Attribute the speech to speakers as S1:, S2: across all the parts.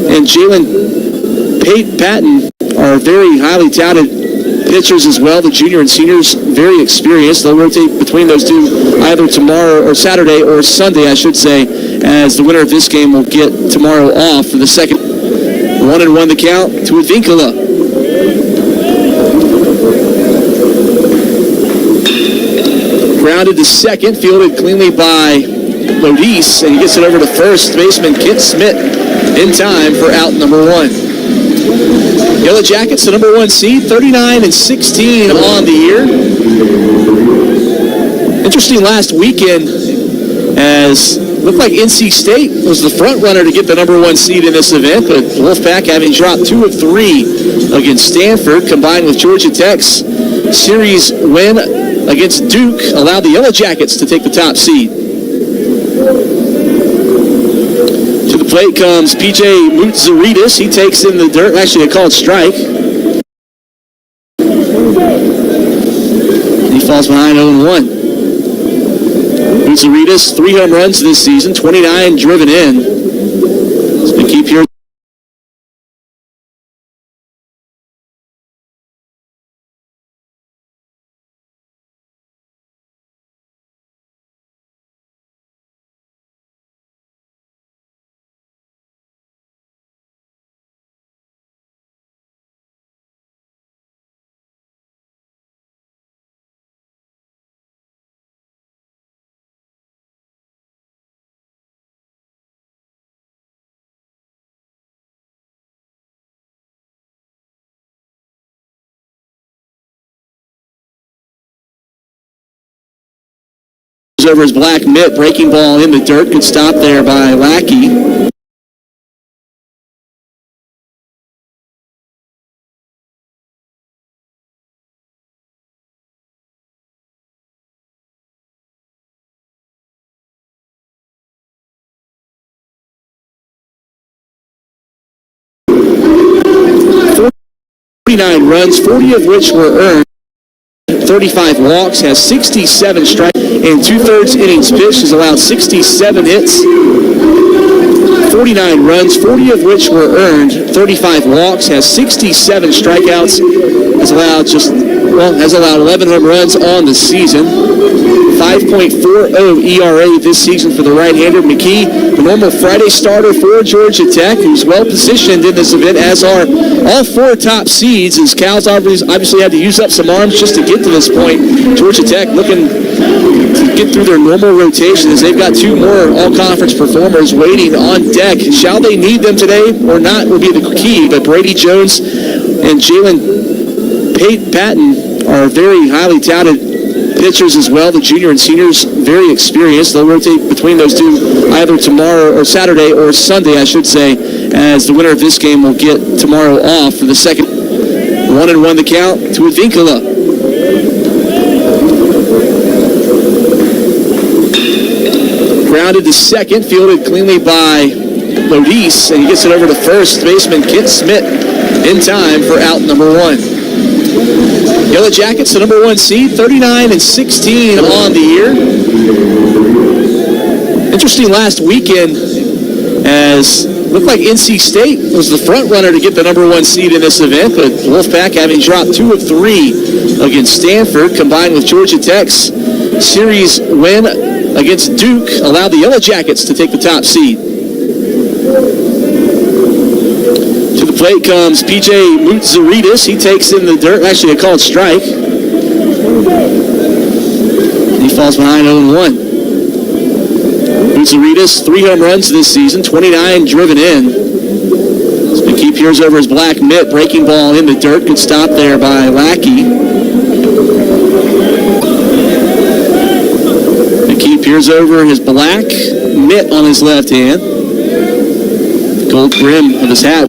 S1: and Tate Patton are very highly touted pitchers as well. The junior and seniors, very experienced. They'll rotate between those two either tomorrow or Saturday or Sunday, I should say, as the winner of this game will get tomorrow off for the second. 1-1 the count to Advincula. Grounded to second, fielded cleanly by Lodis, and he gets it over to first baseman Kent Smith in time for out number one. Yellow Jackets, the number one seed, 39-16 on the year. Interesting last weekend, as looked like NC State was the front runner to get the number one seed in this event, but Wolfpack, having dropped 2 of 3 against Stanford, combined with Georgia Tech's series win against Duke, allowed the Yellow Jackets to take the top seed. To the plate comes P.J. Mutzaridis. He takes in the dirt, actually a called strike. He falls behind 0-1. Mutzaridis, 3 home runs this season, 29 driven in. Let's keep here. Over his black mitt, breaking ball in the dirt. Good stop there by Lackey. Runs, 40 of which were earned, 35 walks, has 67 strikes and 2/3 innings pitched, has allowed 67 hits, 49 runs, 40 of which were earned, 35 walks, has 67 strikeouts, has allowed 11 home runs on the season. 5.40 ERA this season for the right-hander. McKee, the normal Friday starter for Georgia Tech, who's well positioned in this event, as are all 4 top seeds, as Cal's obviously had to use up some arms just to get to this point. Georgia Tech looking to get through their normal rotation, as they've got 2 more all-conference performers waiting on deck. Shall they need them today or not will be the key, but Brady Jones and Tate Patton are very highly touted pitchers as well. The junior and seniors, very experienced. They'll rotate between those two either tomorrow or Saturday or Sunday, I should say, as the winner of this game will get tomorrow off for the second. 1-1 the count to Advincula. Grounded to second, fielded cleanly by Lodis, and he gets it over to first baseman Kent Smith in time for out number one. Yellow Jackets, the number one seed, 39-16 on the year. Interesting last weekend, as looked like NC State was the front runner to get the number one seed in this event, but Wolfpack, having dropped 2 of 3 against Stanford, combined with Georgia Tech's series win against Duke, allowed the Yellow Jackets to take the top seed. To the plate comes P.J. Mutzaridis. He takes in the dirt, actually a called strike. He falls behind 0-1. Mutzaridis, 3 home runs this season, 29 driven in. McKee peers over his black mitt, breaking ball in the dirt. Good stop there by Lackey. McKee peers over his black mitt on his left hand. The gold brim of his hat.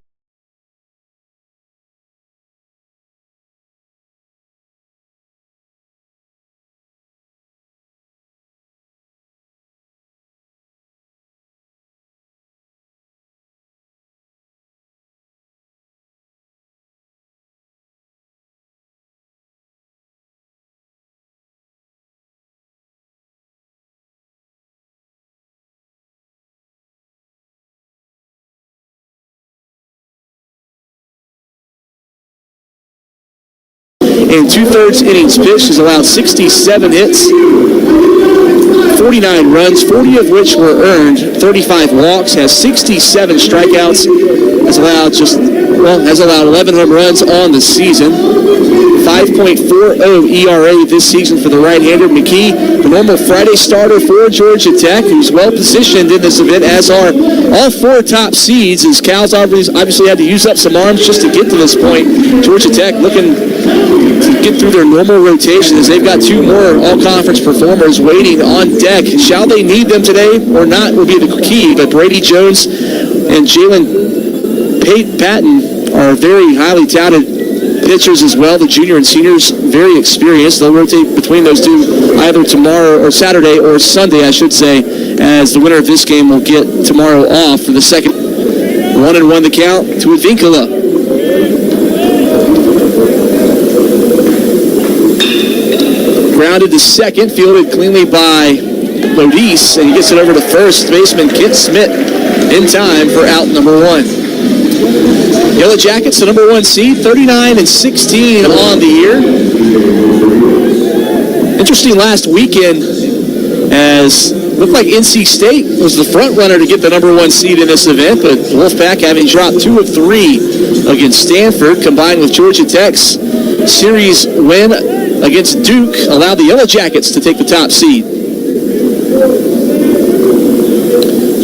S1: and 2/3 innings pitched. Has allowed 67 hits, 49 runs, 40 of which were earned, 35 walks, has 67 strikeouts, has allowed 11 home runs on the season. 5.40 ERA this season for the right-hander. McKee, the normal Friday starter for Georgia Tech, who's well-positioned in this event, as are all 4 top seeds, as Cal's obviously had to use up some arms just to get to this point. Georgia Tech looking to get through their normal rotation, as they've got 2 more all-conference performers waiting on deck. Shall they need them today or not will be the key, but Brady Jones and Jalen Patton are very highly touted pitchers as well. The junior and seniors very experienced. They'll rotate between those two either tomorrow or Saturday or Sunday, I should say, as the winner of this game will get tomorrow off for the second. 1-1 the count to Advincula. Grounded to second, fielded cleanly by Lodis, and he gets it over to first baseman Kit Smith in time for out number 1. Yellow Jackets, the number 1 seed, 39-16 on the year. Interesting last weekend, as it looked like NC State was the front runner to get the number 1 seed in this event, but Wolfpack, having dropped 2 of 3 against Stanford, combined with Georgia Tech's series win against Duke, allowed the Yellow Jackets to take the top seed.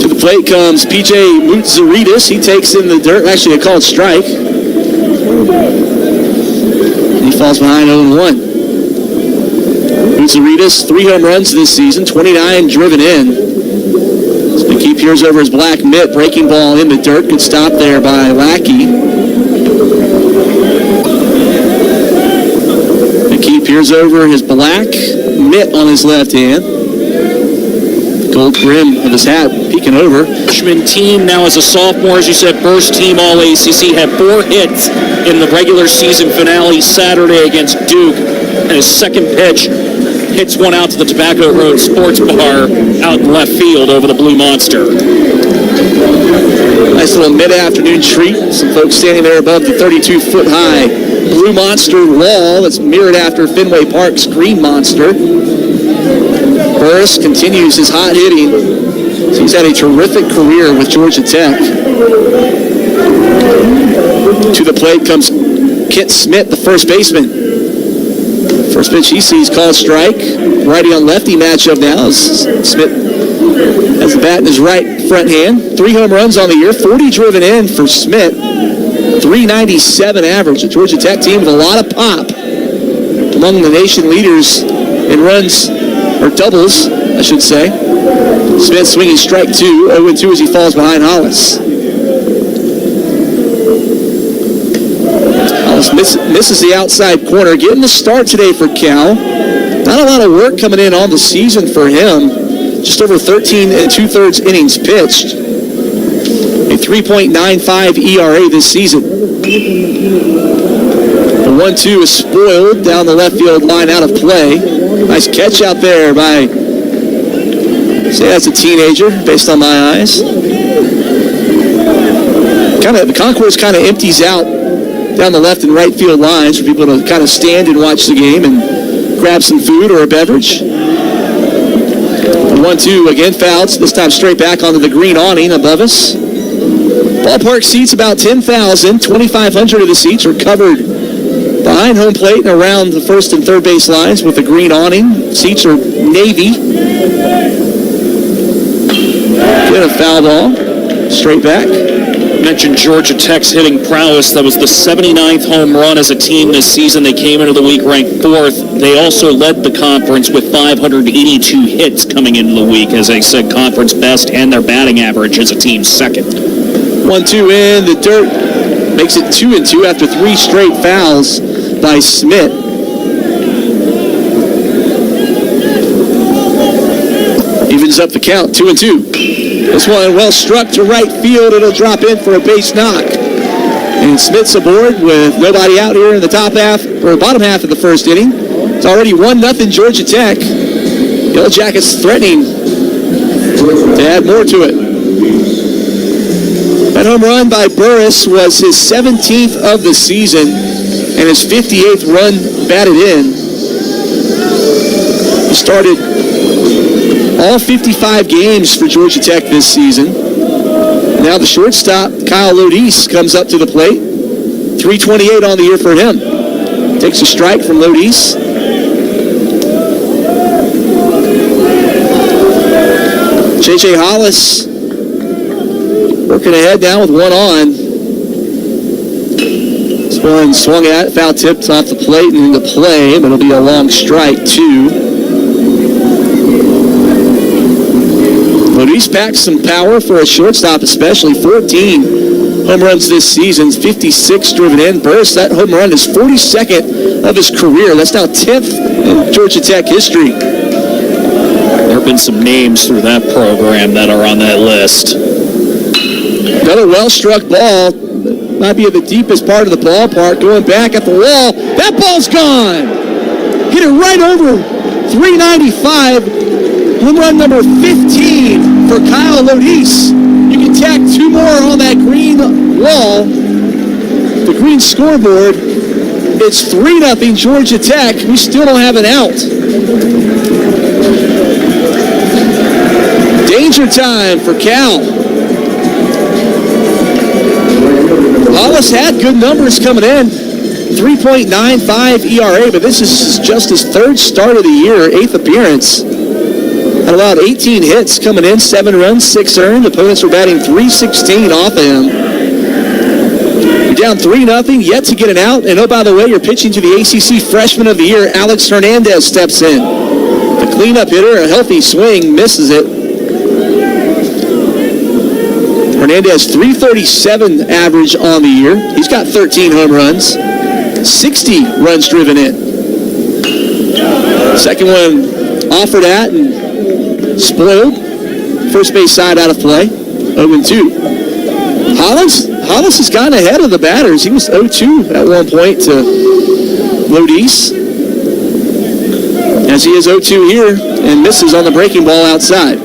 S1: To the plate comes P.J. Mutzaridis. He takes in the dirt, actually a called strike. He falls behind 0-1. Mutzaridis, 3 home runs this season, 29 driven in. So McKee peers over his black mitt, breaking ball in the dirt. Good stop there by Lackey. McKee peers over his black mitt on his left hand. Gold brim of his hat peeking over.
S2: Freshman team now as a sophomore, as you said, first team All-ACC, had 4 hits in the regular season finale Saturday against Duke. And his second pitch hits one out to the Tobacco Road Sports Bar out in left field over the Blue Monster.
S1: Nice little mid-afternoon treat. Some folks standing there above the 32-foot high Blue Monster wall that's mirrored after Fenway Park's Green Monster. Burris continues his hot hitting. He's had a terrific career with Georgia Tech. To the plate comes Kit Smith, the first baseman. First pitch he sees called strike. Righty on lefty matchup now. Smith has the bat in his right front hand. 3 home runs on the year, 40 driven in for Smith. 397 average. The Georgia Tech team with a lot of pop. Among the nation leaders in runs, or doubles, I should say. Smith swinging strike 2, 0-2 as he falls behind Hollis. Hollis misses the outside corner. Getting the start today for Cal. Not a lot of work coming in on the season for him. Just over 13 2/3 innings pitched. A 3.95 ERA this season. The 1-2 is spoiled down the left field line, out of play. Nice catch out there by, say that's a teenager, based on my eyes. The concourse kind of empties out down the left and right field lines for people to kind of stand and watch the game and grab some food or a beverage. 1-2 again, fouls, this time straight back onto the green awning above us. Ballpark seats about 10,000. 2,500 of the seats are covered behind home plate and around the first and third base lines with the green awning. Seats are navy. Get a foul ball. Straight back.
S2: Mentioned Georgia Tech's hitting prowess. That was the 79th home run as a team this season. They came into the week ranked 4th. They also led the conference with 582 hits coming into the week, as I said, conference best, and their batting average as a team 2nd.
S1: 1-2 in the dirt. Makes it 2-2 after 3 straight fouls by Smith. Evens up the count, 2-2. This one well struck to right field. It'll drop in for a base knock. And Smith's aboard with nobody out here in the top half, or bottom half of the first inning. It's already 1-0 Georgia Tech. Yellow Jackets threatening to add more to it. That home run by Burris was his 17th of the season. and his 58th run batted in. He started all 55 games for Georgia Tech this season. Now the shortstop, Kyle Lodise, comes up to the plate. 328 on the year for him. Takes a strike from Lodise. J.J. Hollis working ahead now with one on. This one swung at, foul tipped off the plate and into play, but it'll be a long strike, 2. Lodise packs some power for a shortstop, especially 14 home runs this season, 56 driven in. Burst, that home run is 42nd of his career. That's now 10th in Georgia Tech history.
S2: There have been some names through that program that are on that list.
S1: Another well-struck ball. Might be at the deepest part of the ballpark. Going back at the wall. That ball's gone. Hit it right over 395. Home run number 15 for Kyle Lodise. You can tack 2 more on that green wall. The green scoreboard. It's 3-0 Georgia Tech. We still don't have an out. Danger time for Cal. Hollis had good numbers coming in. 3.95 ERA, but this is just his 3rd start of the year, 8th appearance. Had allowed 18 hits coming in, 7 runs, 6 earned. Opponents were batting .316 off of him. You're down 3-0, yet to get an out. And oh, by the way, you're pitching to the ACC Freshman of the Year. Alex Hernandez steps in. The cleanup hitter, a healthy swing, misses it. Hernandez, .337 average on the year. He's got 13 home runs, 60 runs driven in. Second one offered at and spoiled. First base side out of play, 0-2. Hollis has gotten ahead of the batters. He was 0-2 at one point to Lodise. As he is 0-2 here and misses on the breaking ball outside.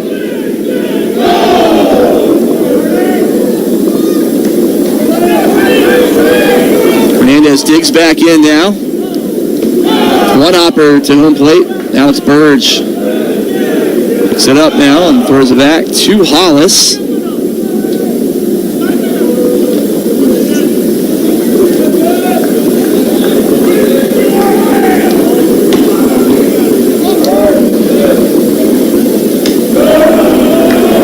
S1: Hernandez digs back in now. One hopper to home plate. Alex Burge picks it up now and throws it back to Hollis.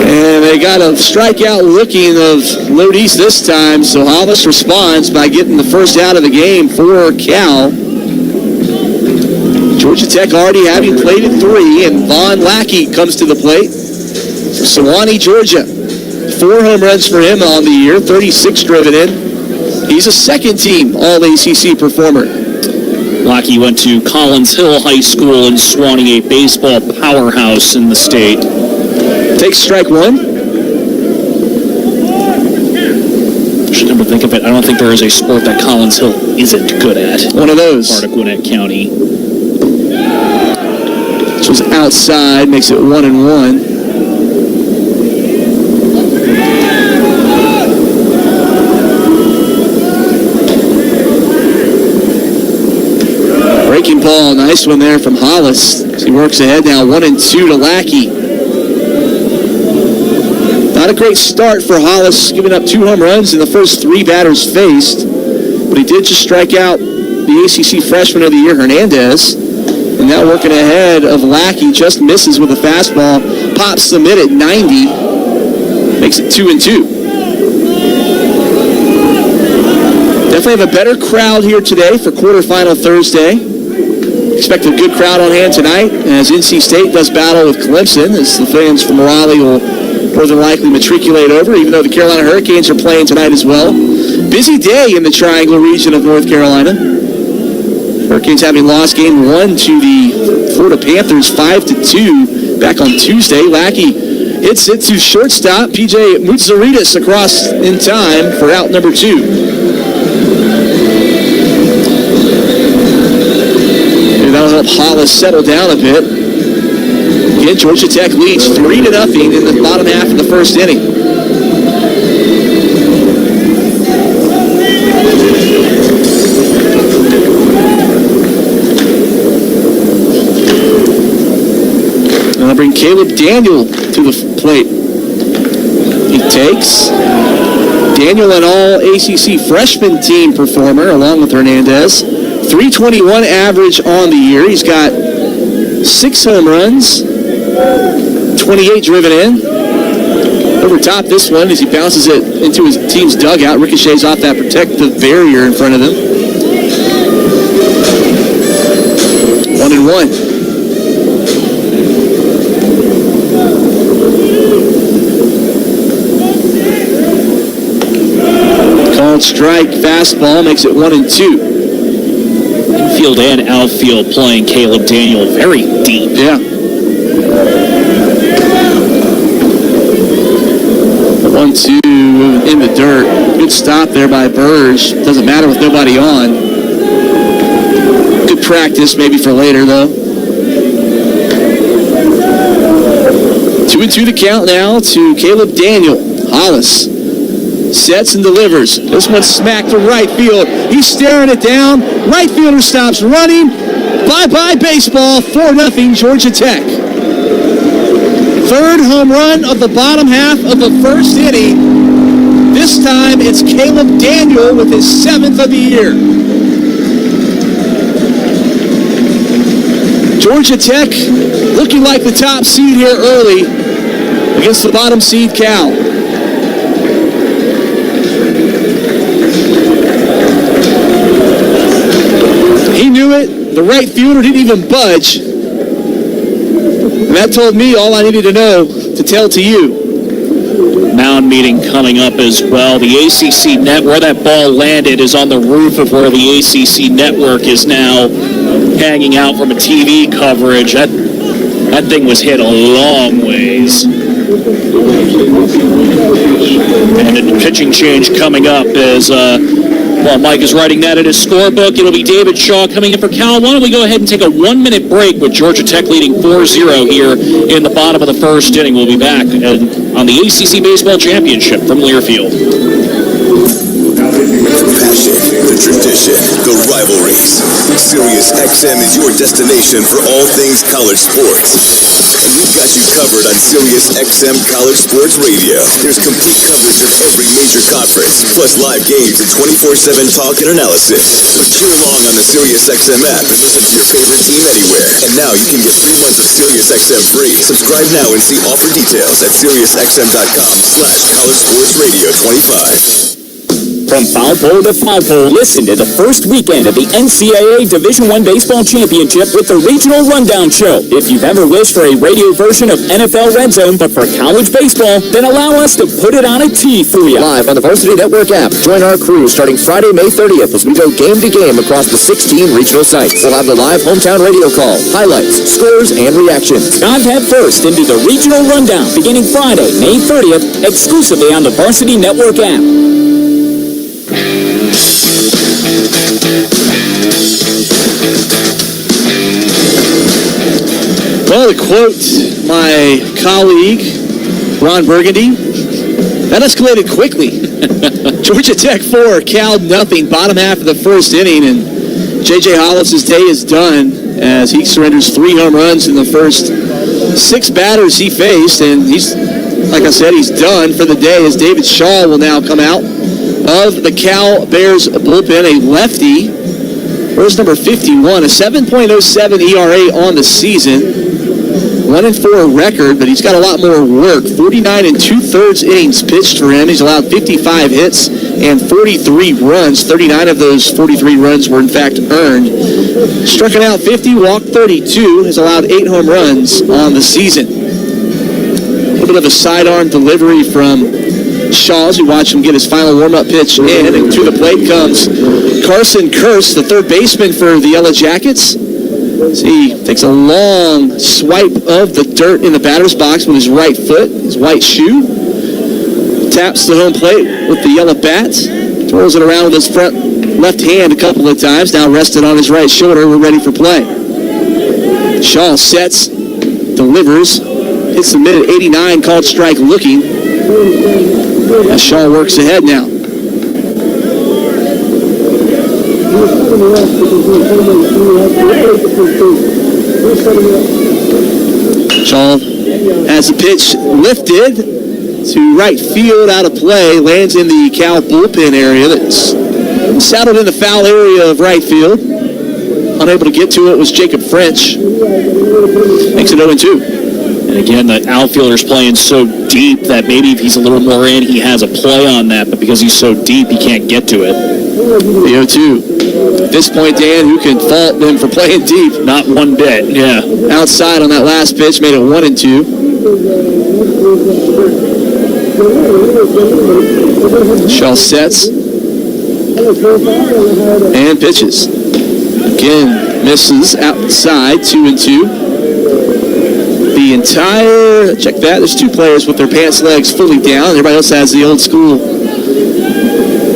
S1: And they got a strikeout looking of Lodise this time, so Hollis responds by getting the first out of the game for Cal. Georgia Tech already having played at 3, and Vaughn Lackey comes to the plate. Sewanee, Georgia. 4 home runs for him on the year, 36 driven in. He's a second-team All-ACC performer.
S2: Lackey went to Collins Hill High School in Swanee, a baseball powerhouse in the state.
S1: Takes strike 1.
S2: Should never think of it. I don't think there is a sport that Collins Hill isn't good at.
S1: One of those.
S2: Part of Gwinnett County.
S1: This was outside, makes it 1-1. Breaking ball, nice one there from Hollis. He works ahead now, 1-2 to Lackey. Not a great start for Hollis, giving up 2 home runs in the first 3 batters faced. But he did just strike out the ACC Freshman of the Year, Hernandez. And now working ahead of Lackey, just misses with a fastball. Pops the mid at 90. Makes it 2-2. Definitely have a better crowd here today for quarterfinal Thursday. Expect a good crowd on hand tonight as NC State does battle with Clemson, as the fans from Raleigh will more than likely matriculate over, even though the Carolina Hurricanes are playing tonight as well. Busy day in the Triangle region of North Carolina. Hurricanes having lost game 1 to the Florida Panthers 5-2 back on Tuesday. Lackey hits it to shortstop. PJ Moutsaritas across in time for out number 2. And that'll help Hollis settle down a bit. Again, Georgia Tech leads 3-0 in the bottom half of the first inning. bring Caleb Daniel to the plate. He takes Daniel, an all-ACC freshman team performer, along with Hernandez. 321 average on the year. He's got 6 home runs, 28 driven in. Over top this one as he bounces it into his team's dugout. Ricochets off that protective barrier in front of him. 1-1. Called strike fastball makes it 1-2.
S2: Infield and outfield playing Caleb Daniel very deep.
S1: Yeah. 1-2 in the dirt. Good stop there by Burge. Doesn't matter with nobody on. Good practice maybe for later though. 2-2 the count now to Caleb Daniel. Hollis sets and delivers. This one's smacked to right field. He's staring it down. Right fielder stops running. Bye-bye baseball. 4-0 Georgia Tech. Third home run of the bottom half of the first inning. This time it's Caleb Daniel with his 7th of the year. Georgia Tech looking like the top seed here early against the bottom seed Cal. He knew it. The right fielder didn't even budge. And that told me all I needed to know to tell to you.
S2: Mound meeting coming up as well. The ACC net, where that ball landed, is on the roof of where the ACC network is now hanging out from a TV coverage. That thing was hit a long ways. And a pitching change coming up as while Mike is writing that in his scorebook. It'll be David Shaw coming in for Cal. Why don't we go ahead and take a 1-minute break with Georgia Tech leading 4-0 here in the bottom of the first inning. We'll be back on the ACC Baseball Championship from Learfield.
S3: The passion, the tradition, the rivalries. Sirius XM is your destination for all things college sports. And we've got you covered on Sirius XM College Sports Radio. There's complete coverage of every major conference, plus live games and 24/7 talk and analysis. So chill along on the Sirius XM app and listen to your favorite team anywhere. And now you can get 3 months of Sirius XM free. Subscribe now and see offer details at SiriusXM.com/College Sports Radio 25.
S4: From foul pole to foul pole, listen to the first weekend of the NCAA Division I Baseball Championship with the Regional Rundown Show. If you've ever wished for a radio version of NFL Red Zone, but for college baseball, then allow us to put it on a tee for you.
S5: Live on the Varsity Network app. Join our crew starting Friday, May 30th as we go game to game across the 16 regional sites. We'll have the live hometown radio call, highlights, scores, and reactions.
S4: Dive head first into the Regional Rundown beginning Friday, May 30th, exclusively on the Varsity Network app.
S1: Well, to quote my colleague, Ron Burgundy, that escalated quickly. Georgia Tech 4, Cal nothing, bottom half of the first inning, and J.J. Hollis' day is done as he surrenders 3 home runs in the first 6 batters he faced, and he's, like I said, he's done for the day as David Shaw will now come out of the Cal Bears bullpen, a lefty. Where's number 51? A 7.07 ERA on the season. 1-4 record, but he's got a lot more work. 49 2/3 innings pitched for him. He's allowed 55 hits and 43 runs. 39 of those 43 runs were in fact earned. Struck out 50, walked 32, has allowed 8 home runs on the season. A little bit of a sidearm delivery from Shaw as we watch him get his final warm-up pitch in, and to the plate comes Carson Kurse, the third baseman for the Yellow Jackets. See, takes a long swipe of the dirt in the batter's box with his right foot, his white shoe. Taps the home plate with the yellow bat. Twirls it around with his front left hand a couple of times. Now rested on his right shoulder. We're ready for play. Shaw sets, delivers, hits the mid at 89, called strike looking. As Shaw works ahead now. Shaw As the pitch lifted to right field out of play, lands in the Cal bullpen area. That's saddled in the foul area of right field. Unable to get to it was Jacob French. Makes it 0-2.
S2: And again, the outfielder's playing so deep that maybe if he's a little more in, he has a play on that, but because he's so deep, he can't get to it.
S1: The 0-2. At this point, Dan, who can fault them for playing deep?
S2: Not one bit, yeah.
S1: Outside on that last pitch, made it 1-2. Shaw sets. And pitches. Again, misses outside, 2-2. The entire, check that, there's two players with their pants legs fully down. Everybody else has the old school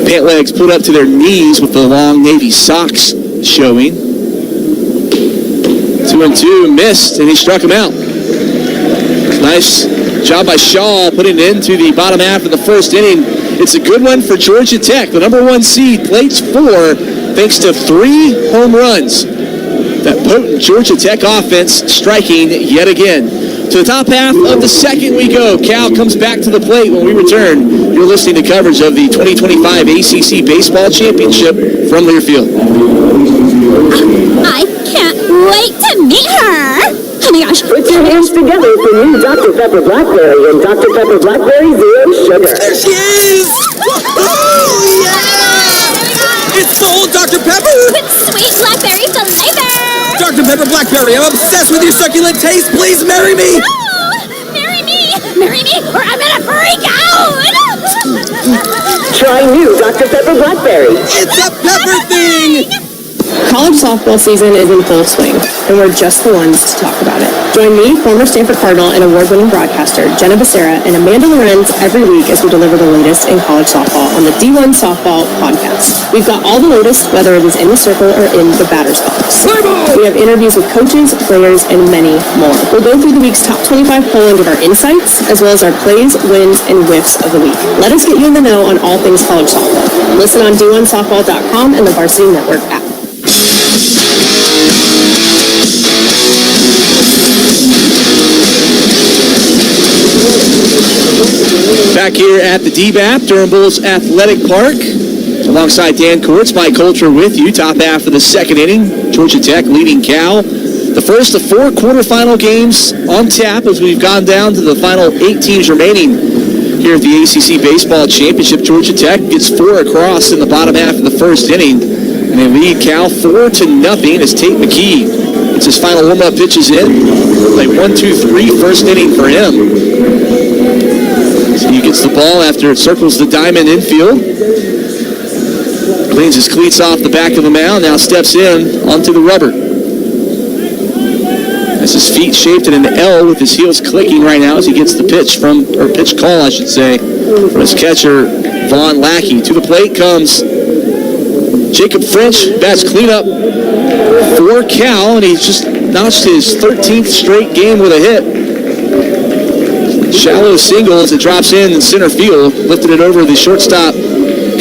S1: pant legs put up to their knees with the long navy socks showing. 2-2, missed, and he struck him out. Nice job by Shaw putting it into the bottom half of the first inning. It's a good one for Georgia Tech. The number 1 seed plates 4 thanks to 3 home runs. That potent Georgia Tech offense striking yet again. To the top half of the second we go. Cal comes back to the plate when we return. You're listening to coverage of the 2025 ACC Baseball Championship from Learfield.
S6: I can't wait to meet her. Oh my gosh.
S7: Put your hands together for new Dr. Pepper Blackberry and Dr. Pepper Blackberry Zero Sugar.
S8: There she is! Oh, yeah! It's sold, Dr. Pepper!
S6: With sweet blackberry flavor.
S8: Dr. Pepper Blackberry, I'm obsessed with your succulent taste. Please marry me!
S6: Oh, marry me! Marry me, or I'm gonna freak out!
S7: Try new Dr. Pepper Blackberry.
S8: It's a pepper thing!
S9: College softball season is in full swing, and we're just the ones to talk about it. Join me, former Stanford Cardinal and award-winning broadcaster Jenna Becerra and Amanda Lorenz every week as we deliver the latest in college softball on the D1 Softball Podcast. We've got all the latest, whether it is in the circle or in the batter's box. We have interviews with coaches, players, and many more. We'll go through the week's top 25 poll and give our insights, as well as our plays, wins, and whiffs of the week. Let us get you in the know on all things college softball. Listen on D1Softball.com and the Varsity Network app.
S1: Back here at the DBAP, Durham Bulls Athletic Park. Alongside Dan Courts, Mike Coulter with you. Top half of the second inning. Georgia Tech leading Cal. The first of 4 quarterfinal games on tap as we've gone down to the final 8 teams remaining here at the ACC Baseball Championship. Georgia Tech gets 4 across in the bottom half of the first inning. And they lead Cal 4-0 as Tate McKee gets his final warm-up pitches in. Play 1-2-3 first inning for him. So he gets the ball after it circles the diamond infield. Cleans his cleats off the back of the mound. Now steps in onto the rubber. Has his feet shaped in an L with his heels clicking right now as he gets the pitch pitch call, I should say, from his catcher, Vaughn Lackey. To the plate comes Jacob French. Bats cleanup for Cal, and he's just notched his 13th straight game with a hit. Shallow single as it drops in center field. Lifted it over the shortstop,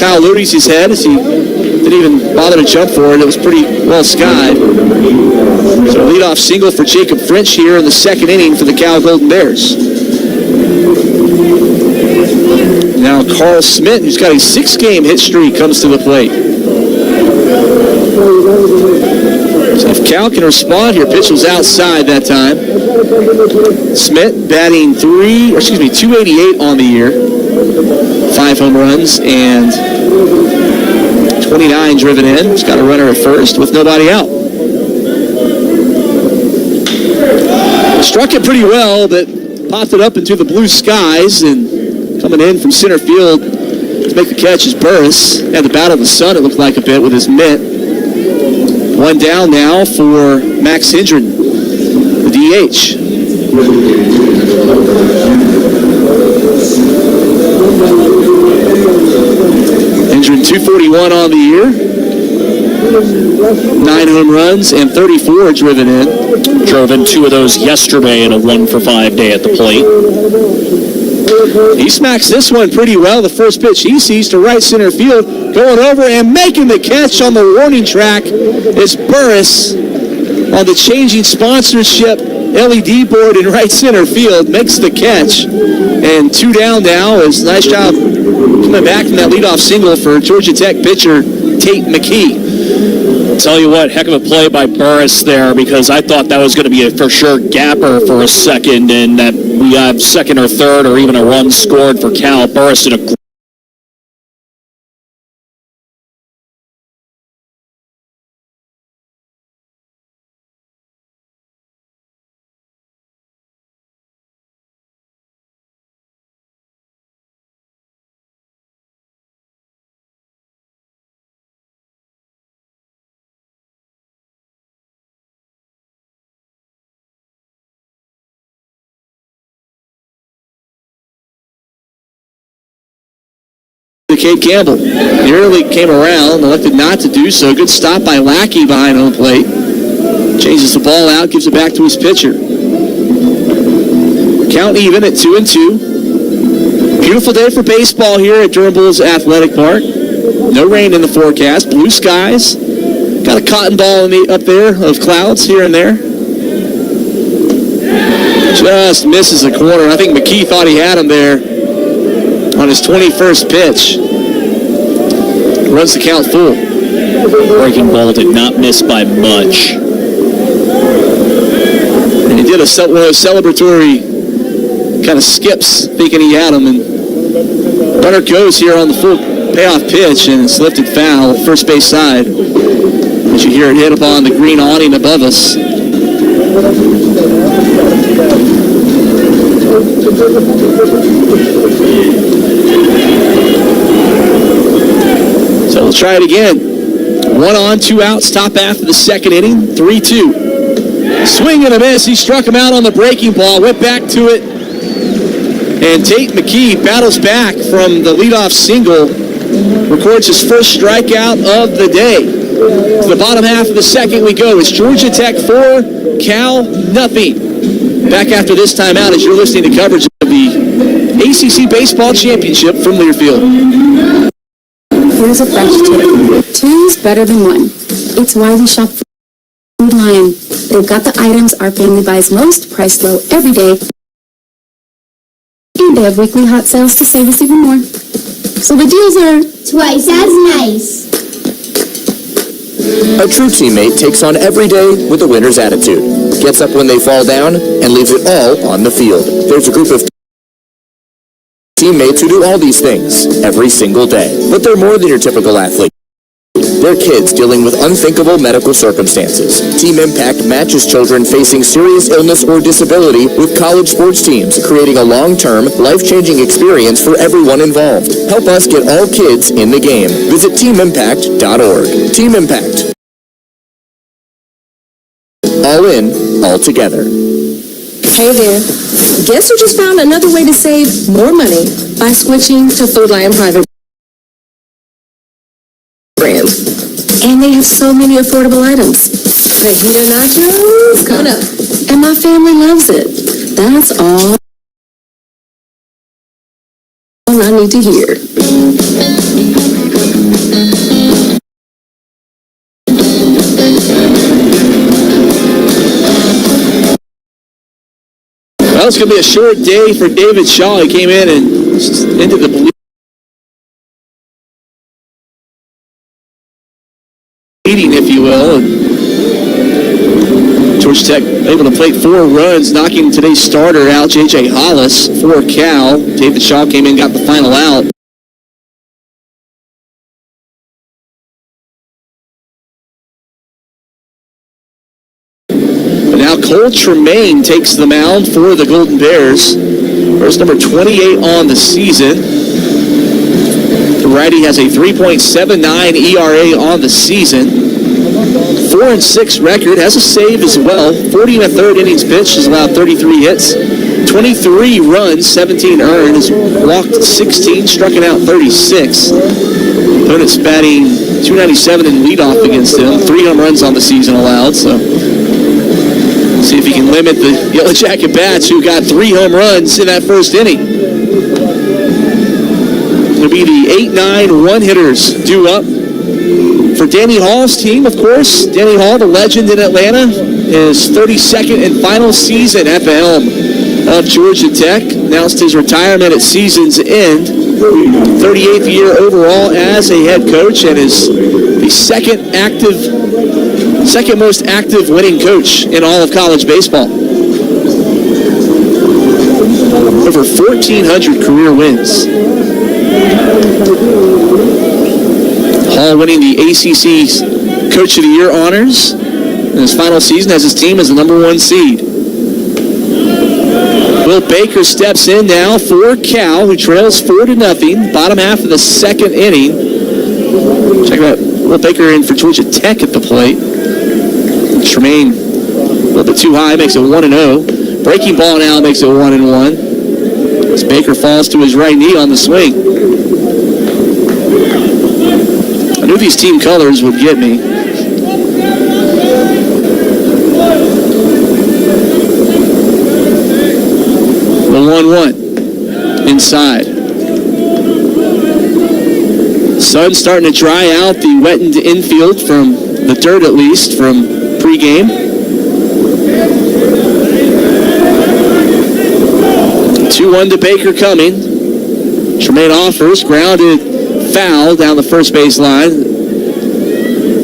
S1: Kyle Luty's head as he didn't even bother to jump for it. It was pretty well skied. So leadoff single for Jacob French here in the second inning for the Cal Golden Bears. Now Carl Smith, who's got a 6-game hit streak, comes to the plate. So if Cal can respond here, pitch was outside that time. Smith batting 288 on the year. 5 home runs and 29 driven in. He's got a runner at first with nobody out. Struck it pretty well, but popped it up into the blue skies, and coming in from center field to make the catch is Burris. Had the battle of the sun, it looked like a bit, with his mitt. One down now for Max Hendren, the DH. Hendren 241 on the year. 9 home runs and 34 driven in.
S2: Drove in 2 of those yesterday in a 1-for-5 day at the plate.
S1: He smacks this one pretty well. The first pitch he sees to right center field. Going over and making the catch on the warning track is Burris on the changing sponsorship LED board in right center field, makes the catch. And 2 down now. Is nice job coming back from that leadoff single for Georgia Tech pitcher Tate McKee.
S2: Tell you what, heck of a play by Burris there, because I thought that was going to be a for sure gapper for a second, and that we have second or third or even a run scored for Cal. Burris did a
S1: Kate Campbell nearly came around, elected not to do so. Good stop by Lackey behind home plate. Changes the ball out, gives it back to his pitcher. Count even at 2-2. Beautiful day for baseball here at Durham Bulls Athletic Park. No rain in the forecast, blue skies. Got a cotton ball up there of clouds here and there. Just misses the corner. I think McKee thought he had him there on his 21st pitch. Runs the count full.
S2: breaking ball did not miss by much.
S1: And he did one of those celebratory kind of skips, thinking he had him. And runner goes here on the full payoff pitch, and it's lifted foul, first base side. As you hear it hit upon the green awning above us. So we'll try it again. 1 on, 2 outs, top half of the second inning, 3-2. Swing and a miss. He struck him out on the breaking ball, went back to it. And Tate McKee battles back from the leadoff single, records his first strikeout of the day. To the bottom half of the second we go. It's Georgia Tech 4, Cal nothing. Back after this timeout as you're listening to coverage of the ACC Baseball Championship from Learfield.
S10: Here's a fresh tip. 2's better than 1. It's why we shop Food Lion. They've got the items our family buys most, priced low every day. And they have weekly hot sales to save us even more. So the deals are
S6: twice as nice.
S5: A true teammate takes on every day with a winner's attitude, gets up when they fall down, and leaves it all on the field. There's a group of teammates who do all these things every single day. But they're more than your typical athlete. They're kids dealing with unthinkable medical circumstances. Team Impact matches children facing serious illness or disability with college sports teams, creating a long-term, life-changing experience for everyone involved. Help us get all kids in the game. Visit teamimpact.org. Team Impact. All in, all together.
S9: Hey there. Guess who just found another way to save more money by switching to Food Lion Private Brand. And they have so many affordable items. Fajita nachos coming up. And my family loves it. That's all I need to hear.
S1: Well, it's going to be a short day for David Shaw. He came in and into the meeting, if you will. And Georgia Tech able to plate 4 runs, knocking today's starter out, J.J. Hollis, for Cal. David Shaw came in, got the final out. But now Cole Tremaine takes the mound for the Golden Bears. First number 28 on the season. The righty has a 3.79 ERA on the season. 4-6 record, has a save as well. 40 1/3 innings pitched, has allowed 33 hits. 23 runs, 17 earned, has walked 16, struck out 36. Opponent's batting .297 in leadoff against him. 3 home runs on the season allowed, so see if he can limit the Yellow Jacket bats who got 3 home runs in that first inning. It'll be the 8-9 one-hitters due up for Danny Hall's team, of course. Danny Hall, the legend in Atlanta. his 32nd and final season at the helm of Georgia Tech. Announced his retirement at season's end. 38th year overall as a head coach, and is the second most active winning coach in all of college baseball. Over 1,400 career wins. Hall winning the ACC's Coach of the Year honors in his final season as his team is the number 1 seed. Will Baker steps in now for Cal, who trails 4-0, bottom half of the second inning. Check out Will Baker in for Georgia Tech at the plate. Tremaine a little bit too high, makes it 1-0. Breaking ball now makes it 1-1. As Baker falls to his right knee on the swing. I knew these team colors would get me. The 1-1 inside. Sun's starting to dry out the wettened infield from the dirt, at least from pregame. 2-1 to Baker coming. Tremaine offers, grounded foul down the first base line.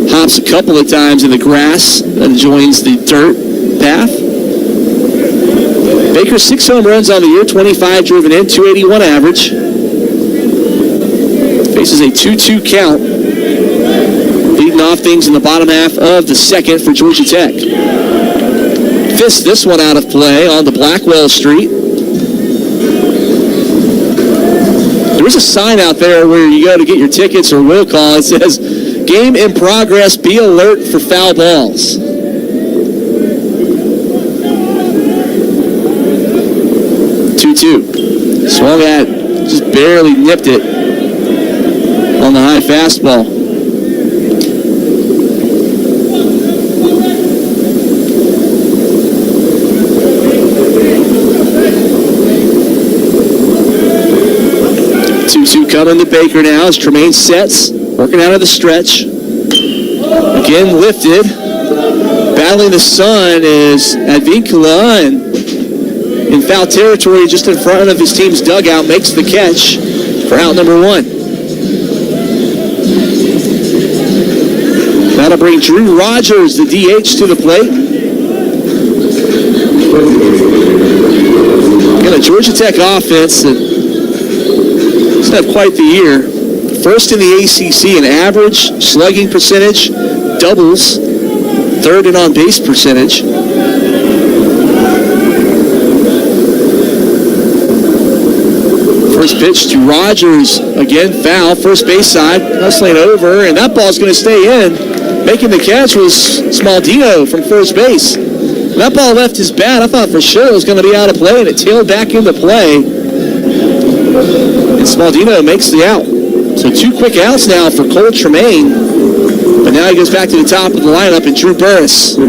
S1: Hops a couple of times in the grass that joins the dirt path. Baker 6 home runs on the year, 25 driven in, 281 average. Faces a 2-2 count. Leading off things in the bottom half of the second for Georgia Tech. Fists this one out of play on the Blackwell Street. There's a sign out there where you go to get your tickets or will call. It says, "Game in progress, be alert for foul balls." Swung at, just barely nipped it on the high fastball. Coming to Baker now as Tremaine sets, working out of the stretch. Again lifted. Battling the sun is Advincula, and in foul territory just in front of his team's dugout, makes the catch for out number 1. That'll bring Drew Rogers, the DH, to the plate. Got a Georgia Tech offense that doesn't have quite the year. First in the ACC in average, slugging percentage, doubles, third in on-base percentage. First pitch to Rogers, again foul, first base side, hustling over, and that ball's going to stay in. Making the catch was Smaldino from first base. When that ball left his bat, I thought for sure it was going to be out of play, and it tailed back into play. And Smaldino makes the out. So 2 quick outs now for Cole Tremaine. But now he goes back to the top of the lineup, and Drew Burris, who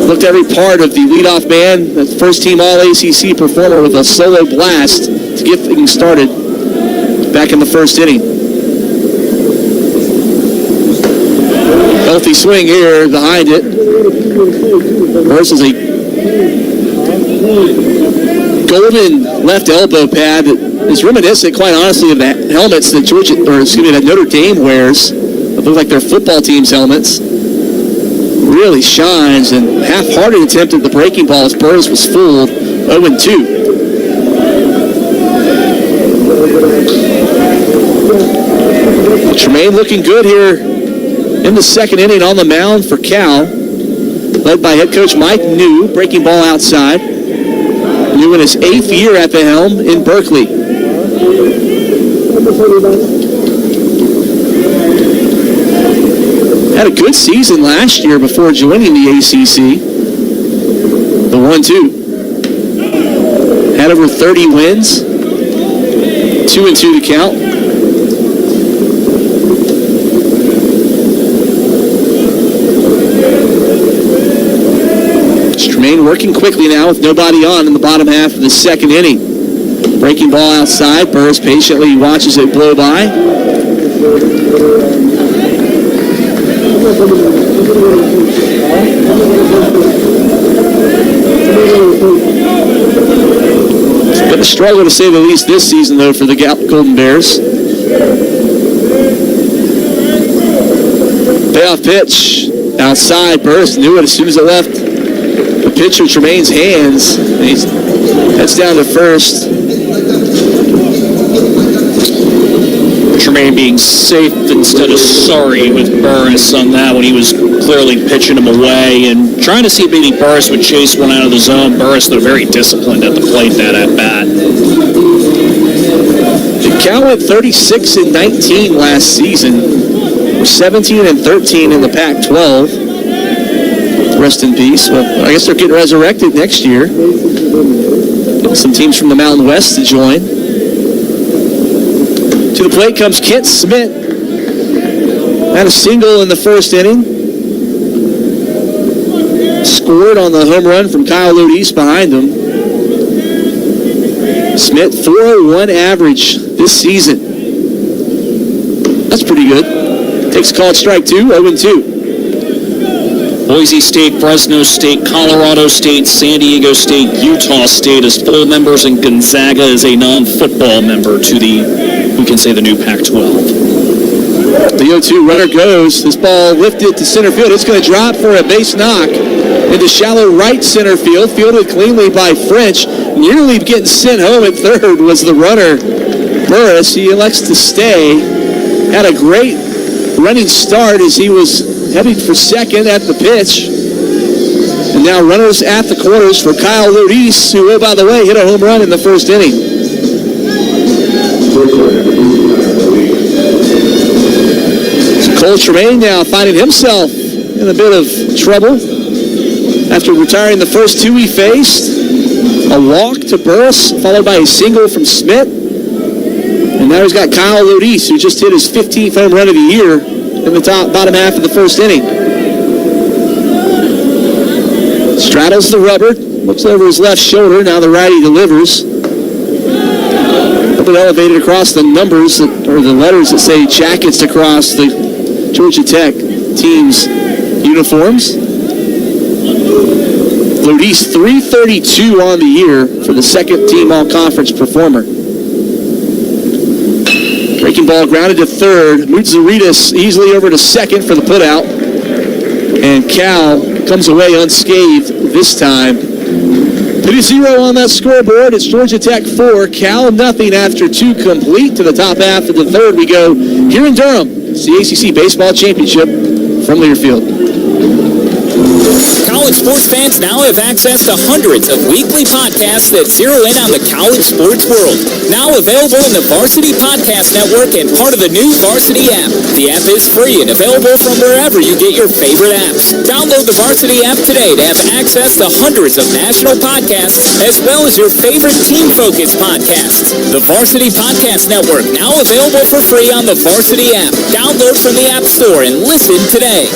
S1: looked every part of the leadoff man, the first-team All-ACC performer with a solo blast to get things started back in the first inning. Healthy swing here behind it. Burris is a golden left elbow pad that is reminiscent, quite honestly, of the helmets that that Notre Dame wears. That look like their football team's helmets. Really shines, and half-hearted attempt at the breaking ball as Burris was fooled. 0-2. Tremaine looking good here in the second inning on the mound for Cal, led by head coach Mike New. Breaking ball outside. New in his 8th year at the helm in Berkeley. Had a good season last year before joining the ACC. The 1-2. Had over 30 wins. 2-2 to count. Tremaine working quickly now with nobody on in the bottom half of the second inning. Breaking ball outside. Burris patiently watches it blow by. Been a struggle to say the least this season, though, for the Golden Bears. Payoff pitch outside. Burris knew it as soon as it left the pitcher Tremaine's hands. And he heads down to first.
S2: Tremaine being safe instead of sorry with Burris on that one. He was clearly pitching him away and trying to see if maybe Burris would chase one out of the zone. Burris, though, very disciplined at the plate that at bat.
S1: The Cal went 36-19 last season. 17-13 in the Pac-12. Rest in peace. Well, I guess they're getting resurrected next year. Some teams from the Mountain West to join. To the plate comes Kent Smith. Had a single in the first inning. Scored on the home run from Kyle Lodis behind him. Smith, 4.01 average this season. That's pretty good. Takes a called strike 2, 0-2.
S2: Boise State, Fresno State, Colorado State, San Diego State, Utah State as full members, and Gonzaga is a non-football member to the, we can say, the new Pac-12.
S1: The 0-2 runner goes. This ball lifted to center field. It's going to drop for a base knock into shallow right center field. Fielded cleanly by French. Nearly getting sent home at third was the runner, Burris. He elects to stay. Had a great running start as he was heading for second at the pitch. And now runners at the corners for Kyle Lodis, who, oh, by the way, hit a home run in the first inning. So Cole Tremaine now finding himself in a bit of trouble after retiring the first two he faced. A walk to Burris, followed by a single from Smith. And now he's got Kyle Lodis, who just hit his 15th home run of the year in the bottom half of the first inning. Straddles the rubber, looks over his left shoulder. Now the righty delivers. A bit elevated across the numbers, or the letters that say Jackets across the Georgia Tech team's uniforms. Lodis, 332 on the year for the second team all-conference performer. Breaking ball grounded to third. Mutsaritas easily over to second for the putout. And Cal comes away unscathed this time. 2-0 on that scoreboard. It's Georgia Tech 4, Cal nothing after 2 complete. To the top half of the third we go here in Durham. It's the ACC Baseball Championship from Learfield.
S4: College sports fans now have access to hundreds of weekly podcasts that zero in on the college sports world. Now available in the Varsity Podcast Network and part of the new Varsity app. The app is free and available from wherever you get your favorite apps. Download the Varsity app today to have access to hundreds of national podcasts as well as your favorite team-focused podcasts. The Varsity Podcast Network, now available for free on the Varsity app. Download from the App Store and listen today.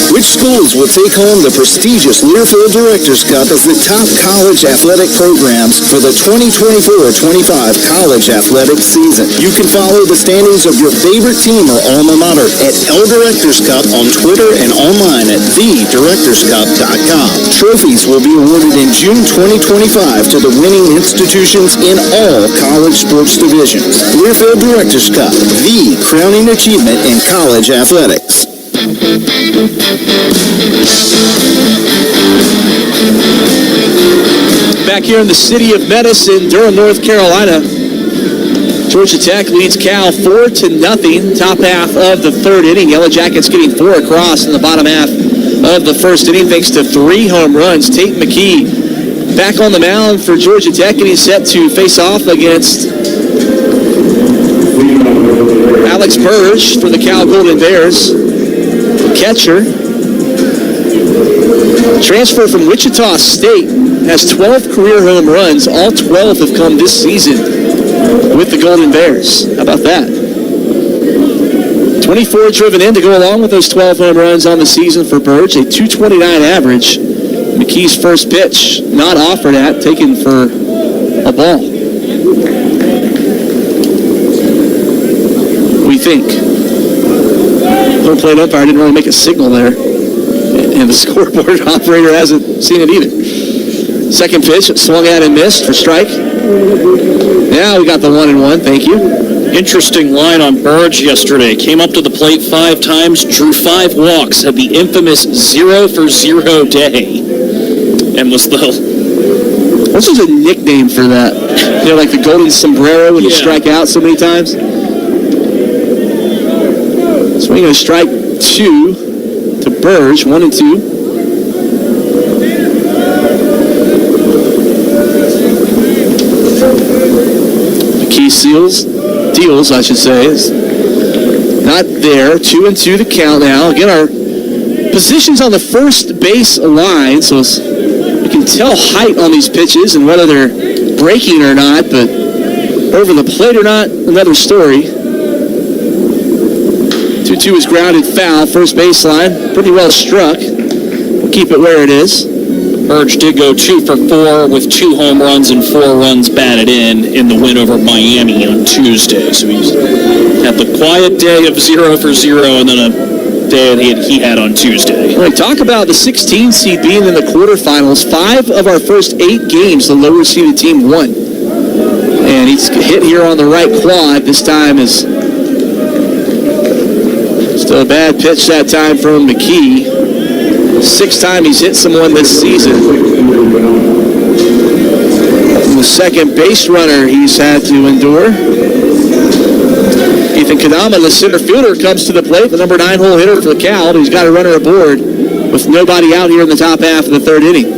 S11: Which schools will take home the prestigious Learfield Directors Cup as the top college athletic programs for the 2024-25 college athletic season? You can follow the standings of your favorite team or alma mater at L Directors Cup on Twitter and online at thedirectorscup.com. Trophies will be awarded in June 2025 to the winning institutions in all college sports divisions. Learfield Directors Cup, the crowning achievement in college athletics.
S1: Back here in the city of Medicine, Durham, North Carolina, Georgia Tech leads Cal 4-0. Top half of the third inning. Yellow Jackets getting 4 across in the bottom half of the first inning thanks to 3 home runs. Tate McKee back on the mound for Georgia Tech, and he's set to face off against Alex Burge for the Cal Golden Bears. Catcher, transfer from Wichita State, has 12 career home runs. All 12 have come this season with the Golden Bears. How about that? 24 driven in to go along with those 12 home runs on the season for Burge. A .229 average. McKee's first pitch not offered at, taken for a ball. We think. Home plate umpire didn't really make a signal there. And the scoreboard operator hasn't seen it either. Second pitch, swung at and missed for strike. Now we got the 1-1, thank you.
S2: Interesting line on Burge yesterday. Came up to the plate 5 times, drew 5 walks, had the infamous 0 for 0 day. And was the...
S1: What's just a nickname for that? You know, like the golden sombrero when you strike out so many times? Swinging a strike 2 to Burge, 1-2. McKee deals, I should say, is not there. 2-2 the count now. Again, our position's on the first base line, so you can tell height on these pitches and whether they're breaking or not, but over the plate or not, another story. 2-2 is grounded foul, first baseline, pretty well struck. We'll keep it where it is.
S2: Burge did go 2 for 4 with 2 home runs and 4 runs batted in the win over Miami on Tuesday. So he's had the quiet day of 0 for 0 and then a day that he had on Tuesday.
S1: Well, talk about the 16 seed being in the quarterfinals. 5 of our first 8 games, the lower seeded team won. And he's hit here on the right quad. This time is still a bad pitch that time from McKee. 6th time he's hit someone this season. The second base runner he's had to endure. Ethan Kadama, the center fielder, comes to the plate, the number 9 hole hitter for the Cal. He's got a runner aboard with nobody out here in the top half of the 3rd inning.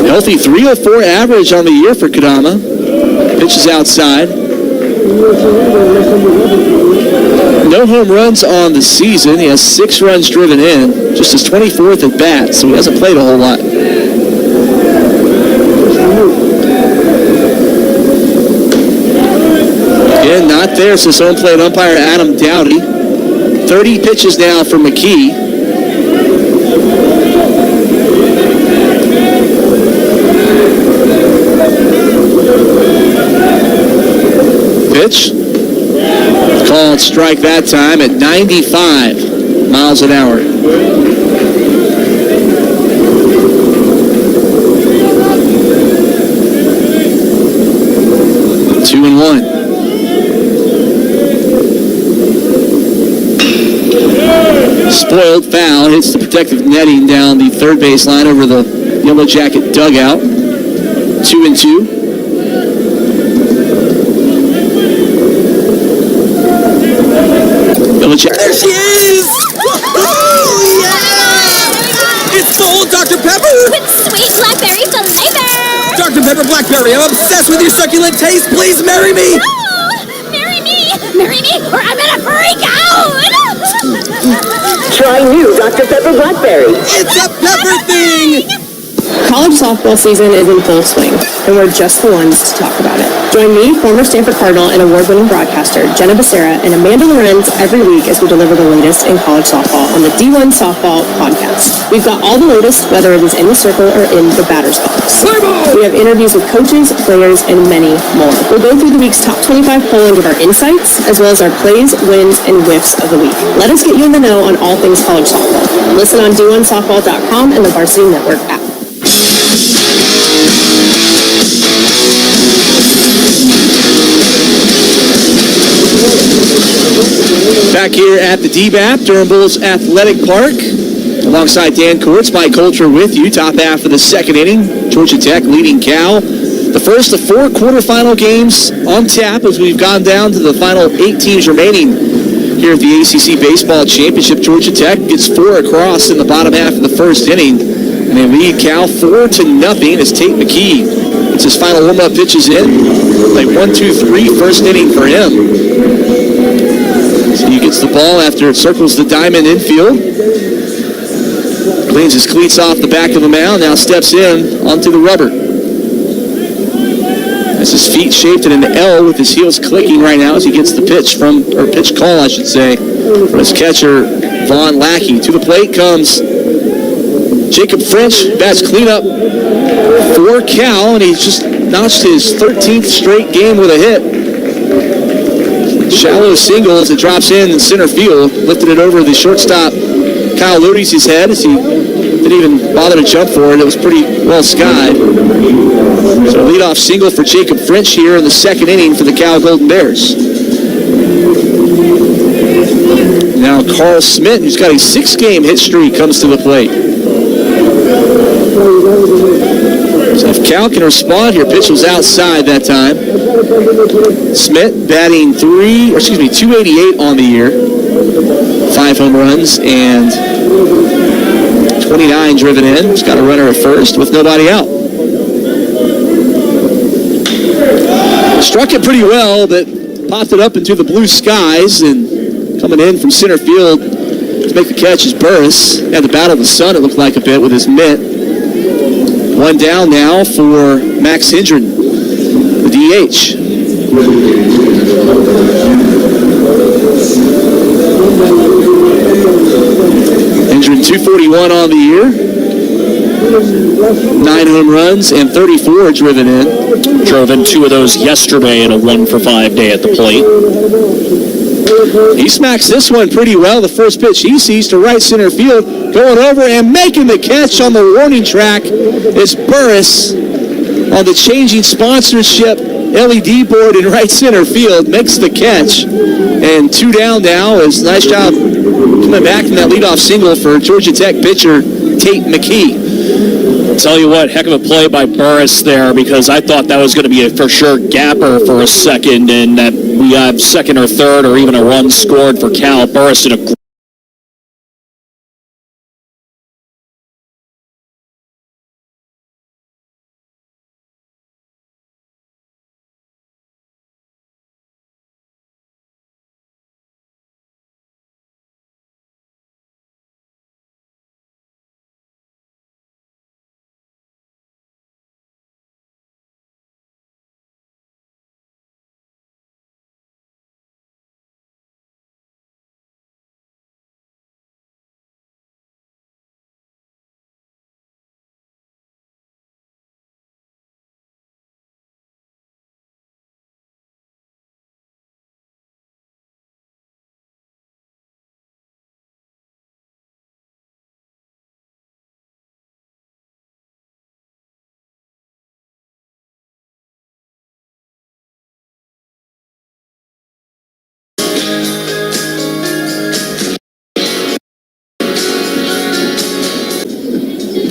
S1: Healthy 304 average on the year for Kadama. Pitches outside. No home runs on the season. He has 6 runs driven in. Just his 24th at bat, so he hasn't played a whole lot. Again, not there, so home plate umpire Adam Dowdy. 30 pitches now for McKee. Pitch. Called strike that time at 95 miles an hour. Two and 1. Spoiled foul hits the protective netting down the 3rd baseline over the Yellow Jacket dugout. 2-2.
S8: There she is! Oh, yeah! It's full Dr. Pepper!
S6: With sweet blackberry flavor!
S8: Dr. Pepper Blackberry, I'm obsessed with your succulent taste. Please marry me!
S6: Oh, marry me! Marry me, or I'm gonna freak out!
S7: Try new Dr. Pepper Blackberry.
S8: It's a pepper thing!
S9: College softball season is in full swing, and we're just the ones to talk about it. Join me, former Stanford Cardinal and award-winning broadcaster Jenna Becerra and Amanda Lorenz every week as we deliver the latest in college softball on the D1 Softball Podcast. We've got all the latest, whether it is in the circle or in the batter's box. We have interviews with coaches, players, and many more. We'll go through the week's top 25 poll and give our insights, as well as our plays, wins, and whiffs of the week. Let us get you in the know on all things college softball. Listen on D1Softball.com and the Varsity Network app.
S1: Back here at the DBAP, Durham Bulls Athletic Park. Alongside Dan Courts, Mike Coulter with you. Top half of the 2nd inning. Georgia Tech leading Cal. The first of 4 quarterfinal games on tap as we've gone down to the final 8 teams remaining here at the ACC Baseball Championship. Georgia Tech gets 4 across in the bottom half of the 1st inning. And they lead Cal 4-0 as Tate McKee gets his final warm-up pitches in. Like 1-2-3 1st inning for him. So he gets the ball after it circles the diamond infield. Cleans his cleats off the back of the mound. Now steps in onto the rubber. Has his feet shaped in an L with his heels clicking right now as he gets the pitch pitch call, I should say, from his catcher, Vaughn Lackey. To the plate comes Jacob French. Bats cleanup for Cal, and he's just notched his 13th straight game with a hit. Shallow single as it drops in center field. Lifted it over the shortstop, Kyle Lodi's head as he didn't even bother to jump for it. It was pretty well skied. So leadoff single for Jacob French here in the second inning for the Cal Golden Bears. Now Carl Smith, who's got a 6-game hit streak, comes to the plate. So if Cal can respond here, pitch was outside that time. Smith batting 288 on the year. 5 home runs and 29 driven in. He's got a runner at first with nobody out. Struck it pretty well, but popped it up into the blue skies, and coming in from center field to make the catch is Burris. Had to battle the sun, it looked like, a bit with his mitt. One down now for Max Hendren, the DH. Hendren 241 on the year. 9 home runs and 34 driven in.
S2: Drove in 2 of those yesterday in a 1-for-5 day at the plate.
S1: He smacks this one pretty well. The first pitch he sees to right center field. Going over and making the catch on the warning track is Burris on the changing sponsorship LED board in right center field. Makes the catch. And 2 down now. Is nice job coming back from that leadoff single for Georgia Tech pitcher Tate McKee.
S2: Tell you what, heck of a play by Burris there, because I thought that was going to be a for sure gapper for a second, and that we have second or third or even a run scored for Cal. Burris did a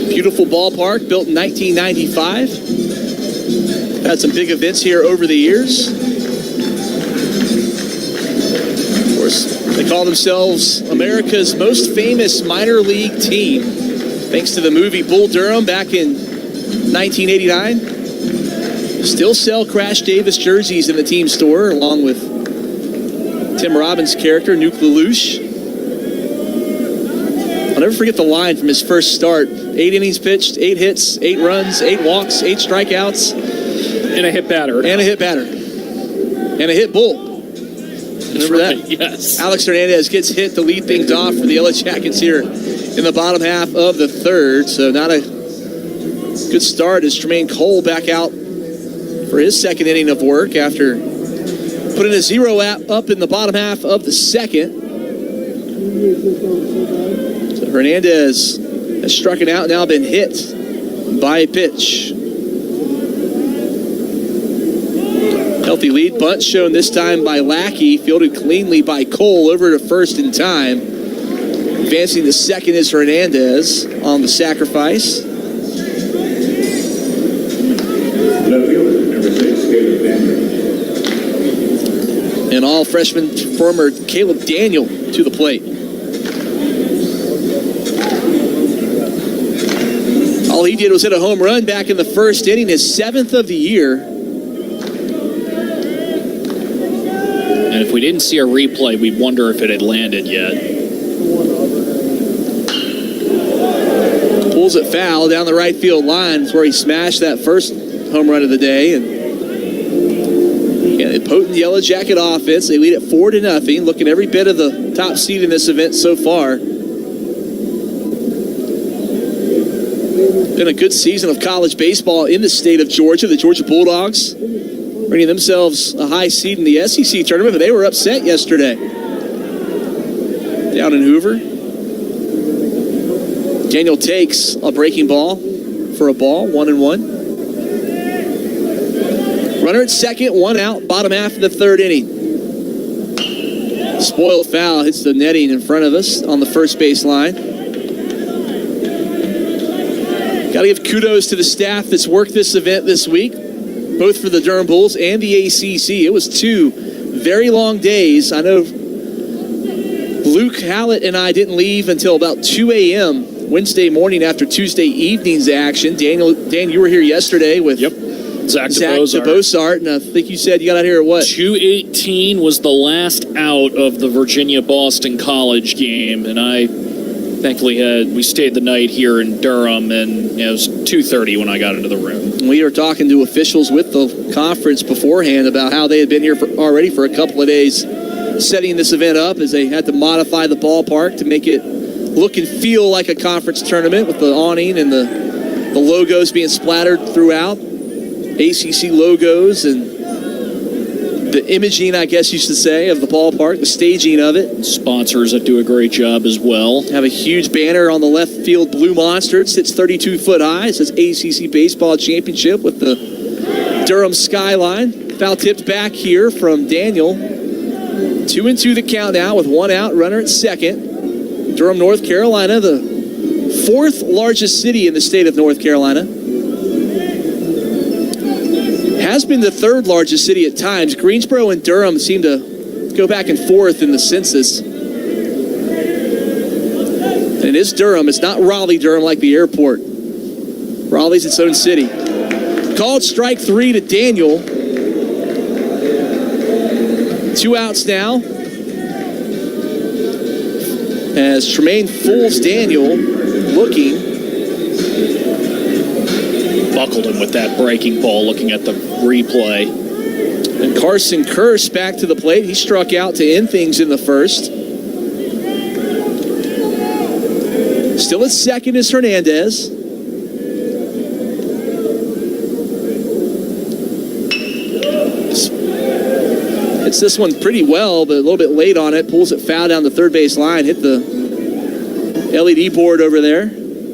S1: beautiful ballpark, built in 1995. Had some big events here over the years. Of course, they call themselves America's most famous minor league team, thanks to the movie Bull Durham back in 1989. Still sell Crash Davis jerseys in the team store, along with Tim Robbins' character, Nuke Lelouch. I'll never forget the line from his first start. 8 innings pitched, 8 hits, 8 runs, 8 walks, 8 strikeouts.
S2: And a hit batter.
S1: And a hit batter. And a hit bull. Remember that?
S2: Yes.
S1: Alex Hernandez gets hit to lead things off for the Yellow Jackets here in the bottom half of the third. So not a good start as Tremaine Cole back out for his second inning of work after putting a 0 up in the bottom half of the second. So Hernandez has struck it out, now been hit by a pitch. Healthy lead bunt shown this time by Lackey, fielded cleanly by Cole over to first in time. Advancing to second is Hernandez on the sacrifice. And all freshman performer Caleb Daniel to the plate. All he did was hit a home run back in the first inning, his 7th of the year.
S2: And if we didn't see a replay, we'd wonder if it had landed yet.
S1: Pulls it foul down the right field line. It's where he smashed that first home run of the day. And a potent Yellow Jacket offense. They lead it 4-0, looking every bit of the top seed in this event so far. Been a good season of college baseball in the state of Georgia. The Georgia Bulldogs bringing themselves a high seed in the SEC tournament, but they were upset yesterday down in Hoover. Daniel takes a breaking ball for a ball, 1-1. Runner at second, one out, bottom half of the third inning. Spoiled foul hits the netting in front of us on the first base line. Got to give kudos to the staff that's worked this event this week, both for the Durham Bulls and the ACC. It was 2 very long days. I know Luke Hallett and I didn't leave until about 2 a.m. Wednesday morning after Tuesday evening's action. Dan, you were here yesterday with
S2: Zach
S1: DeBosart, and I think you said you got out here at what?
S2: 2:18 was the last out of the Virginia-Boston College game, and I thankfully we stayed the night here in Durham, and it was 2:30 when I got into the room.
S1: We were talking to officials with the conference beforehand about how they had been here already for a couple of days setting this event up, as they had to modify the ballpark to make it look and feel like a conference tournament with the awning and the logos being splattered throughout. ACC logos and the imaging, I guess you should say, of the ballpark, the staging of it.
S2: Sponsors that do a great job as well.
S1: Have a huge banner on the left field blue monster. It sits 32 foot high. It says ACC Baseball Championship with the Durham skyline. Foul tipped back here from Daniel. 2-2 the count now with one out, runner at second. Durham, North Carolina, the 4th largest city in the state of North Carolina. Has been the 3rd largest city at times. Greensboro and Durham seem to go back and forth in the census. And it is Durham. It's not Raleigh-Durham like the airport. Raleigh's its own city. Called strike 3 to Daniel. 2 outs now, as Tremaine fools Daniel, looking.
S2: Buckled him with that breaking ball, looking at the replay.
S1: And Carson Kearse back to the plate. He struck out to end things in the first. Still at second is Hernandez. Hits this one pretty well, but a little bit late on it. Pulls it foul down the third base line. Hit the LED board over there,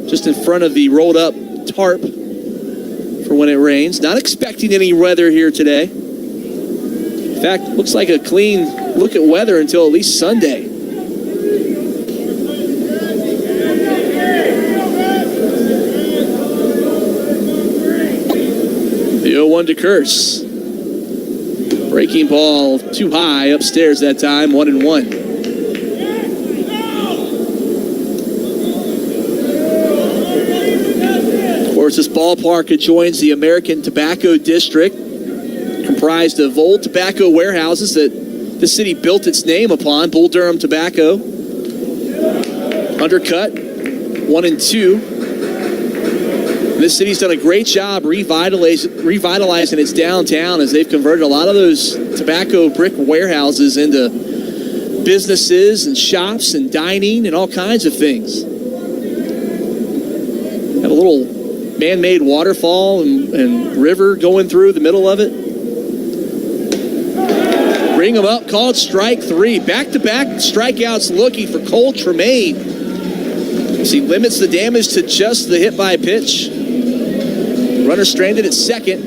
S1: just in front of the rolled up tarp for when it rains. Not expecting any weather here today. In fact, looks like a clean look at weather until at least Sunday. The 0-1 to Kearse. Breaking ball too high upstairs that time, 1-1. Of course, this ballpark adjoins the American Tobacco District, comprised of old tobacco warehouses that the city built its name upon. Bull Durham Tobacco, Undercut, 1 and 2. This city's done a great job revitalizing its downtown, as they've converted a lot of those tobacco brick warehouses into businesses and shops and dining and all kinds of things. Have a little man-made waterfall and river going through the middle of it. Bring him up, called strike 3. Back-to-back strikeouts looking for Cole Tremaine, as he limits the damage to just the hit by pitch. Runner stranded at second.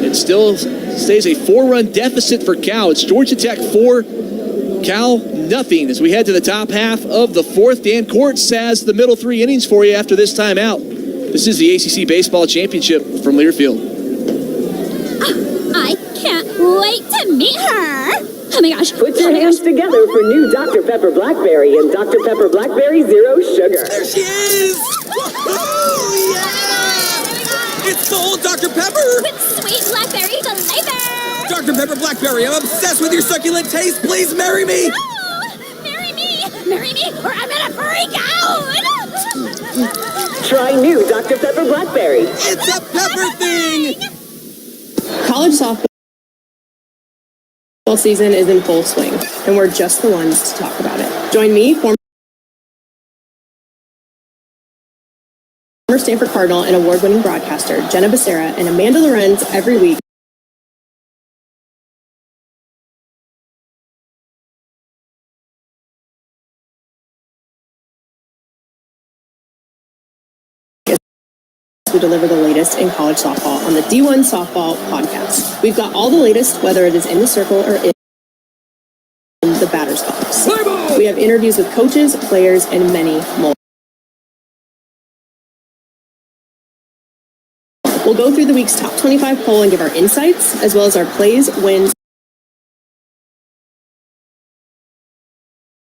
S1: It still stays a 4-run deficit for Cal. It's Georgia Tech 4, Cal nothing, as we head to the top half of the 4th. Dan Courts has the middle 3 innings for you after this timeout. This is the ACC Baseball Championship from Learfield.
S6: I can't wait to meet her. Oh my gosh.
S7: Put your hands together for new Dr. Pepper Blackberry and Dr. Pepper Blackberry Zero Sugar.
S8: There she is! Oh, yeah! It's the old Dr. Pepper!
S6: With sweet blackberry flavor!
S8: Dr. Pepper Blackberry, I'm obsessed with your succulent taste. Please marry me!
S6: No! Marry me! Marry me, or I'm gonna freak out!
S7: Try new Dr. Pepper Blackberry.
S8: It's a pepper thing!
S9: College softball season is in full swing, and we're just the ones to talk about it. Join me, former Stanford Cardinal and award-winning broadcaster Jenna Becerra and Amanda Lorenz every week we deliver the latest in college softball on the D1 Softball Podcast. We've got all the latest, whether it is in the circle or in the batter's box. We have interviews with coaches, players, and many more. We'll go through the week's top 25 poll and give our insights, as well as our plays, wins,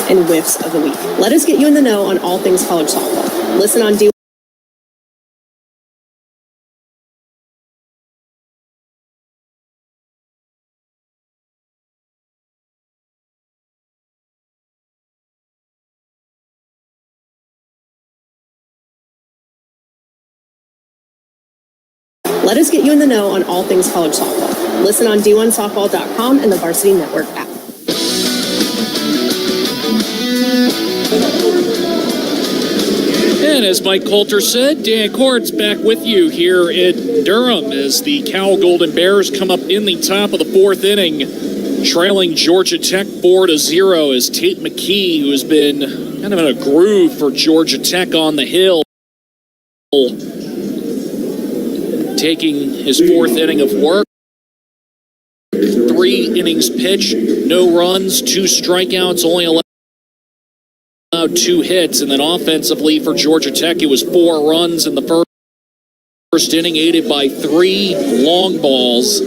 S9: and whiffs of the week. Let us get you in the know on all things college softball. Listen on D1. Let us get you in the know on all things college softball. Listen on D1Softball.com and the Varsity Network app.
S2: And as Mike Coulter said, Dan Court's back with you here in Durham as the Cal Golden Bears come up in the top of the fourth inning, trailing Georgia Tech 4-0 as Tate McKee, who has been kind of in a groove for Georgia Tech on the hill, taking his fourth inning of work. 3 innings pitched, no runs, 2 strikeouts, only allowed 2 hits. And then offensively for Georgia Tech, it was 4 runs in the first inning, aided by 3 long balls,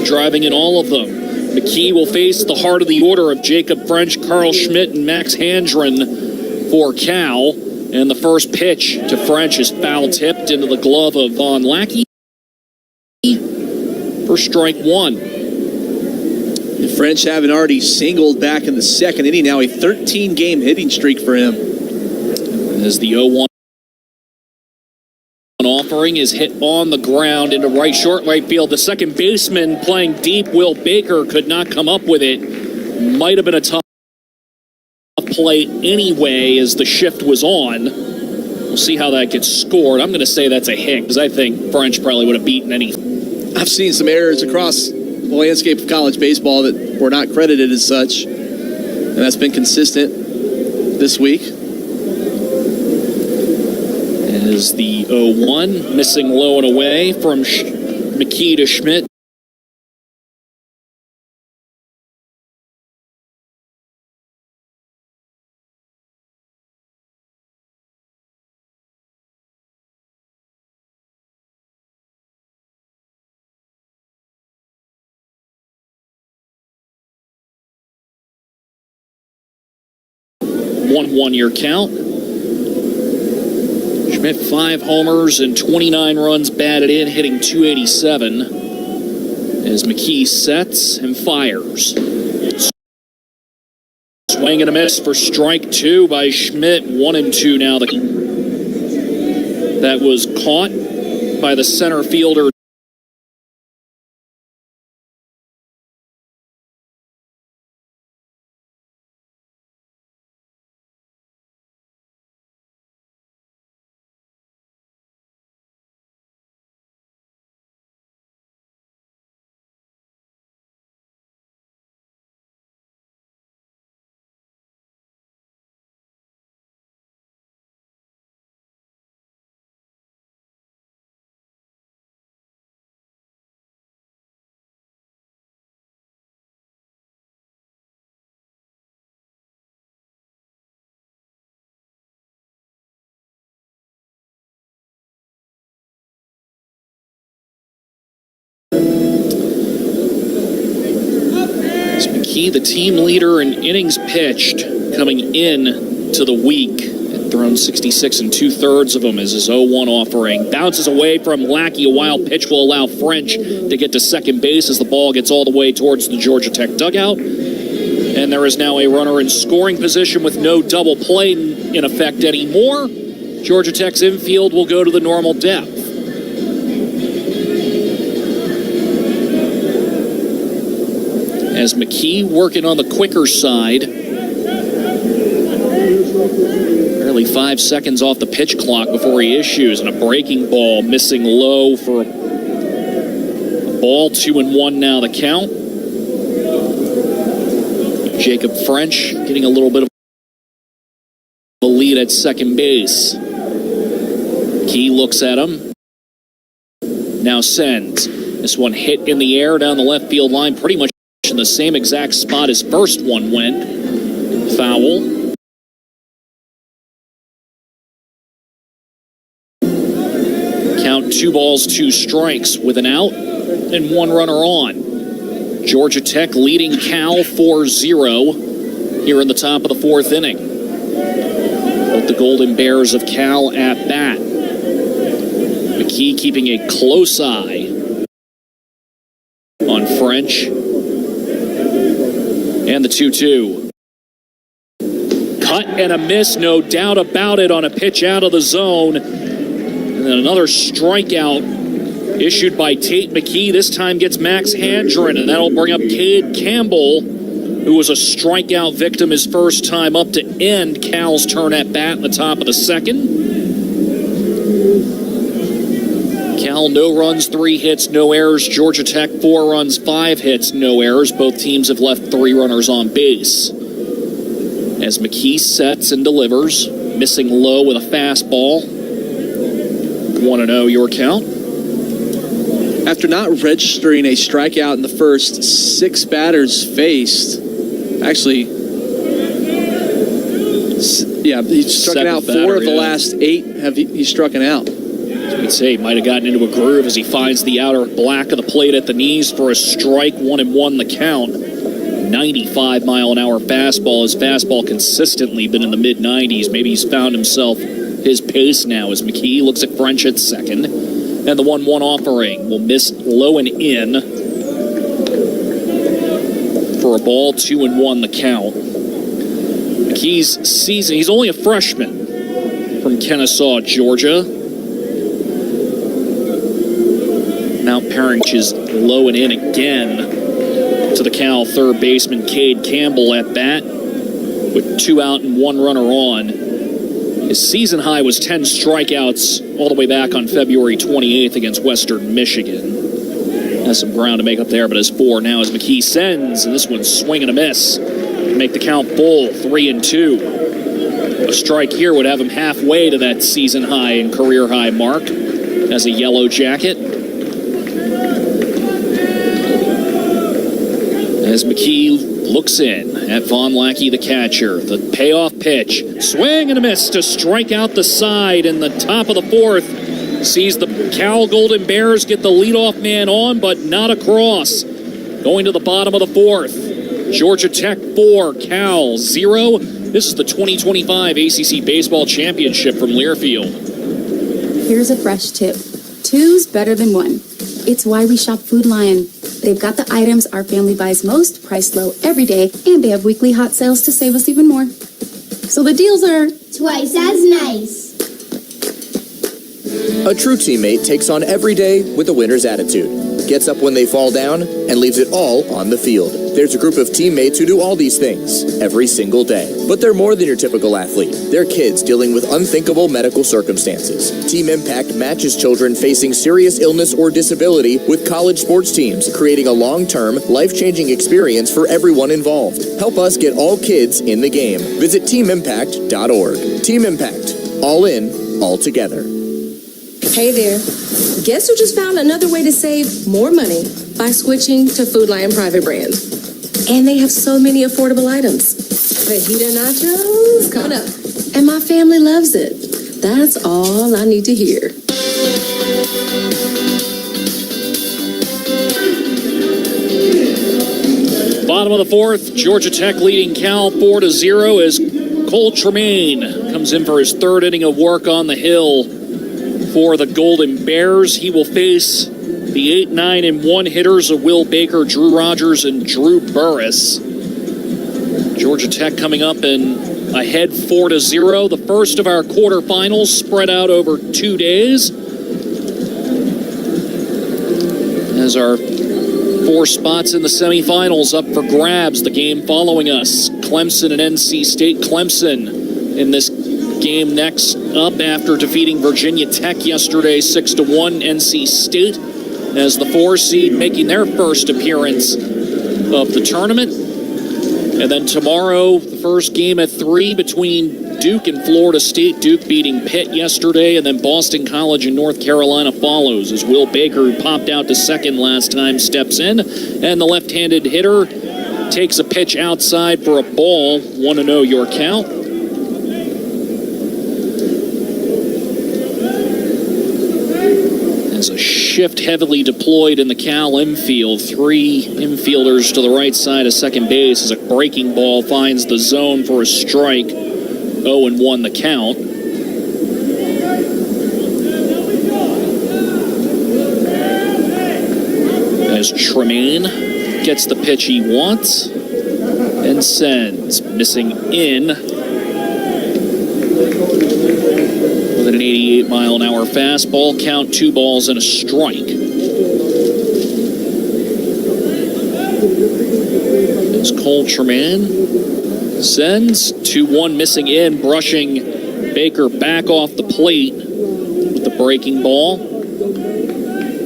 S2: driving in all of them. McKee will face the heart of the order of Jacob French, Carl Schmidt, and Max Handren for Cal. And the first pitch to French is foul-tipped into the glove of Von Lackey for strike 1.
S1: The French having already singled back in the second inning, now a 13-game hitting streak for him.
S2: As the 0-1 offering is hit on the ground into short right field. The second baseman playing deep, Will Baker, could not come up with it. Might have been a tough play anyway as the shift was on. We'll see how that gets scored. I'm going to say that's a hit because I think French probably would have beaten any.
S1: I've seen some errors across the landscape of college baseball that were not credited as such, and that's been consistent this week.
S2: As the 0-1 missing low and away from McKee to Schmidt. One-year count. Schmidt 5 homers and 29 runs batted in, hitting .287 as McKee sets and fires. Swing and a miss for strike 2 by Schmidt. 1-2 now. That was caught by the center fielder. McKee, the team leader in innings pitched, coming in to the week. Had thrown 66 2/3 of them as his 0-1 offering. Bounces away from Lackey. A wild pitch will allow French to get to second base as the ball gets all the way towards the Georgia Tech dugout. And there is now a runner in scoring position with no double play in effect anymore. Georgia Tech's infield will go to the normal depth. As McKee working on the quicker side. Barely 5 seconds off the pitch clock before he issues, and a breaking ball missing low for a ball. 2-1 now the count. Jacob French getting a little bit of a lead at second base. McKee looks at him. Now sends. This one hit in the air down the left field line, pretty much in the same exact spot as first one went. Foul. Count 2 balls, 2 strikes with an out and 1 runner on. Georgia Tech leading Cal 4-0 here in the top of the 4th inning. With the Golden Bears of Cal at bat. McKee keeping a close eye on French. And the 2-2. Cut and a miss, no doubt about it, on a pitch out of the zone. And then another strikeout issued by Tate McKee. This time gets Max Handren, and that'll bring up Cade Campbell, who was a strikeout victim his first time up, to end Cal's turn at bat in the top of the 2nd. Cal, no runs, 3 hits, no errors. Georgia Tech, 4 runs, 5 hits, no errors. Both teams have left 3 runners on base. As McKee sets and delivers, missing low with a fastball. 1-0 your count.
S1: After not registering a strikeout in the first 6 batters faced, actually, yeah, he's struck out 4 of the last 8. He's struck out.
S2: I'd say he might have gotten into a groove as he finds the outer black of the plate at the knees for a strike. 1-1 the count. 95-mile-an-hour fastball. His fastball consistently been in the mid-90s. Maybe he's found himself his pace now as McKee looks at French at second. And the 1-1 offering will miss low and in for a ball. 2-1 the count. McKee's season, he's only a freshman from Kennesaw, Georgia. Mount Parrish is low and in again to the Cal third baseman Cade Campbell at bat with 2 out and 1 runner on. His season high was 10 strikeouts all the way back on February 28th against Western Michigan. Has some ground to make up there, but has 4 now as McKee sends, and this one's swing and a miss to make the count full, 3-2. A strike here would have him halfway to that season high and career high mark as a Yellow Jacket. As McKee looks in at Von Lackey, the catcher. The payoff pitch. Swing and a miss to strike out the side in the top of the 4th. Sees the Cal Golden Bears get the leadoff man on, but not across. Going to the bottom of the 4th. Georgia Tech 4, Cal 0. This is the 2025 ACC Baseball Championship from Learfield.
S10: Here's a fresh tip. 2's better than 1. It's why we shop Food Lion. They've got the items our family buys most, priced low every day, and they have weekly hot sales to save us even more. So the deals are
S6: twice as nice.
S5: A true teammate takes on every day with a winner's attitude, gets up when they fall down, and leaves it all on the field. There's a group of teammates who do all these things every single day. But they're more than your typical athlete. They're kids dealing with unthinkable medical circumstances. Team Impact matches children facing serious illness or disability with college sports teams, creating a long-term, life-changing experience for everyone involved. Help us get all kids in the game. Visit teamimpact.org. Team Impact. All in, all together.
S12: Hey there. Guess who just found another way to save more money by switching to Food Lion private brand? And they have so many affordable items. Fajita nachos coming up. And my family loves it. That's all I need to hear.
S2: Bottom of the 4th, Georgia Tech leading Cal 4-0 as Cole Tremaine comes in for his 3rd inning of work on the hill for the Golden Bears. He will face the 8, 9, and 1 hitters of Will Baker, Drew Rogers, and Drew Burris. Georgia Tech coming up and ahead 4-0. The first of our quarterfinals spread out over 2 days. As our 4 spots in the semifinals up for grabs. The game following us, Clemson and NC State. Clemson in this game next up after defeating Virginia Tech yesterday 6-1. NC State as the 4 seed making their first appearance of the tournament. And then tomorrow, the first game at 3 between Duke and Florida State. Duke beating Pitt yesterday, and then Boston College and North Carolina follows as Will Baker, who popped out to second last time, steps in, and the left-handed hitter takes a pitch outside for a ball. 1-0 your count. As a shift heavily deployed in the Cal infield, 3 infielders to the right side of second base as a breaking ball finds the zone for a strike. 0-1 the count. As Tremaine gets the pitch he wants and sends. Missing in with an 88-mile-an-hour fastball. Count 2 balls and a strike. As Cole Tremaine sends. 2-1 missing in, brushing Baker back off the plate with the breaking ball.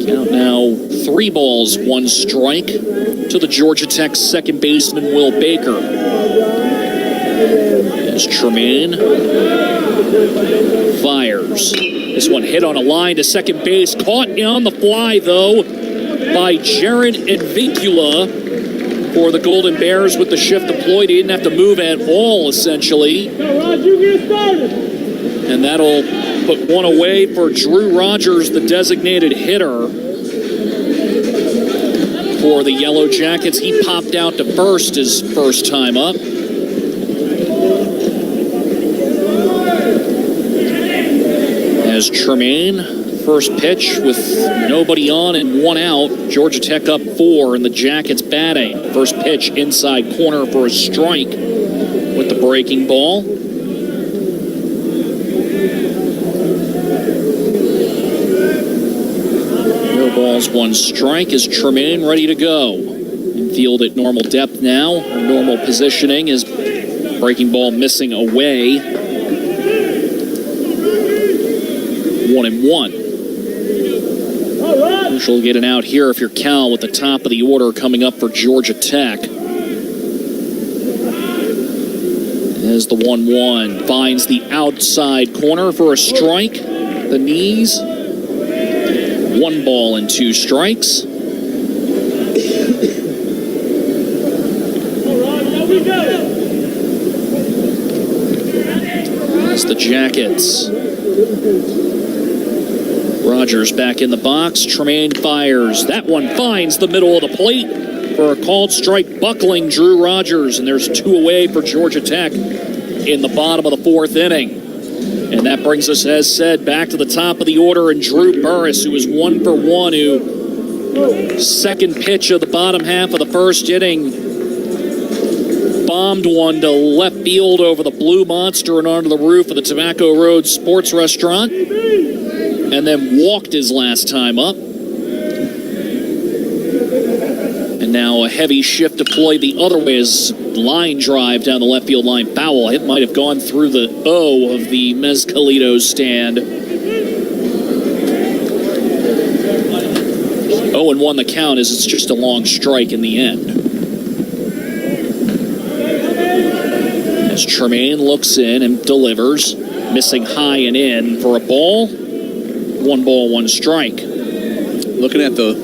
S2: Count now 3 balls, 1 strike to the Georgia Tech second baseman, Will Baker. As Tremaine fires. This one hit on a line to second base. Caught on the fly, though, by Jaron Advicula for the Golden Bears with the shift deployed. He didn't have to move at all, essentially. And that'll put one away for Drew Rogers, the designated hitter for the Yellow Jackets. He popped out to first his first time up. As Tremaine, first pitch with nobody on and 1 out. Georgia Tech up 4 and the Jackets batting. First pitch inside corner for a strike with the breaking ball. No balls, 1 strike. Is Tremaine ready to go? Infield at normal depth now, or normal positioning. Is breaking ball missing away. 1-1. Crucial to get an out here if you're Cal with the top of the order coming up for Georgia Tech. As the 1-1 finds the outside corner for a strike. The knees. 1 ball and 2 strikes. As the Jackets. Rogers back in the box. Tremaine fires. That one finds the middle of the plate for a called strike, buckling Drew Rogers. And there's 2 away for Georgia Tech in the bottom of the 4th inning. And that brings us, as said, back to the top of the order. And Drew Burris, who is 1 for 1, who second pitch of the bottom half of the first inning bombed one to left field over the Blue Monster and onto the roof of the Tobacco Road Sports Restaurant. And then walked his last time up. And now a heavy shift deployed the other way as line drive down the left field line. Foul. It might have gone through the O of the Mezcalito stand. 0-1 the count as it's just a long strike in the end. As Tremaine looks in and delivers. Missing high and in for a ball. 1 ball, 1 strike.
S1: Looking at the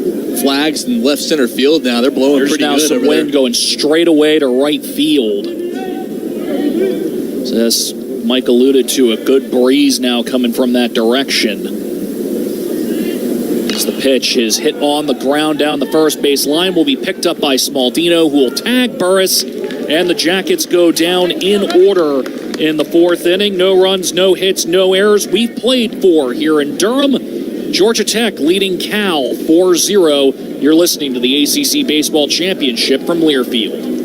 S1: flags in left center field now, they're blowing pretty good.
S2: There's now some wind going straight away to right field. So as Mike alluded to, a good breeze now coming from that direction. As the pitch is hit on the ground down the first base line, will be picked up by Smaldino, who will tag Burris, and the Jackets go down in order in the 4th inning. No runs, no hits, no errors. We've played 4 here in Durham. Georgia Tech leading Cal 4-0. You're listening to the ACC Baseball Championship from Learfield.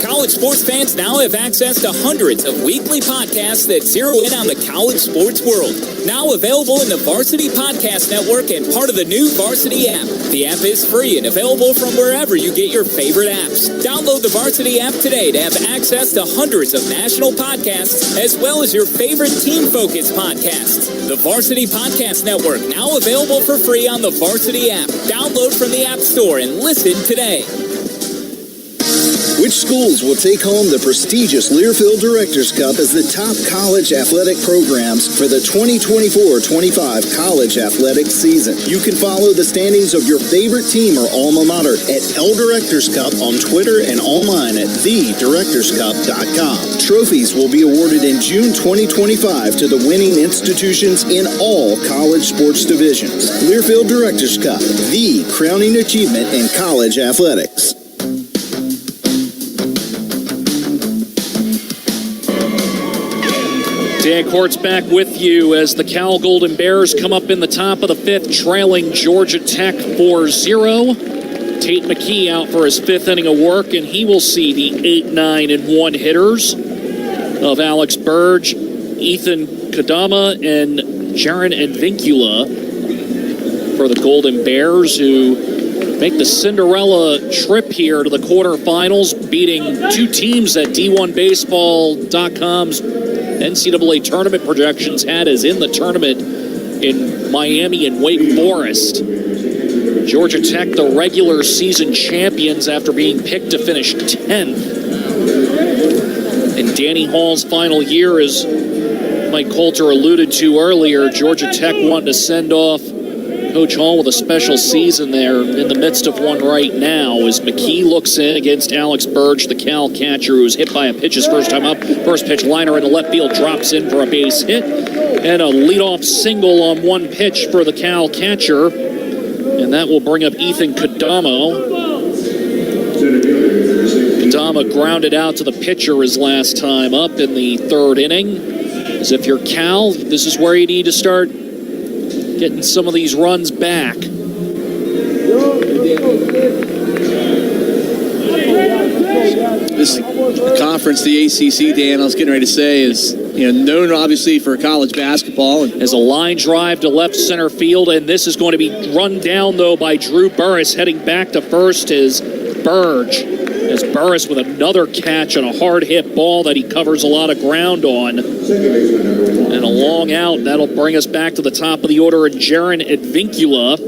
S4: College sports fans now have access to hundreds of weekly podcasts that zero in on the college sports world. Now available in the Varsity Podcast Network and part of the new Varsity app. The app is free and available from wherever you get your favorite apps. Download the Varsity app today to have access to hundreds of national podcasts as well as your favorite team-focused podcasts. The Varsity Podcast Network, now available for free on the Varsity app. Download from the App Store and listen today.
S11: Which schools will take home the prestigious Learfield Directors Cup as the top college athletic programs for the 2024-25 college athletic season? You can follow the standings of your favorite team or alma mater at L Directors Cup on Twitter and online at thedirectorscup.com. Trophies will be awarded in June 2025 to the winning institutions in all college sports divisions. Learfield Directors Cup, the crowning achievement in college athletics.
S2: Dan Court's back with you as the Cal Golden Bears come up in the top of the fifth, trailing Georgia Tech 4-0. Tate McKee out for his fifth inning of work, and he will see the 8, 9, and 1 hitters of Alex Burge, Ethan Kadama, and Jaron Advincula for the Golden Bears, who make the Cinderella trip here to the quarterfinals, beating two teams that D1Baseball.com's NCAA tournament projections had as in the tournament in Miami and Wake Forest. Georgia Tech, the regular season champions after being picked to finish 10th. In Danny Hall's final year, as Mike Coulter alluded to earlier, Georgia Tech wanted to send off Coach Hall with a special season there, in the midst of one right now, as McKee looks in against Alex Burge, the Cal catcher, who's hit by a pitch his first time up. First pitch liner in the left field, drops in for a base hit, and a leadoff single on one pitch for the Cal catcher, and that will bring up Ethan Kadama. Kadama grounded out to the pitcher his last time up in the third inning. As if you're Cal, this is where you need to start getting some of these runs back.
S1: This conference, the ACC, Dan, I was getting ready to say, is known obviously for college basketball.
S2: As a line drive to left center field, and this is going to be run down, though, by Drew Burris. Heading back to first is Burge. As Burris with another catch on a hard hit ball that he covers a lot of ground on. And a long out. That'll bring us back to the top of the order. And Jaron Advincula,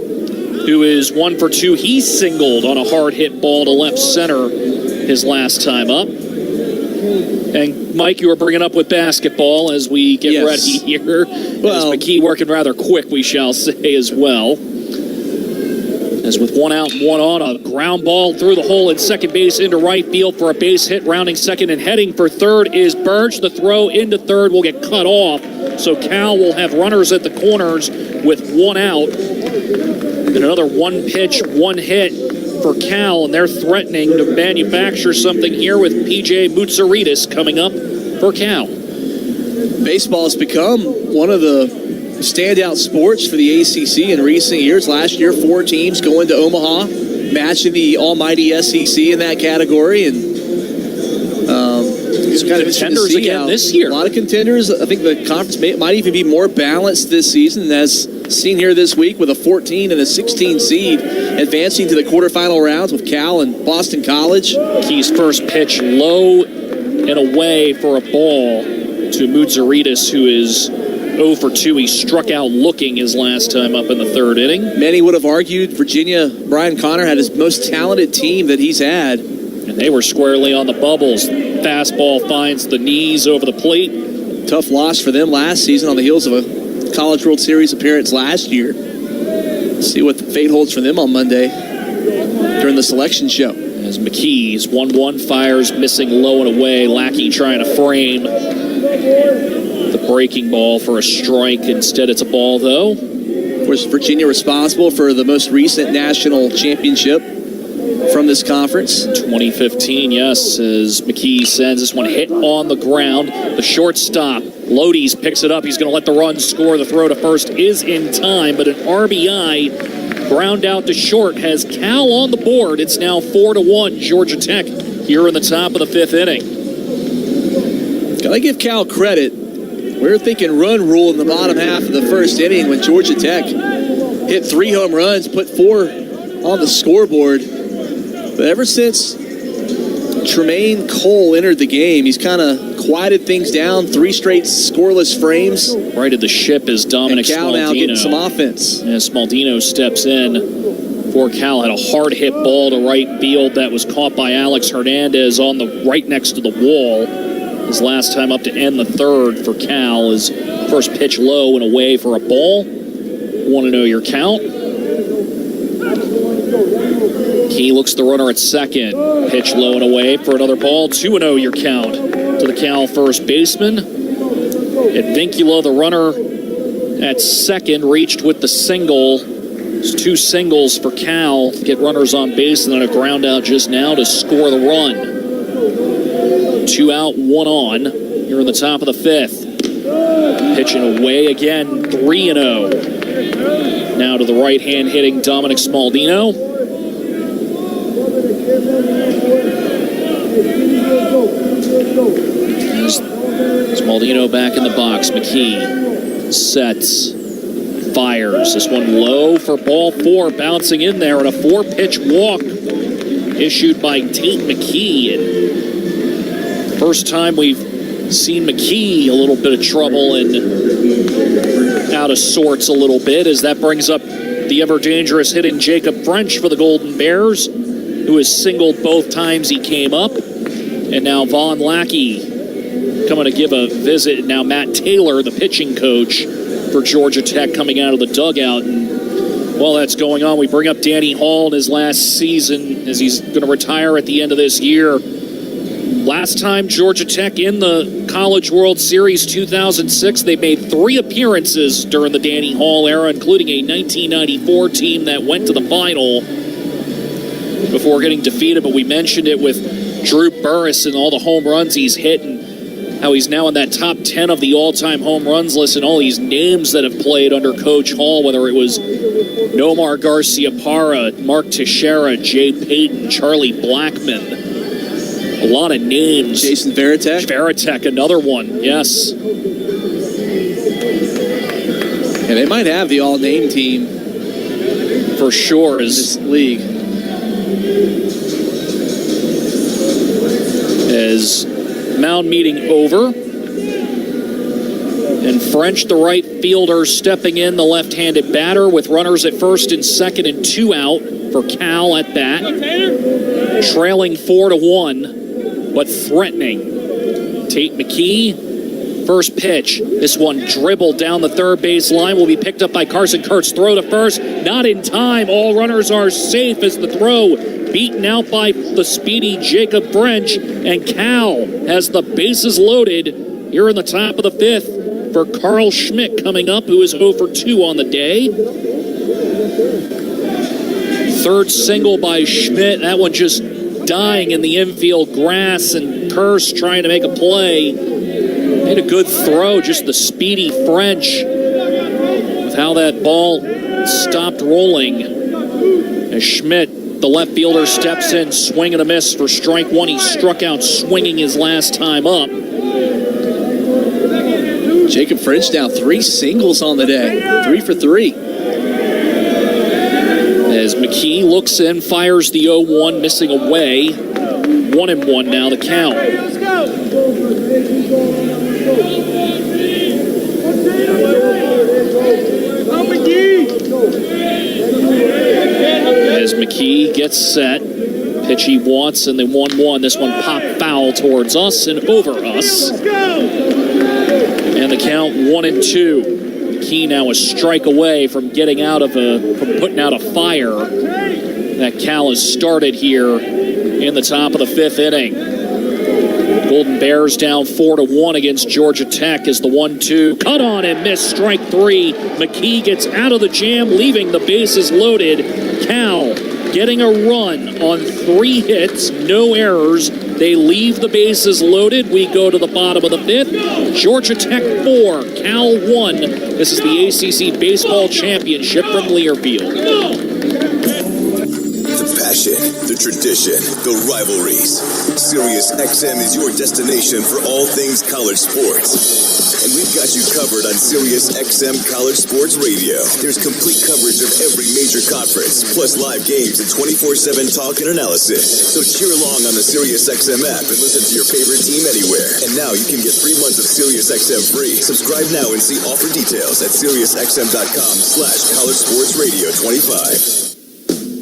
S2: who is 1 for 2. He singled on a hard hit ball to left center his last time up. And Mike, you were bringing up with basketball as we get ready here. Well, as McKee working rather quick, we shall say as well. As with 1 out and 1 on, a ground ball through the hole at second base into right field for a base hit, rounding second and heading for third is Burge. The throw into third will get cut off, so Cal will have runners at the corners with 1 out. And another 1 pitch, 1 hit for Cal, and they're threatening to manufacture something here with P.J. Mutsaritas coming up for Cal.
S1: Baseball has become one of the standout sports for the ACC in recent years. Last year, 4 teams going to Omaha, matching the almighty SEC in that category, and it's kind of
S2: contenders again this year.
S1: A lot of contenders. I think the conference might even be more balanced this season, as seen here this week, with a 14 and a 16 seed advancing to the quarterfinal rounds with Cal and Boston College.
S2: Key's first pitch low and away for a ball to Mutsaritas, who is 0 for 2. He struck out looking his last time up in the third inning.
S1: Many would have argued Virginia, Brian Connor had his most talented team that he's had.
S2: And they were squarely on the bubbles. Fastball finds the knees over the plate.
S1: Tough loss for them last season on the heels of a College World Series appearance last year. Let's see what the fate holds for them on Monday during the selection show.
S2: As McKee's 1-1 fires, missing low and away. Lackey trying to frame the breaking ball for a strike. Instead, it's a ball, though.
S1: Was Virginia responsible for the most recent national championship from this conference?
S2: 2015, yes, as McKee sends this one hit on the ground. The shortstop, Lodies, picks it up. He's going to let the run score. The throw to first is in time, but an RBI ground out to short has Cal on the board. It's now 4-1 Georgia Tech here in the top of the 5th inning.
S1: Gotta give Cal credit. We were thinking run rule in the bottom half of the first inning when Georgia Tech hit 3 home runs, put 4 on the scoreboard. But ever since Tremaine Cole entered the game, he's kind of quieted things down. 3 straight scoreless frames.
S2: Righted the ship as Dominic
S1: and Cal
S2: Smaldino.
S1: Now getting some offense.
S2: As Smaldino steps in Poor Cal had a hard hit ball to right field that was caught by Alex Hernandez on the right next to the wall. His last time up to end the third for Cal. His first pitch low and away for a ball. Want to know your count? Key looks the runner at second. Pitch low and away for another ball. 2-0 your count to the Cal first baseman. Advincula, the runner at second, reached with the single. It's 2 singles for Cal. Get runners on base and then a ground out just now to score the run. 2 out, 1 on. You're in the top of the 5th. Pitching away again, 3-0. Now to the right-hand hitting Dominic Smaldino. Smaldino back in the box. McKee sets, fires. This one low for ball 4, bouncing in there, and a 4-pitch walk issued by Tate McKee. And first time we've seen McKee a little bit of trouble and out of sorts a little bit, as that brings up the ever-dangerous hitting Jacob French for the Golden Bears, who has singled both times he came up. And now Vaughn Lackey coming to give a visit. Now Matt Taylor, the pitching coach for Georgia Tech, coming out of the dugout. And while that's going on, we bring up Danny Hall in his last season, as he's going to retire at the end of this year. Last time Georgia Tech in the College World Series 2006, they made 3 appearances during the Danny Hall era, including a 1994 team that went to the final before getting defeated. But we mentioned it with Drew Burris and all the home runs he's hit, and how he's now in that top 10 of the all-time home runs list, and all these names that have played under Coach Hall, whether it was Nomar Garcia-Parra, Mark Teixeira, Jay Payton, Charlie Blackmon. A lot of names.
S1: Jason Varitek.
S2: Varitek, another one, yes.
S1: And they might have the all-name team
S2: for sure
S1: in this league.
S2: As mound meeting over, and French, the right fielder, stepping in, the left-handed batter, with runners at first and second and 2 out for Cal at bat. Trailing 4-1, but threatening. Tate McKee, first pitch. This one dribbled down the third base line, will be picked up by Carson Kurtz. Throw to first, not in time. All runners are safe as the throw beaten out by the speedy Jacob French, and Cal has the bases loaded here in the top of the 5th for Carl Schmidt coming up, who is 0 for 2 on the day. Third single by Schmidt. That one just dying in the infield grass, and Kurtz trying to make a play. Made a good throw, just the speedy French with how that ball stopped rolling. As Schmidt, the left fielder, steps in, swing and a miss for strike 1. He struck out swinging his last time up.
S1: Jacob French now 3 singles on the day. 3 for 3.
S2: As McKee looks in, fires the 0-1, missing away. 1-1 now the count. As McKee gets set, pitch he wants, and then 1-1. This one popped foul towards us and over us. And the count 1-2. McKee now a strike away from getting out of from putting out a fire that Cal has started here in the top of the 5th inning. Golden Bears down 4-1 against Georgia Tech as the 1-2. Cut on and miss, strike 3. McKee gets out of the jam, leaving the bases loaded. Cal getting a run on 3 hits, no errors. They leave the bases loaded. We go to the bottom of the 5th. Georgia Tech 4, Cal 1. This is the ACC Baseball Championship from Learfield.
S3: The passion, the tradition, the rivalries. Sirius XM is your destination for all things college sports. And we've got you covered on Sirius XM College Sports Radio. There's complete coverage of every major conference, plus live games and 24/7 talk and analysis. So cheer along on the Sirius XM app and listen to your favorite team anywhere. And now you can get 3 months of Sirius XM free. Subscribe now and see offer details at SiriusXM.com/College Sports Radio 25.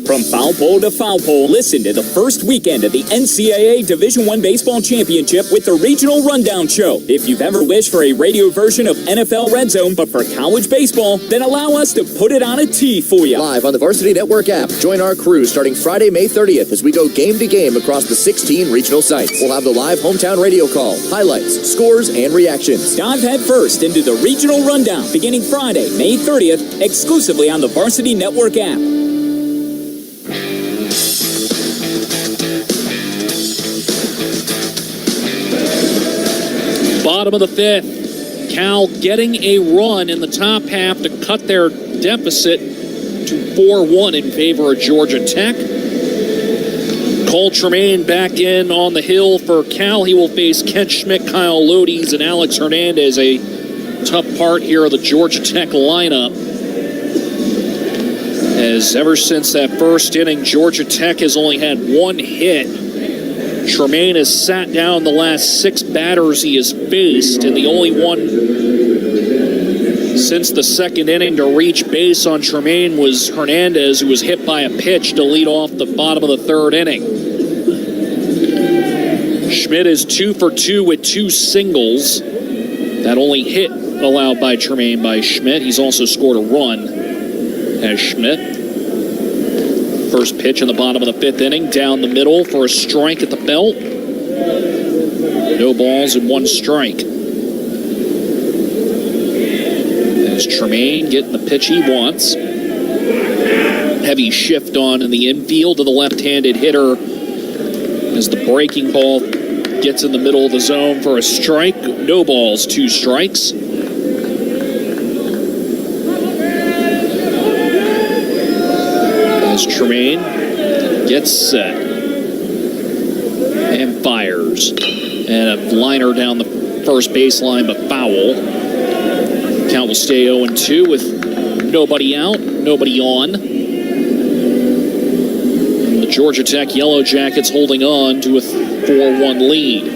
S4: From foul pole to foul pole, listen to the first weekend of the NCAA Division I Baseball Championship with the Regional Rundown Show. If you've ever wished for a radio version of NFL Red Zone, but for college baseball, then allow us to put it on a tee for you.
S5: Live on the Varsity Network app. Join our crew starting Friday, May 30th as we go game to game across the 16 regional sites. We'll have the live hometown radio call, highlights, scores, and reactions.
S4: Dive head first into the Regional Rundown beginning Friday, May 30th, exclusively on the Varsity Network app.
S2: Bottom of the fifth, Cal getting a run in the top half to cut their deficit to 4-1 in favor of Georgia Tech. Cole Tremaine back in on the hill for Cal. He will face Kent Schmidt, Kyle Lodies, and Alex Hernandez, a tough part here of the Georgia Tech lineup. As ever since that first inning, Georgia Tech has only had one hit. Tremaine has sat down the last 6 batters he has faced, and the only one since the second inning to reach base on Tremaine was Hernandez, who was hit by a pitch to lead off the bottom of the third inning. Schmidt is 2 for 2 with 2 singles. That only hit allowed by Tremaine by Schmidt. He's also scored a run as Schmidt. First pitch in the bottom of the 5th inning, down the middle for a strike at the belt. No balls and 1 strike. As Tremaine getting the pitch he wants. Heavy shift on in the infield to the left-handed hitter as the breaking ball gets in the middle of the zone for a strike. No balls, 2 strikes. As Tremaine gets set and fires, and a liner down the first baseline, but foul. Count will stay 0-2 with nobody out, nobody on. And the Georgia Tech Yellow Jackets holding on to a 4-1 lead.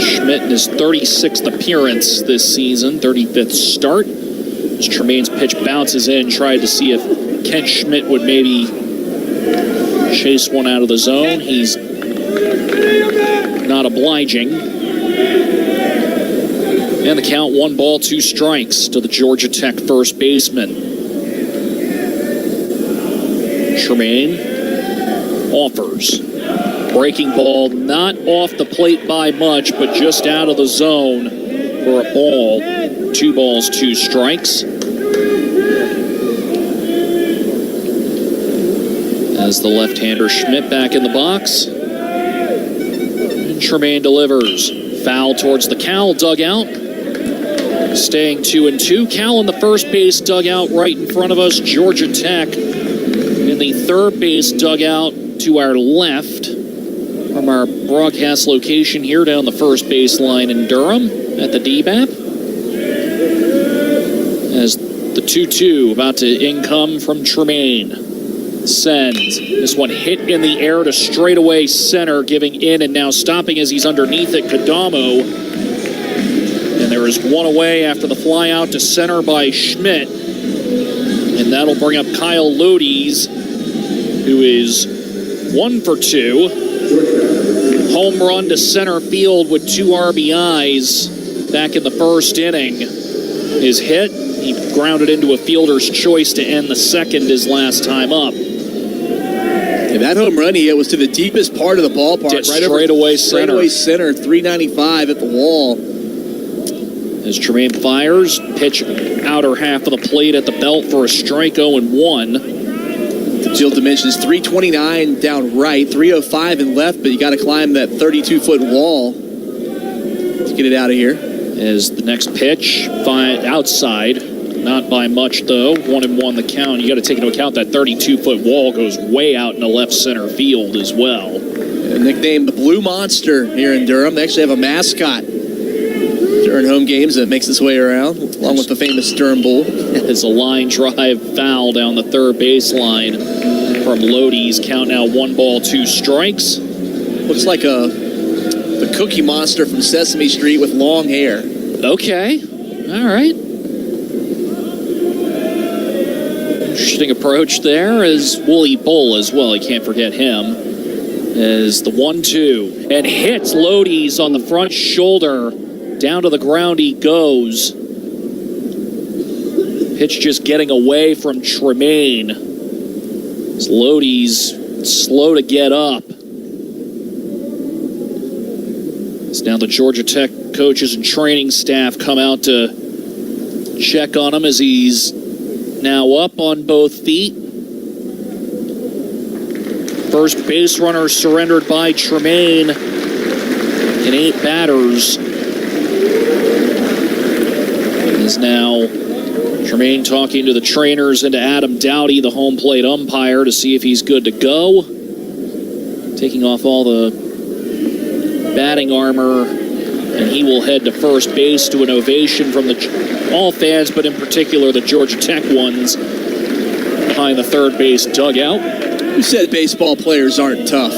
S2: Schmidt in his 36th appearance this season, 35th start. As Tremaine's pitch bounces in, tried to see if Kent Schmidt would maybe chase one out of the zone. He's not obliging. And the count, 1 ball, 2 strikes to the Georgia Tech first baseman. Tremaine offers. Breaking ball not off the plate by much, but just out of the zone for a ball. 2 balls, 2 strikes. As the left-hander Schmidt back in the box. And Tremaine delivers. Foul towards the Cal dugout. Staying 2-2. Cal in the first base dugout right in front of us. Georgia Tech in the third base dugout to our left from our broadcast location here down the first base line in Durham at the DBAP. As the 2-2 about to income from Tremaine. Sends. This one hit in the air to straightaway center, giving in and now stopping as he's underneath it, Kadamo. And there is one away after the fly out to center by Schmidt. And that'll bring up Kyle Lodies, who is 1 for 2. Home run to center field with 2 RBIs back in the first inning. His hit, he grounded into a fielder's choice to end the second his last time up.
S1: And that home run he hit was to the deepest part of the ballpark. Right
S2: straightaway center.
S1: Straightaway center, 395 at the wall.
S2: As Tremaine fires, pitch outer half of the plate at the belt for a strike, 0-1.
S1: The field dimension is 329 down right, 305 in left, but you got to climb that 32-foot wall to get it out of here.
S2: As the next pitch, outside. Not by much, though. 1-1 the count. You got to take into account that 32-foot wall goes way out in the left center field as well.
S1: Nicknamed the Blue Monster here in Durham. They actually have a mascot during home games that makes its way around, along with the famous Durham Bull.
S2: It's a line drive foul down the third baseline from Lodies. Count now 1 ball, 2 strikes.
S1: Looks like the Cookie Monster from Sesame Street with long hair.
S2: Okay. All right. Interesting approach there as Wooly Bull as well. You can't forget him. As the 1-2 and hits Lodi's on the front shoulder. Down to the ground he goes. Pitch just getting away from Tremaine. As Lodi's slow to get up. As now the Georgia Tech coaches and training staff come out to check on him as he's now up on both feet. First base runner surrendered by Tremaine in 8 batters. Is now Tremaine talking to the trainers and to Adam Dowdy, the home plate umpire, to see if he's good to go. Taking off all the batting armor, and he will head to first base to an ovation from all fans, but in particular the Georgia Tech ones behind the third base dugout.
S1: You said baseball players aren't tough.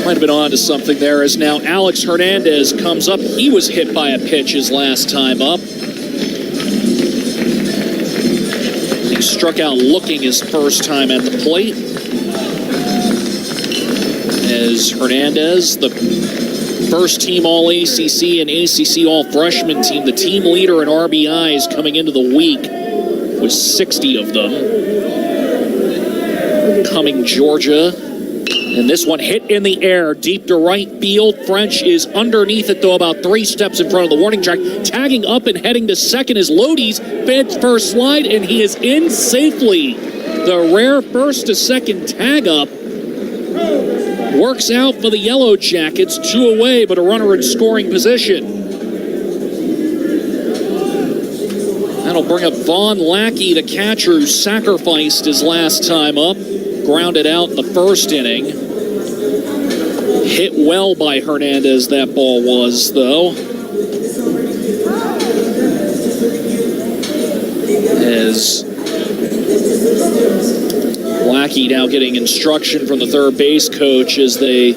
S2: Might have been on to something there, as now Alex Hernandez comes up. He was hit by a pitch his last time up. He struck out looking his first time at the plate. As Hernandez, the first team All-ACC and ACC All-Freshman team, the team leader in RBIs coming into the week with 60 of them. Coming Georgia. And this one hit in the air, deep to right field. French is underneath it, though, about 3 steps in front of the warning track. Tagging up and heading to second is Lodi's. Fence first slide, and he is in safely. The rare first to second tag up works out for the Yellow Jackets. 2 away, but a runner in scoring position. That'll bring up Vaughn Lackey, the catcher who sacrificed his last time up. Grounded out the first inning. Hit well by Hernandez, that ball was, though. As Lackey now getting instruction from the third base coach as they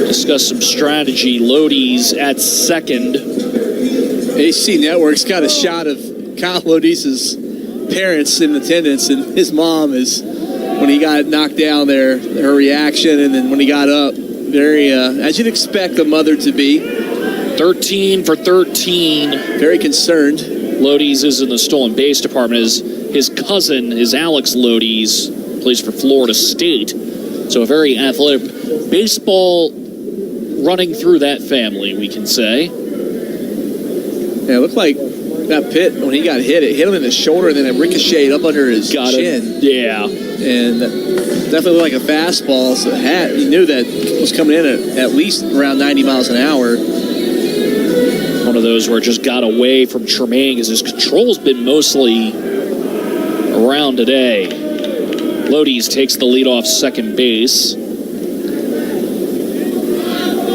S2: discuss some strategy. Lodi's at second.
S1: AC Network's got a shot of Kyle Lodi's parents in attendance, and his mom is, when he got knocked down there, her reaction, and then when he got up, very, as you'd expect a mother to be.
S2: 13 for 13.
S1: Very concerned.
S2: Lodi's is in the stolen base department. His cousin is Alex Lodi's, plays for Florida State. So a very athletic baseball running through that family, we can say.
S1: Yeah, it looked like that Pitt, when he got hit, it hit him in the shoulder and then it ricocheted up under his chin.
S2: Yeah.
S1: And definitely looked like a fastball. So he knew that was coming in at least around 90 miles an hour.
S2: One of those where it just got away from Tremaine because his control's been mostly around today. Lodi's takes the lead off second base.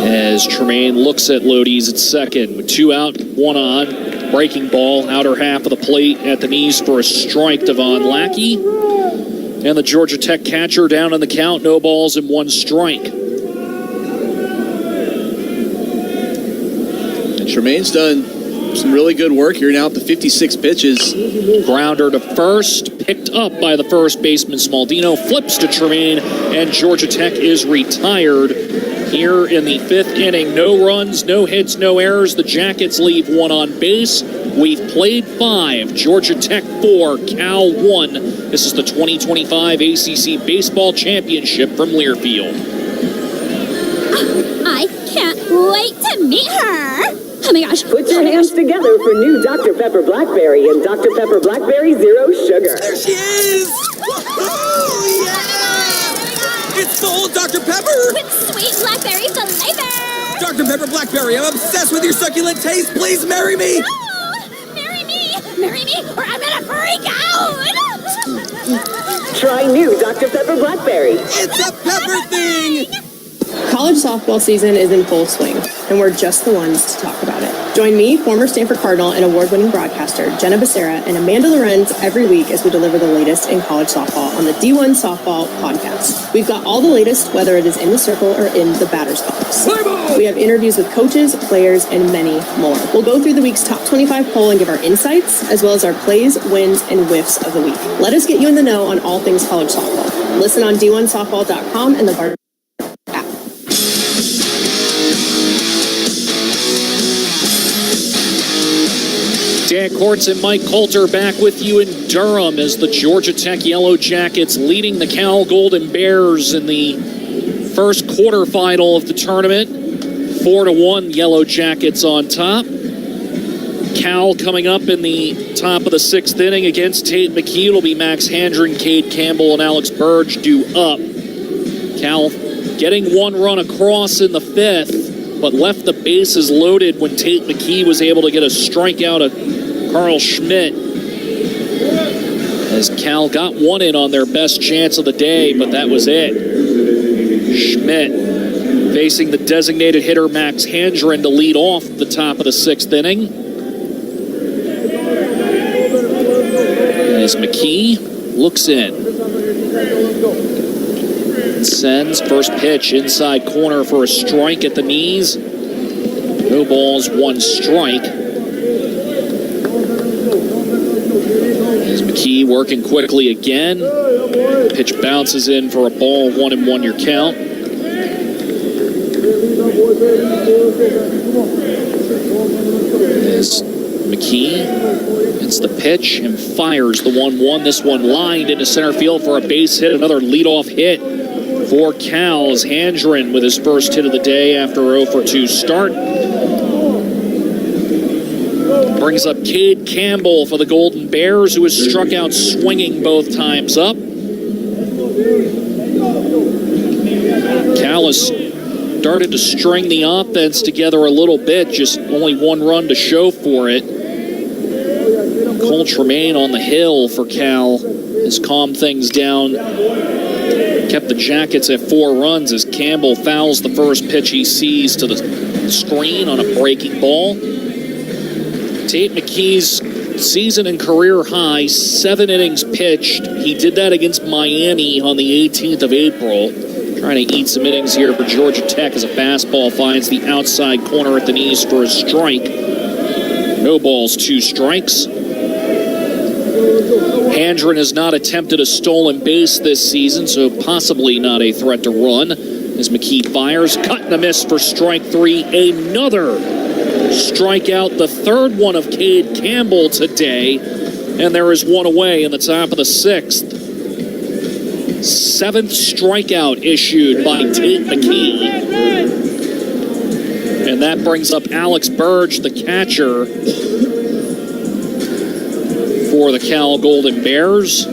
S2: As Tremaine looks at Lodi's at second with 2 out, 1 on. Breaking ball, outer half of the plate at the knees for a strike to Vaughn Lackey. And the Georgia Tech catcher down in the count, no balls and 1 strike.
S1: And Tremaine's done some really good work here now up to 56 pitches.
S2: Grounder to first, picked up by the first baseman Smaldino, flips to Tremaine, and Georgia Tech is retired. Here in the 5th inning, no runs, no hits, no errors. The Jackets leave 1 on base. We've played 5. Georgia Tech 4, Cal 1. This is the 2025 ACC Baseball Championship from Learfield.
S6: I can't wait to meet her. Oh my gosh.
S7: Put your hands together for new Dr. Pepper Blackberry and Dr. Pepper Blackberry Zero Sugar.
S8: There she is! Oh, yeah! It's the old Dr. Pepper!
S6: With sweet blackberry flavor.
S8: Dr. Pepper Blackberry, I'm obsessed with your succulent taste. Please marry me!
S6: No! Marry me! Marry me, or I'm gonna freak out!
S7: Try new Dr. Pepper Blackberry.
S8: It's a pepper thing!
S9: College softball season is in full swing, and we're just the ones to talk about it. Join me, former Stanford Cardinal and award-winning broadcaster Jenna Becerra and Amanda Lorenz every week as we deliver the latest in college softball on the D1 Softball Podcast. We've got all the latest, whether it is in the circle or in the batter's box. We have interviews with coaches, players, and many more. We'll go through the week's top 25 poll and give our insights, as well as our plays, wins, and whiffs of the week. Let us get you in the know on all things college softball. Listen on d1softball.com and the Bar app.
S2: Dan Kortz and Mike Coulter back with you in Durham as the Georgia Tech Yellow Jackets leading the Cal Golden Bears in the first quarterfinal of the tournament. 4-1 Yellow Jackets on top. Cal coming up in the top of the sixth inning against Tate McKee. It'll be Max Handren, Cade Campbell, and Alex Burge due up. Cal getting one run across in the fifth, but left the bases loaded when Tate McKee was able to get a strikeout of Carl Schmidt. As Cal got one in on their best chance of the day, but that was it. Schmidt facing the designated hitter Max Handren to lead off the top of the sixth inning. As McKee looks in. Sends first pitch inside corner for a strike at the knees. No balls, one strike. As McKee working quickly again. Pitch bounces in for a ball, 1-1 your count. As McKee hits the pitch and fires the 1-1. This one lined into center field for a base hit. Another leadoff hit for Cal as Handren with his first hit of the day after a 0-for-2 start. Brings up Cade Campbell for the Golden Bears, who has struck out swinging both times up. Cal has started to string the offense together a little bit, just only one run to show for it. Cole Tremaine on the hill for Cal has calmed things down, kept the Jackets at 4 runs as Campbell fouls the first pitch he sees to the screen on a breaking ball. Tate McKee's season and career high, 7 innings pitched. He did that against Miami on the 18th of April. Trying to eat some innings here for Georgia Tech as a fastball finds the outside corner at the knees for a strike. No balls, 2 strikes. Handren has not attempted a stolen base this season, so possibly not a threat to run. As McKee fires, cut and a miss for strike 3. Another strikeout, the third one of Cade Campbell today, and there is one away in the top of the 6th. 7th strikeout issued by Tate McKee. And that brings up Alex Burge, the catcher for the Cal Golden Bears.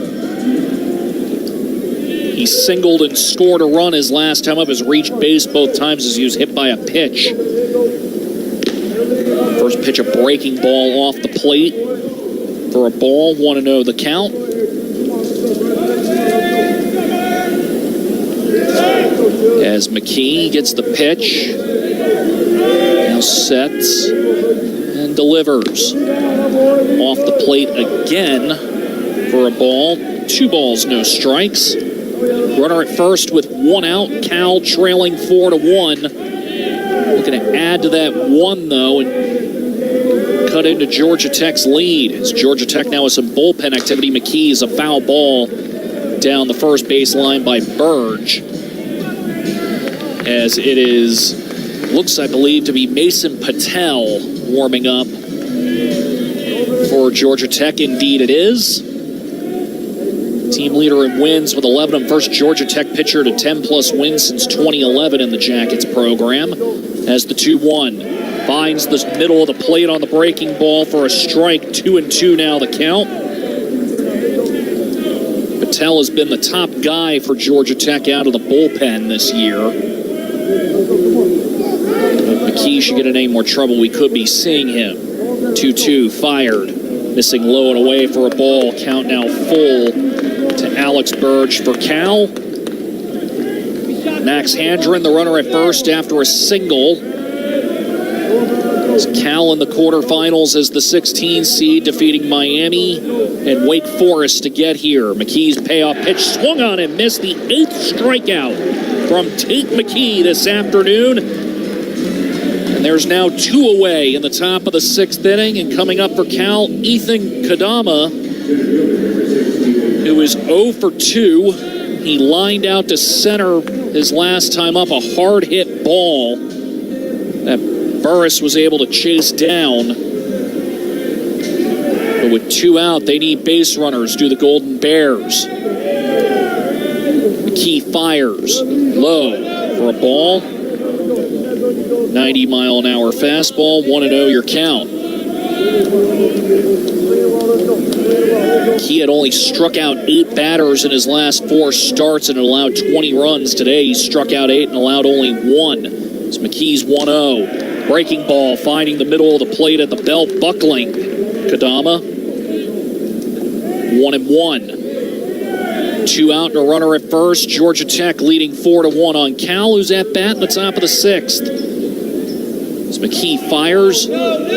S2: He singled and scored a run his last time up, has reached base both times as he was hit by a pitch. First pitch, a breaking ball off the plate for a ball, 1-0 the count. As McKee gets the pitch, now sets and delivers. Off the plate again for a ball. 2 balls, no strikes. Runner at first with 1 out. Cal trailing 4-1. Looking to add to that 1, though, and cut into Georgia Tech's lead. As Georgia Tech now has some bullpen activity. McKee is a foul ball down the first baseline by Burge. As it is, looks, I believe, to be Mason Patel warming up for Georgia Tech. Indeed it is. Team leader in wins with 11 of them. First Georgia Tech pitcher to 10-plus wins since 2011 in the Jackets program. As the 2-1 finds the middle of the plate on the breaking ball for a strike. 2-2 now the count. Patel has been the top guy for Georgia Tech out of the bullpen this year. McKee should get in any more trouble, we could be seeing him. 2-2 fired. Missing low and away for a ball. Count now full to Alex Burge for Cal. Max Handren, the runner at first after a single. Cal in the quarterfinals as the 16 seed, defeating Miami and Wake Forest to get here. McKee's payoff pitch swung on and missed, the 8th strikeout from Tate McKee this afternoon. And there's now 2 away in the top of the 6th inning. And coming up for Cal, Ethan Kadama, who is 0 for 2. He lined out to center his last time up, a hard hit ball that Burris was able to chase down. But with 2 out, they need base runners, do the Golden Bears. McKee fires low for a ball. 90-mile-an-hour fastball, 1-0 your count. He had only struck out 8 batters in his last 4 starts and allowed 20 runs. Today he struck out 8 and allowed only 1. It's McKee's 1-0. Breaking ball, finding the middle of the plate at the belt, buckling. Kadama, 1-1. 2 out and a runner at first. Georgia Tech leading 4-1 on Cal, who's at bat in the top of the 6th. As McKee fires,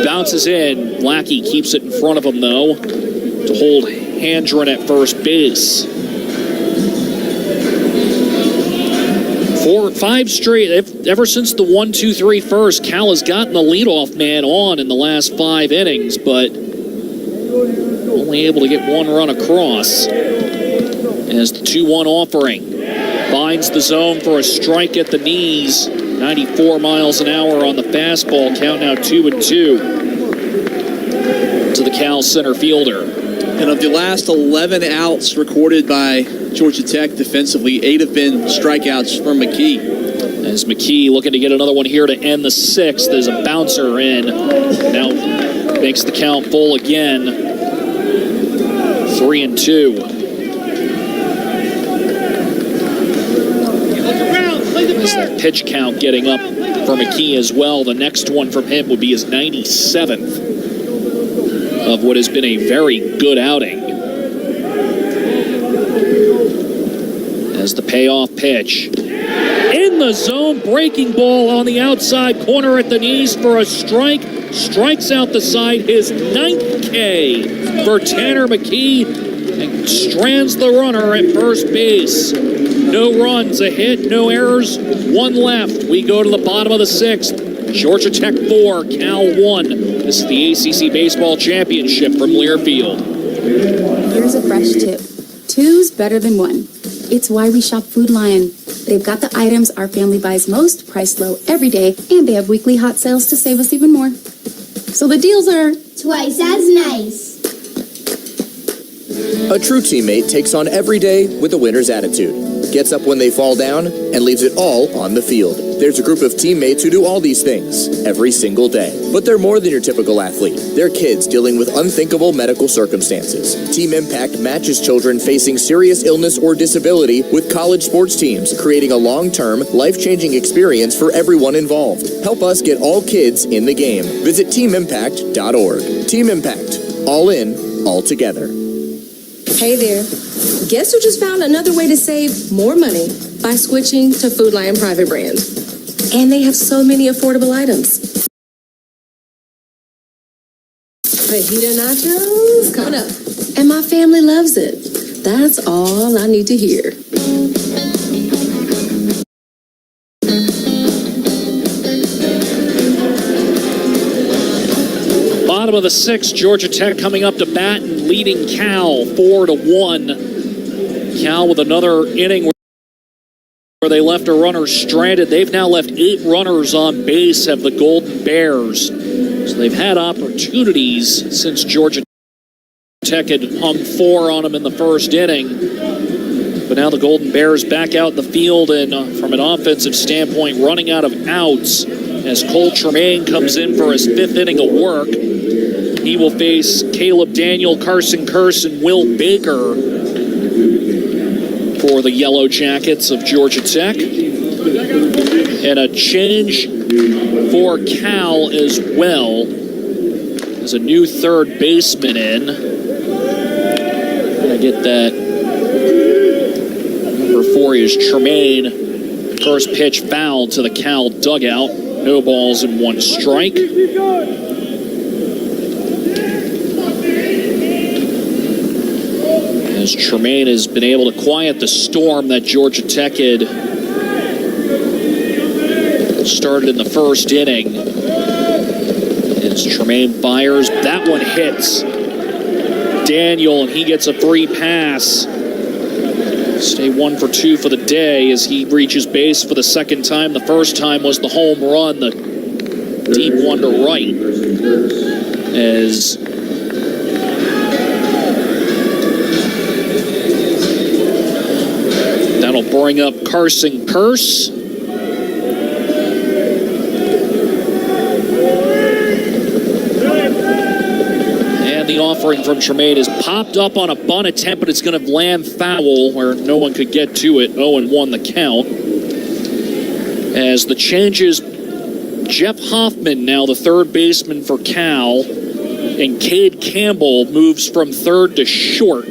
S2: bounces in. Lackey keeps it in front of him, though, to hold Handren at first base. 5 straight, ever since the 1-2-3 first, Cal has gotten the leadoff man on in the last 5 innings, but only able to get 1 run across. As the 2-1 offering finds the zone for a strike at the knees. 94 miles an hour on the fastball. Count now 2-2 to the Cal center fielder.
S1: And of the last 11 outs recorded by Georgia Tech defensively, 8 have been strikeouts from McKee.
S2: As McKee looking to get another one here to end the 6th. There's a bouncer in. Now makes the count full again. 3-2. As that pitch count getting up for McKee as well. The next one from him would be his 97th of what has been a very good outing. As the payoff pitch. In the zone, breaking ball on the outside corner at the knees for a strike. Strikes out the side, his 9th K for Tanner McKee, and strands the runner at first base. No runs, a hit, no errors, 1 left. We go to the bottom of the 6th. Georgia Tech 4, Cal 1. This is the ACC Baseball Championship from Learfield.
S10: Here's a fresh tip. 2's better than 1. It's why we shop Food Lion. They've got the items our family buys most, priced low every day, and they have weekly hot sales to save us even more. So the deals are
S6: twice as nice.
S5: A true teammate takes on every day with a winner's attitude. Gets up when they fall down and leaves it all on the field. There's a group of teammates who do all these things every single day. But they're more than your typical athlete. They're kids dealing with unthinkable medical circumstances. Team Impact matches children facing serious illness or disability with college sports teams, creating a long-term, life-changing experience for everyone involved. Help us get all kids in the game. Visit teamimpact.org. Team Impact. All in, all together.
S12: Hey there. Guess who just found another way to save more money by switching to Food Lion private brand? And they have so many affordable items. Fajita nachos coming up. And my family loves it. That's all I need to hear.
S2: Bottom of the 6th, Georgia Tech coming up to bat and leading Cal 4-1. Cal with another inning where they left a runner stranded. They've now left 8 runners on base, have the Golden Bears. So they've had opportunities since Georgia Tech had hung 4 on them in the first inning. But now the Golden Bears back out in the field and from an offensive standpoint, running out of outs as Cole Tremaine comes in for his 5th inning of work. He will face Caleb Daniel, Carson Curse, and Will Baker for the Yellow Jackets of Georgia Tech. And a change for Cal as well. There's a new third baseman in. I get that. Number 4 is Tremaine. First pitch foul to the Cal dugout. No balls and 1 strike. As Tremaine has been able to quiet the storm that Georgia Tech had started in the first inning. As Tremaine fires, that one hits Daniel, and he gets a free pass. Stay 1 for 2 for the day as he reaches base for the second time. The first time was the home run, the deep one to right. As that'll bring up Carson Curse. The offering from Tremaine is popped up on a bunt attempt, but it's going to land foul where no one could get to it. 0-1 the count. As the changes, Jeff Hoffman, now the third baseman for Cal, and Cade Campbell moves from third to short.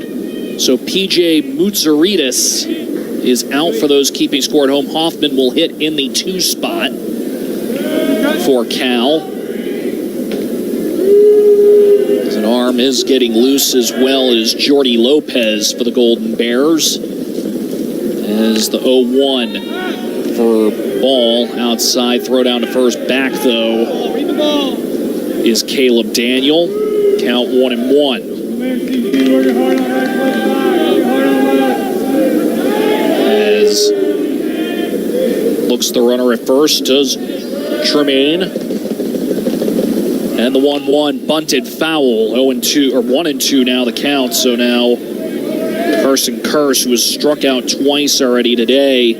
S2: So PJ Moutsouridis is out for those keeping score at home. Hoffman will hit in the 2 spot for Cal. An arm is getting loose, as well as Jordy Lopez for the Golden Bears. As the 0-1 for ball outside, throw down to first. Back though is Caleb Daniel. Count 1-1. As looks the runner at first, does Tremaine. And the 1-1 bunted foul, 0-2 or 1-2 now the count. So now Carson Curse, who was struck out twice already today,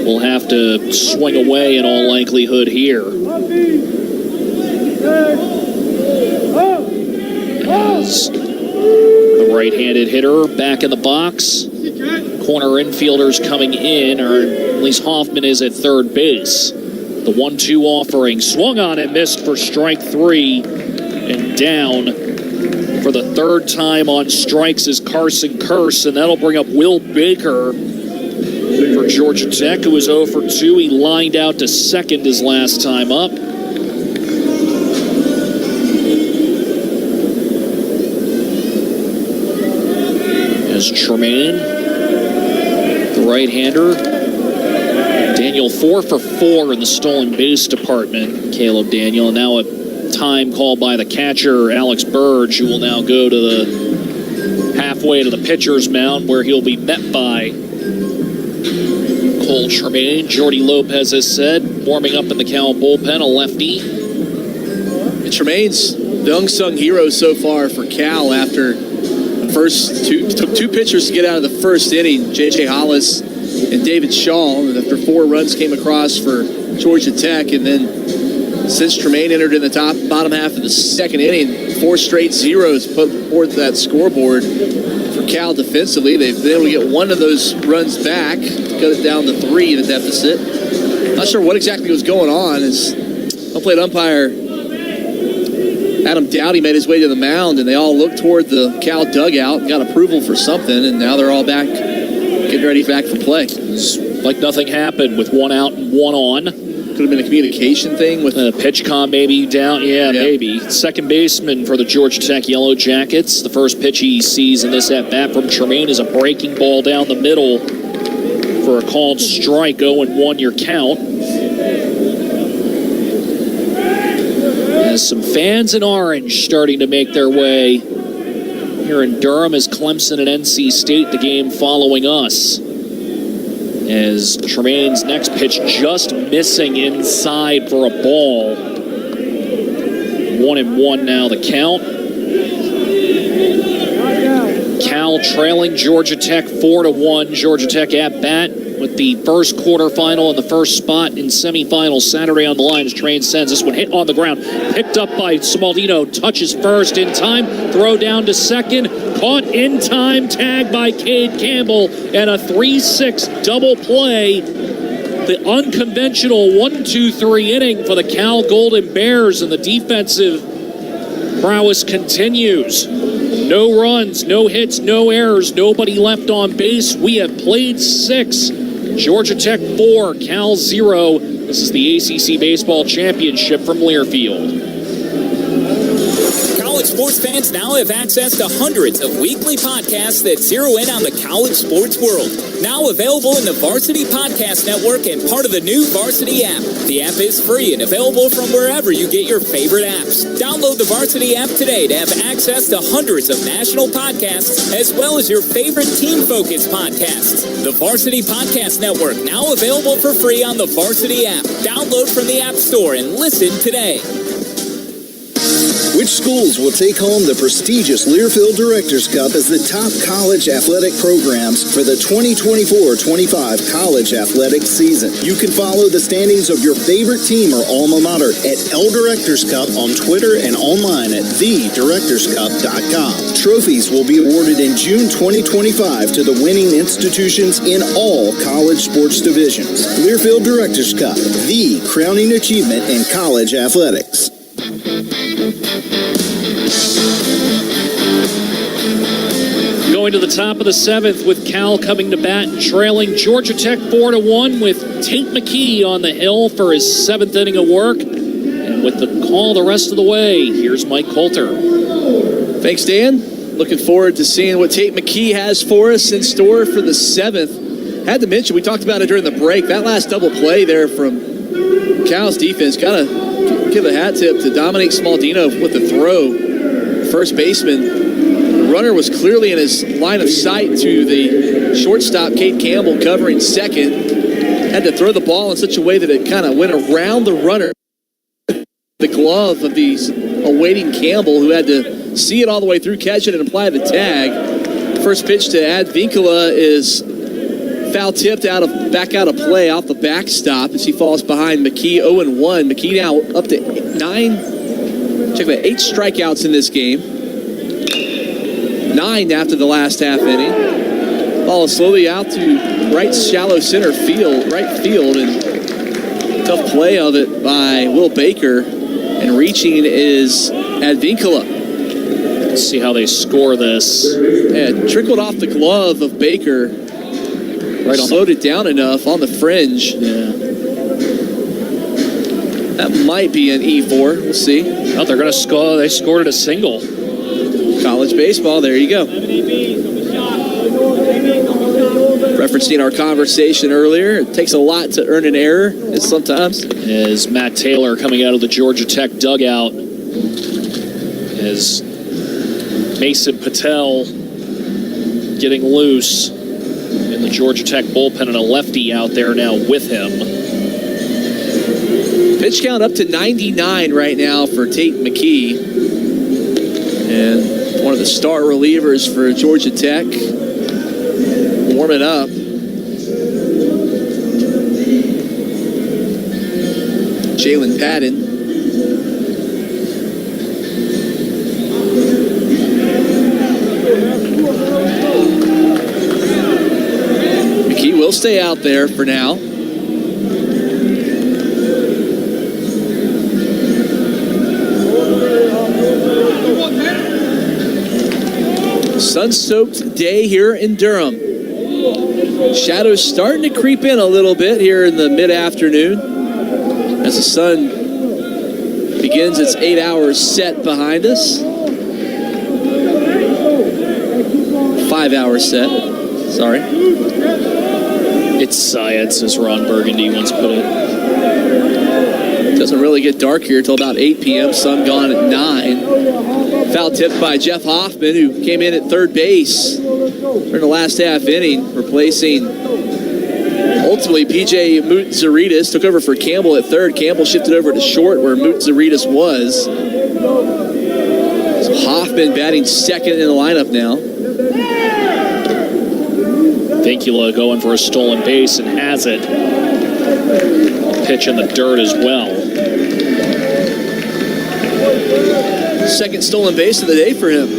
S2: will have to swing away in all likelihood here. As the right-handed hitter back in the box, corner infielders coming in, or at least Hoffman is at third base. The 1-2 offering swung on and missed for strike 3, and down for the third time on strikes is Carson Curse, and that'll bring up Will Baker for Georgia Tech, who was 0 for 2. He lined out to second his last time up. As Tremaine, the right-hander, Daniel 4 for 4 in the stolen base department, Caleb Daniel, and now a time called by the catcher, Alex Burge, who will now go to the halfway to the pitcher's mound, where he'll be met by Cole Tremaine. Jordy Lopez has said, warming up in the Cal bullpen, a lefty.
S1: And Tremaine's the unsung hero so far for Cal after the first took 2 pitchers to get out of the first inning, J.J. Hollis and David Shaw, and after 4 runs came across for Georgia Tech. And then since Tremaine entered in the bottom half of the second inning, 4 straight zeros put forth that scoreboard for Cal defensively. They've been able to get 1 of those runs back, cut it down to 3, the deficit. Not sure what exactly was going on as home plate umpire Adam Dowdy made his way to the mound, and they all looked toward the Cal dugout and got approval for something, and now they're all back, getting ready back for play.
S2: It's like nothing happened with 1 out and 1 on.
S1: Could have been a communication thing with
S2: a pitch com maybe down. Yeah, maybe. Second baseman for the Georgia Tech Yellow Jackets. The first pitch he sees in this at-bat from Tremaine is a breaking ball down the middle for a called strike. 0-1 your count. As some fans in orange starting to make their way here in Durham as Clemson and NC State, the game following us. As Tremaine's next pitch just missing inside for a ball. 1-1 now the count. Cal trailing Georgia Tech 4-1. Georgia Tech at bat with the first quarterfinal and the first spot in semifinals Saturday on the line as Tremaine sends this one hit on the ground. Picked up by Smaldino, touches first in time, throw down to second, caught in time, tagged by Cade Campbell, and a 3-6 double play. The unconventional 1-2-3 inning for the Cal Golden Bears, and the defensive prowess continues. No runs, no hits, no errors, nobody left on base. We have played 6. Georgia Tech 4, Cal 0. This is the ACC Baseball Championship from Learfield.
S4: College sports fans now have access to hundreds of weekly podcasts that zero in on the college sports world. Now available in the Varsity Podcast Network and part of the new Varsity app. The app is free and available from wherever you get your favorite apps. Download the Varsity app today to have access to hundreds of national podcasts as well as your favorite team-focused podcasts. The Varsity Podcast Network, now available for free on the Varsity app. Download from the App Store and listen today.
S11: Which schools will take home the prestigious Learfield Directors Cup as the top college athletic programs for the 2024-25 college athletic season? You can follow the standings of your favorite team or alma mater at L Directors Cup on Twitter and online at thedirectorscup.com. Trophies will be awarded in June 2025 to the winning institutions in all college sports divisions. Learfield Directors Cup, the crowning achievement in college athletics.
S2: Going to the top of the seventh with Cal coming to bat and trailing Georgia Tech 4-1 with Tate McKee on the hill for his seventh inning of work. And with the call the rest of the way, here's Mike Coulter.
S1: Thanks, Dan. Looking forward to seeing what Tate McKee has for us in store for the seventh. Had to mention, we talked about it during the break, that last double play there from Cal's defense. Got to give a hat tip to Dominique Smaldino with the throw. First baseman. Runner was clearly in his line of sight to the shortstop, Kate Campbell, covering second. Had to throw the ball in such a way that it kind of went around the runner. The glove of the awaiting Campbell, who had to see it all the way through, catch it, and apply the tag. First pitch to Advincula is foul tipped back out of play off the backstop as he falls behind McKee 0-1. McKee now up to 8 strikeouts in this game. 9 after the last half inning. Ball is slowly out to right shallow right field, and tough play of it by Will Baker, and reaching is Advincula.
S2: Let's see how they score this.
S1: Yeah, trickled off the glove of Baker. Slowed it down enough on the fringe.
S2: Yeah.
S1: That might be an E4. We'll see.
S2: Oh, they're going to score. They scored a single.
S1: College baseball, there you go. Referencing our conversation earlier, it takes a lot to earn an error sometimes.
S2: As Matt Taylor coming out of the Georgia Tech dugout, as Mason Patel getting loose in the Georgia Tech bullpen, and a lefty out there now with him.
S1: Pitch count up to 99 right now for Tate McKee. And one of the star relievers for Georgia Tech, warming up. Jalen Patton. McKee will stay out there for now. Sun-soaked day here in Durham. Shadows starting to creep in a little bit here in the mid-afternoon as the sun begins its 8-hour set behind us. 5-hour set, sorry.
S2: It's science, as Ron Burgundy once put it.
S1: Doesn't really get dark here until about 8 p.m. Sun gone at 9. Foul tipped by Jeff Hoffman, who came in at third base during the last half inning, replacing ultimately P.J. Moutzaritas. Took over for Campbell at third. Campbell shifted over to short where Moutzaritas was. So Hoffman batting second in the lineup now.
S2: Vincula going for a stolen base and has it. Pitch in the dirt as well.
S1: Second stolen base of the day for him.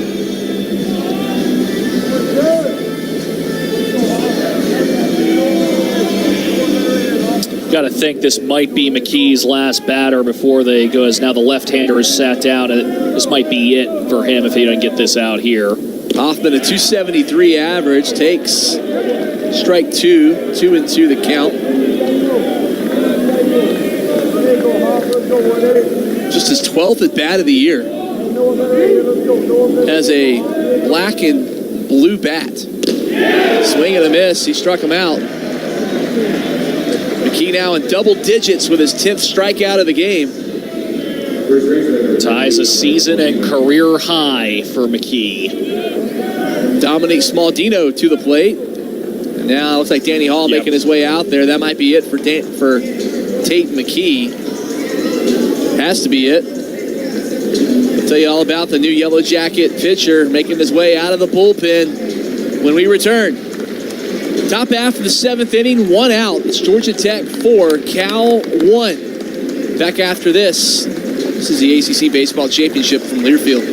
S2: Got to think this might be McKee's last batter before they go, as now the left-hander is sat down. This might be it for him if he doesn't get this out here.
S1: Hoffman, a 273 average, takes strike two, 2-2 the count. Just his 12th at bat of the year. Has a black and blue bat. Swing and a miss. He struck him out. McKee now in double digits with his 10th strikeout of the game.
S2: Ties a season and career high for McKee.
S1: Dominic Smaldino to the plate. And now it looks like Danny Hall making his way out there. That might be it for Tate McKee. Has to be it. I'll tell you all about the new Yellow Jacket pitcher making his way out of the bullpen when we return. Top half of the 7th inning, 1 out. It's Georgia Tech 4, Cal 1. Back after this. This is the ACC Baseball Championship from Learfield.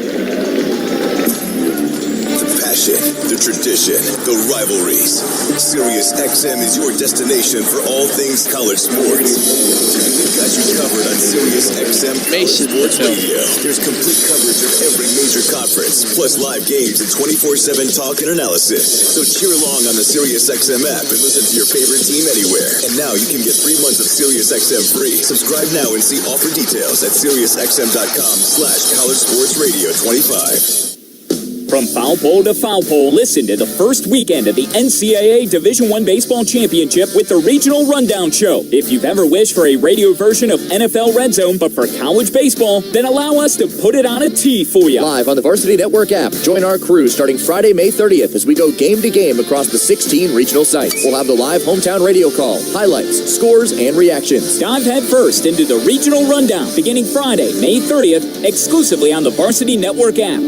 S3: The passion, the tradition, the rivalries. Sirius XM is your destination for all things college sports. We've got you covered on Sirius XM Sports Radio. There's complete coverage of every major conference, plus live games and 24/7 talk and analysis. So cheer along on the Sirius XM app and listen to your favorite team anywhere. And now you can get 3 months of Sirius XM free. Subscribe now and see offer details at SiriusXM.com/College Sports Radio 25.
S4: From foul pole to foul pole, listen to the first weekend of the NCAA Division I Baseball Championship with the Regional Rundown Show. If you've ever wished for a radio version of NFL Red Zone, but for college baseball, then allow us to put it on a tee for you.
S5: Live on the Varsity Network app. Join our crew starting Friday, May 30th as we go game to game across the 16 regional sites. We'll have the live hometown radio call, highlights, scores, and reactions.
S4: Dive head first into the Regional Rundown beginning Friday, May 30th, exclusively on the Varsity Network app.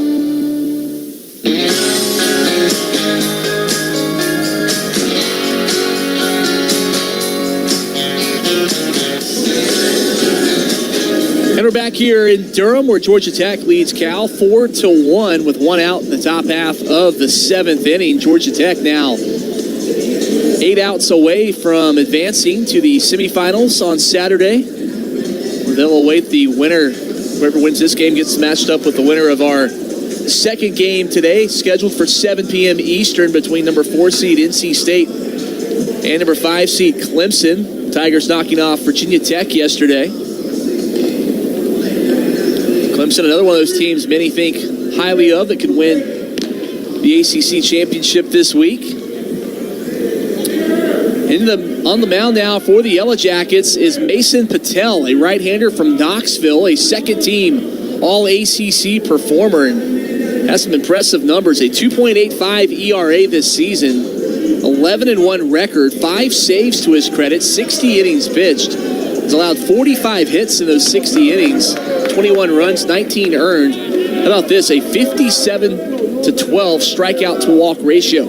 S1: And we're back here in Durham where Georgia Tech leads Cal 4-1 with 1 out in the top half of the 7th inning. Georgia Tech now 8 outs away from advancing to the semifinals on Saturday. They'll await the winner. Whoever wins this game gets matched up with the winner of our second game today, scheduled for 7 p.m. Eastern between number 4 seed NC State and number 5 seed Clemson. Tigers knocking off Virginia Tech yesterday. Clemson, another one of those teams many think highly of that could win the ACC championship this week. On the mound now for the Yellow Jackets is Mason Patel, a right-hander from Knoxville, a second-team All-ACC performer, and has some impressive numbers. A 2.85 ERA this season, 11-1 record, 5 saves to his credit, 60 innings pitched. He's allowed 45 hits in those 60 innings, 21 runs, 19 earned. How about this? A 57-12 strikeout-to-walk ratio.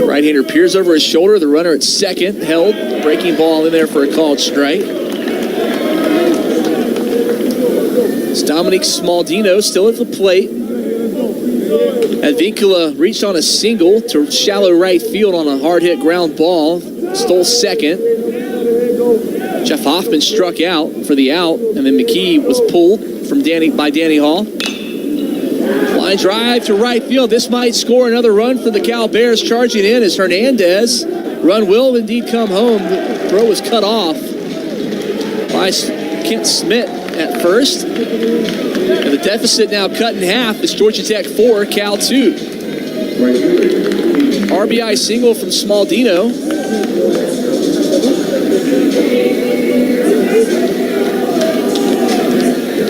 S1: Right-hander peers over his shoulder. The runner at second held. Breaking ball in there for a called strike. It's Dominic Smaldino still at the plate. Advincula reached on a single to shallow right field on a hard-hit ground ball. Stole second. Jeff Hoffman struck out for the out, and then McKee was pulled by Danny Hall. Line drive to right field. This might score another run for the Cal Bears. Charging in is Hernandez. Run will indeed come home. The throw was cut off by Kent Smith at first. And the deficit now cut in half. It's Georgia Tech 4, Cal 2. RBI single from Smaldino.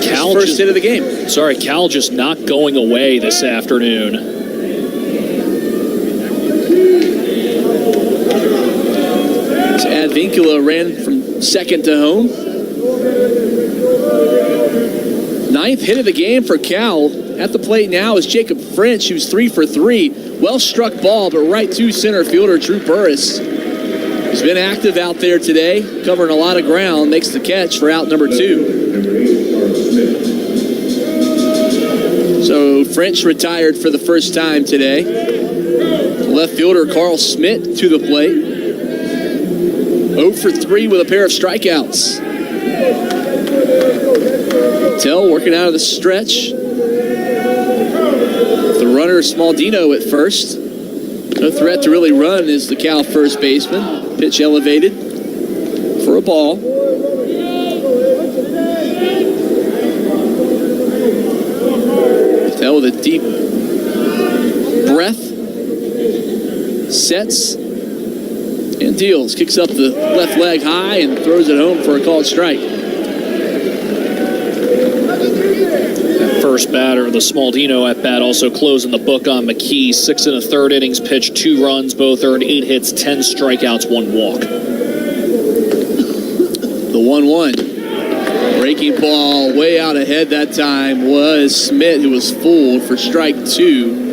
S2: Cal
S1: first hit of the game.
S2: Sorry, Cal just not going away this afternoon.
S1: So Advincula ran from second to home. 9th hit of the game for Cal. At the plate now is Jacob French, who's 3 for 3. Well struck ball, but right to center fielder Drew Burris. He's been active out there today, covering a lot of ground, makes the catch for out number 2. So French retired for the first time today. Left fielder Carl Smith to the plate. 0 for 3 with a pair of strikeouts. Patel working out of the stretch. The runner Smaldino at first. No threat to really run is the Cal first baseman. Pitch elevated for a ball. Patel with a deep breath. Sets and deals. Kicks up the left leg high and throws it home for a called strike.
S2: That first batter, the Smaldino at bat, also closing the book on McKee. 6 1/3 innings pitched, 2 runs, both earned, 8 hits, 10 strikeouts, 1 walk.
S1: The 1-1. Breaking ball way out ahead that time was Smith, who was fooled for strike 2.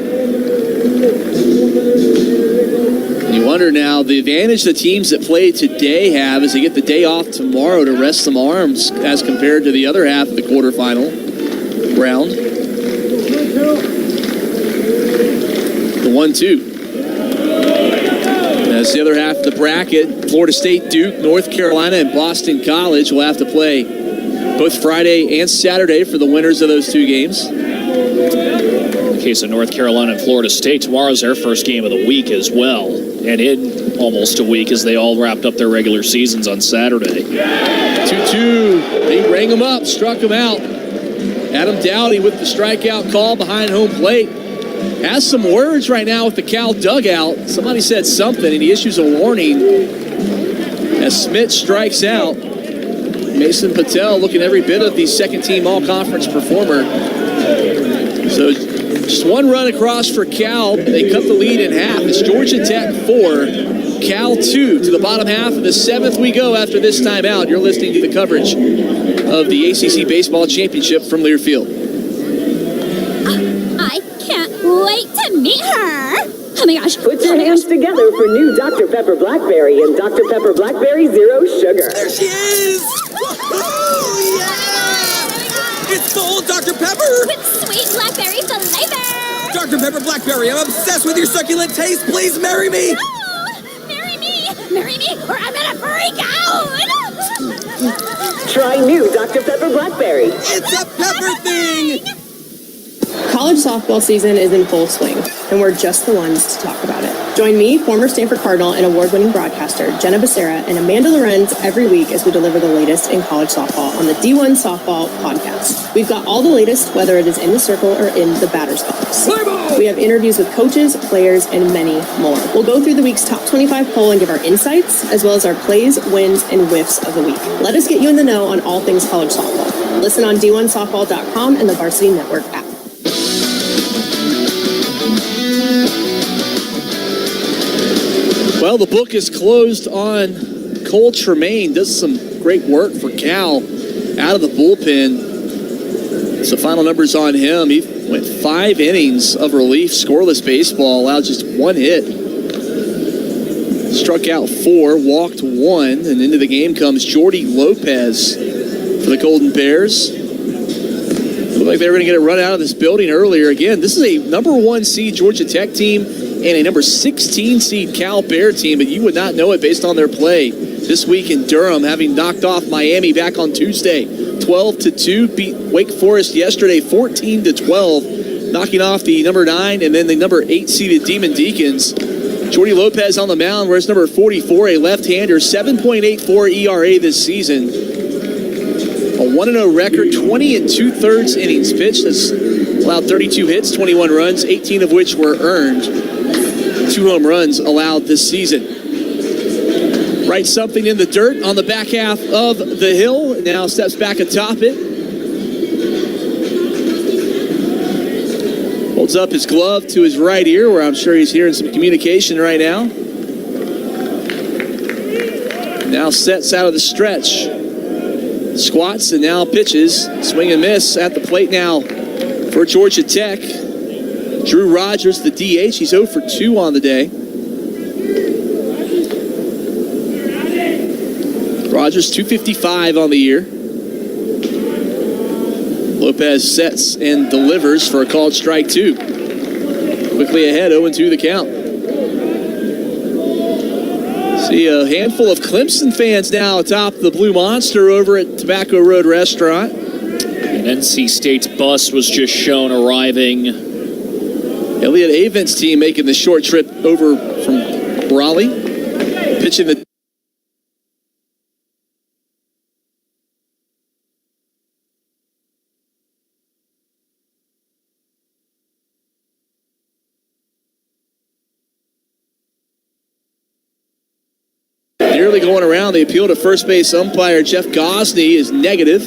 S1: You wonder now, the advantage the teams that play today have is they get the day off tomorrow to rest some arms as compared to the other half of the quarterfinal round. The 1-2. That's the other half of the bracket. Florida State, Duke, North Carolina, and Boston College will have to play both Friday and Saturday for the winners of those 2 games.
S2: In the case of North Carolina and Florida State, tomorrow's their first game of the week as well. And in almost a week as they all wrapped up their regular seasons on Saturday.
S1: 2-2. They rang him up, struck him out. Adam Dowdy with the strikeout call behind home plate. Has some words right now with the Cal dugout. Somebody said something, and he issues a warning as Smith strikes out. Mason Patel looking every bit of the second-team all-conference performer. So just 1 run across for Cal. They cut the lead in half. It's Georgia Tech 4, Cal 2. To the bottom half of the 7th we go after this timeout. You're listening to the coverage of the ACC Baseball Championship from Learfield.
S6: I can't wait to meet her. Oh my gosh.
S7: Put your hands together for new Dr. Pepper Blackberry and Dr. Pepper Blackberry Zero Sugar.
S8: There she is! Oh, yeah! It's the old Dr. Pepper!
S6: With sweet blackberry flavor.
S8: Dr. Pepper Blackberry, I'm obsessed with your succulent taste. Please marry me!
S6: No! Marry me! Marry me, or I'm gonna freak out!
S7: Try new Dr. Pepper Blackberry.
S8: It's a pepper thing!
S9: College softball season is in full swing, and we're just the ones to talk about it. Join me, former Stanford Cardinal and award-winning broadcaster Jenna Becerra and Amanda Lorenz every week as we deliver the latest in college softball on the D1 Softball Podcast. We've got all the latest, whether it is in the circle or in the batter's box. We have interviews with coaches, players, and many more. We'll go through the week's top 25 poll and give our insights, as well as our plays, wins, and whiffs of the week. Let us get you in the know on all things college softball. Listen on D1Softball.com and the Varsity Network app.
S1: Well, the book is closed on Cole Tremaine. Does some great work for Cal out of the bullpen. So final numbers on him. He went 5 innings of relief, scoreless baseball, allowed just 1 hit. Struck out 4, walked 1, and into the game comes Jordy Lopez for the Golden Bears. Looked like they were going to get a run out of this building earlier. Again, this is a number 1 seed Georgia Tech team and a number 16 seed Cal Bear team, but you would not know it based on their play this week in Durham, having knocked off Miami back on Tuesday 12-2, beat Wake Forest yesterday 14-12, knocking off the number 9 and then the number 8 seeded Demon Deacons. Jordy Lopez on the mound, where's number 44, a left-hander, 7.84 ERA this season. A 1-0 record, 20 2/3 innings pitched. That's allowed 32 hits, 21 runs, 18 of which were earned. 2 home runs allowed this season. Writes something in the dirt on the back half of the hill. Now steps back atop it. Holds up his glove to his right ear, where I'm sure he's hearing some communication right now. Now sets out of the stretch. Squats and now pitches. Swing and miss at the plate now for Georgia Tech. Drew Rogers, the DH. He's 0 for 2 on the day. Rogers, 255 on the year. Lopez sets and delivers for a called strike 2. Quickly ahead, 0-2 the count. See a handful of Clemson fans now atop the Blue Monster over at Tobacco Road Restaurant.
S2: An NC State's bus was just shown arriving.
S1: Elliott Avent's team making the short trip over from Raleigh. Pitching the Hardly going around. The appeal to first base umpire Jeff Gosney is negative.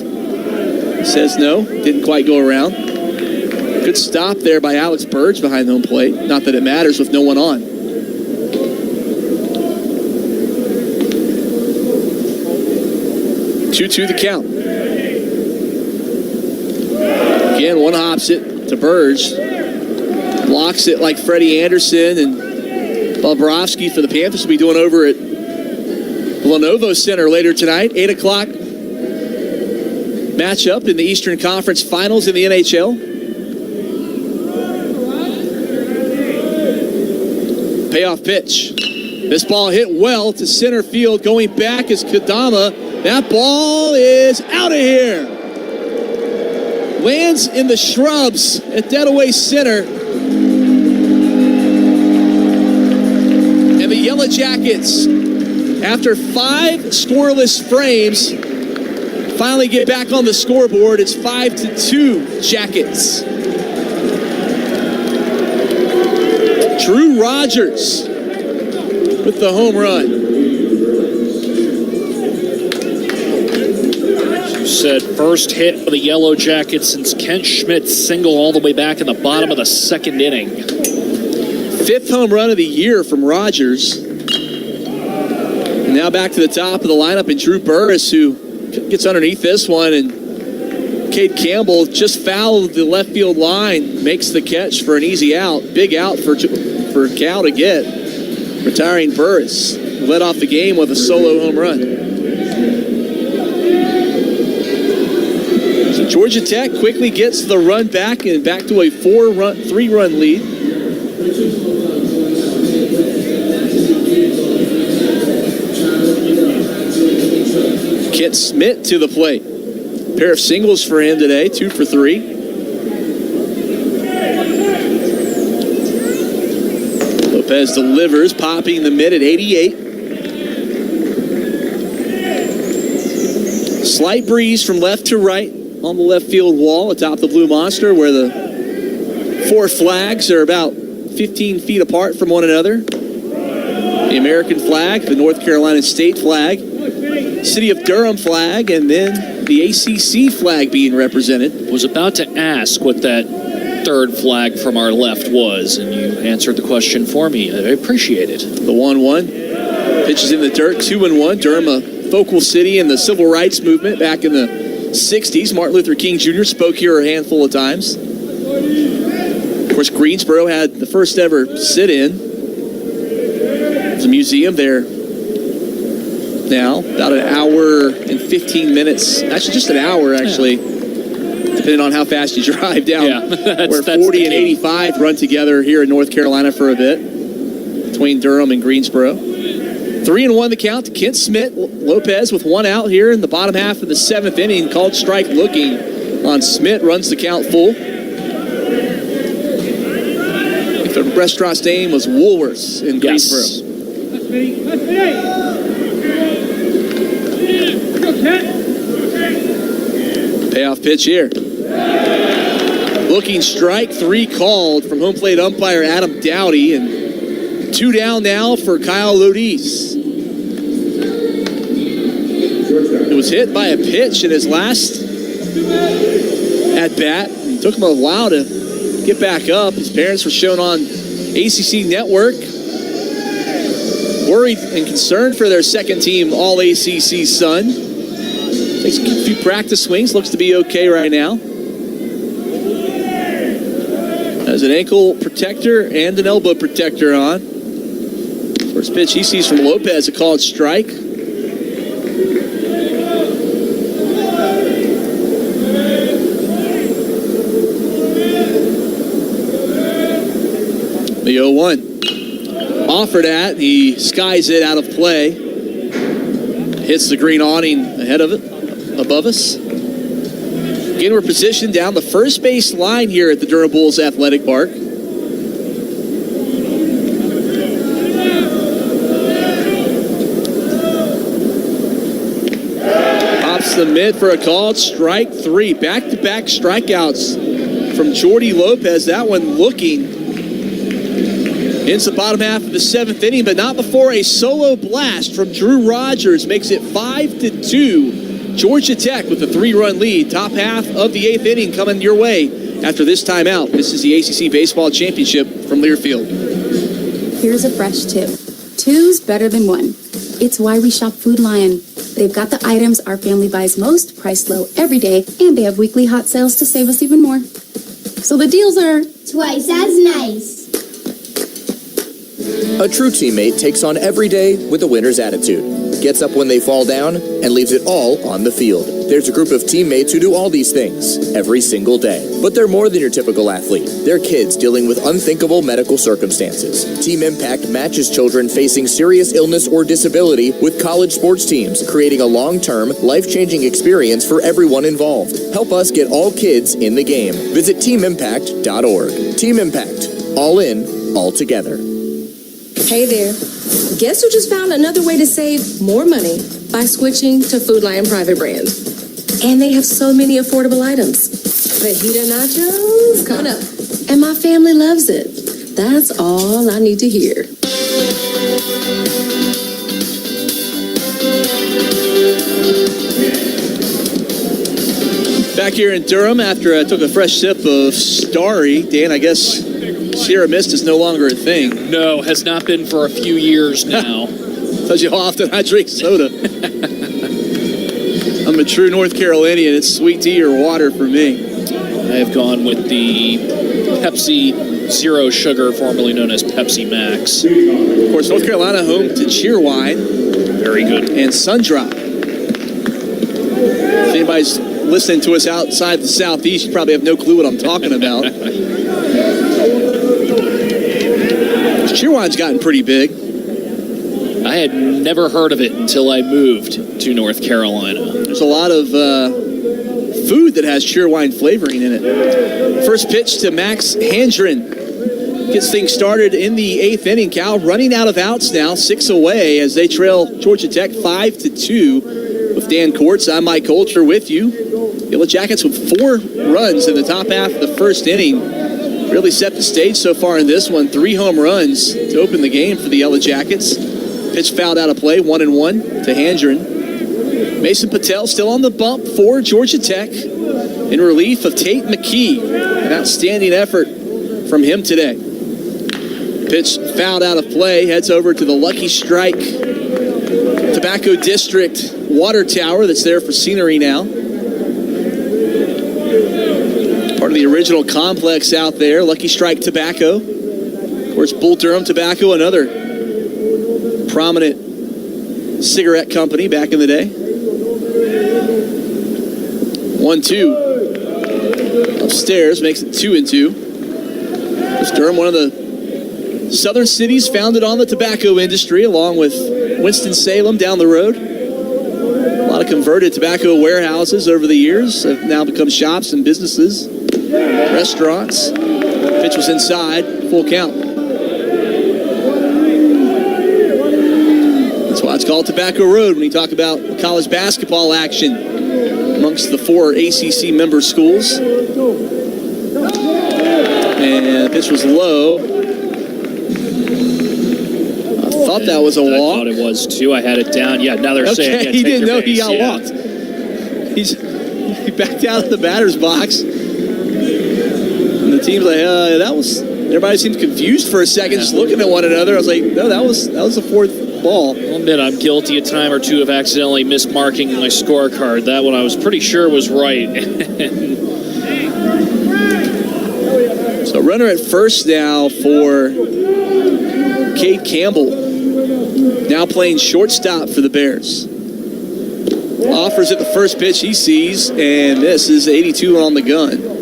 S1: Says no. Didn't quite go around. Good stop there by Alex Burge behind home plate. Not that it matters with no one on. 2-2 the count. Again, one hops it to Burge. Blocks it like Freddie Anderson, and Bobrovsky for the Panthers will be doing over at Lenovo Center later tonight. 8 o'clock matchup in the Eastern Conference Finals in the NHL. Payoff pitch. This ball hit well to center field. Going back is Kadama. That ball is out of here. Lands in the shrubs at dead away center. And the Yellow Jackets, after 5 scoreless frames, finally get back on the scoreboard. It's 5-2 Jackets. Drew Rogers with the home run.
S2: Said first hit for the Yellow Jackets since Kent Schmidt's single all the way back in the bottom of the second inning.
S1: 5th home run of the year from Rogers. And now back to the top of the lineup, and Drew Burris, who gets underneath this one, and Cade Campbell just fouled the left field line, makes the catch for an easy out. Big out for Cal to get. Retiring Burris led off the game with a solo home run. So Georgia Tech quickly gets the run back and back to a 3-run lead. Kent Smith to the plate. Pair of singles for him today, 2 for 3. Lopez delivers, popping the mid at 88. Slight breeze from left to right on the left field wall atop the Blue Monster, where the 4 flags are about 15 feet apart from one another. The American flag, the North Carolina State flag, City of Durham flag, and then the ACC flag being represented.
S2: Was about to ask what that third flag from our left was, and you answered the question for me. I appreciate it.
S1: The 1-1. Pitches in the dirt, 2-1. Durham, a focal city in the civil rights movement back in the 60s. Martin Luther King Jr. spoke here a handful of times. Of course, Greensboro had the first ever sit-in. There's a museum there now, about an hour and 15 minutes. Actually, just an hour, actually, depending on how fast you drive down.
S2: Yeah,
S1: where 40 and 85 run together here in North Carolina for a bit, between Durham and Greensboro. 3-1 the count to Kent Smith. Lopez with 1 out here in the bottom half of the 7th inning. Called strike looking on Smith. Runs the count full. If the restaurant's name was Woolworths in Greensboro. Payoff pitch here. Looking strike, 3 called from home plate umpire Adam Dowdy, and 2 down now for Kyle Lodis. It was hit by a pitch in his last at bat. It took him a while to get back up. His parents were shown on ACC Network, worried and concerned for their second team All-ACC son. Takes a few practice swings, looks to be okay right now. Has an ankle protector and an elbow protector on. First pitch he sees from Lopez, a called strike. The 0-1. Offered at, he skies it out of play. Hits the green awning ahead of it, above us. Again, we're positioned down the first base line here at the Durham Bulls Athletic Park. Pops the mid for a called strike 3. Back-to-back strikeouts from Jordy Lopez. That one looking Into the bottom half of the 7th inning, but not before a solo blast from Drew Rogers makes it 5-2. Georgia Tech with a 3-run lead. Top half of the 8th inning coming your way after this timeout. This is the ACC Baseball Championship from Learfield.
S10: Here's a fresh tip. Two's better than one. It's why we shop Food Lion. They've got the items our family buys most, priced low every day, and they have weekly hot sales to save us even more. So the deals are
S6: twice as nice.
S5: A true teammate takes on every day with a winner's attitude, gets up when they fall down, and leaves it all on the field. There's a group of teammates who do all these things every single day. But they're more than your typical athlete. They're kids dealing with unthinkable medical circumstances. Team Impact matches children facing serious illness or disability with college sports teams, creating a long-term, life-changing experience for everyone involved. Help us get all kids in the game. Visit teamimpact.org. Team Impact. All in, all together.
S12: Hey there. Guess who just found another way to save more money by switching to Food Lion private brand? And they have so many affordable items. Fajita nachos coming up. And my family loves it. That's all I need to hear.
S1: Back here in Durham after I took a fresh sip of Starry. Dan, I guess Sierra Mist is no longer a thing.
S2: No, has not been for a few years now.
S1: Tells you how often I drink soda. I'm a true North Carolinian. It's sweet tea or water for me.
S2: I have gone with the Pepsi Zero Sugar, formerly known as Pepsi Max.
S1: Of course, North Carolina home to Cheerwine.
S2: Very good.
S1: And Sundrop. If anybody's listening to us outside the Southeast, you probably have no clue what I'm talking about. Cheerwine's gotten pretty big.
S2: I had never heard of it until I moved to North Carolina.
S1: There's a lot of food that has Cheerwine flavoring in it. First pitch to Max Handren. Gets things started in the 8th inning. Cal running out of outs now, 6 away as they trail Georgia Tech 5-2. With Dan Courts, I'm Mike Coulter with you. Yellow Jackets with 4 runs in the top half of the first inning. Really set the stage so far in this one. 3 home runs to open the game for the Yellow Jackets. Pitch fouled out of play, 1-1 to Handren. Mason Patel still on the bump for Georgia Tech in relief of Tate McKee. An outstanding effort from him today. Pitch fouled out of play, heads over to the Lucky Strike Tobacco District water tower that's there for scenery now. Part of the original complex out there, Lucky Strike Tobacco. Of course, Bull Durham Tobacco, another prominent cigarette company back in the day. 1-2. Upstairs makes it 2-2. It's Durham, one of the southern cities founded on the tobacco industry, along with Winston-Salem down the road. A lot of converted tobacco warehouses over the years have now become shops and businesses, restaurants. Pitch was inside, full count. That's why it's called Tobacco Road when you talk about college basketball action amongst the 4 ACC member schools. And the pitch was low. I thought that was a walk.
S2: I thought it was too. I had it down. Yeah, now they're saying
S1: he didn't know he got walked. He backed out of the batter's box. And the team's like, that was. Everybody seemed confused for a second, just looking at one another. I was like, no, that was the 4th ball.
S2: I'll admit I'm guilty a time or two of accidentally mismarking my scorecard. That one I was pretty sure was right.
S1: So runner at first now for Cade Campbell. Now playing shortstop for the Bears. Offers at the first pitch he sees, and this is 82 on the gun.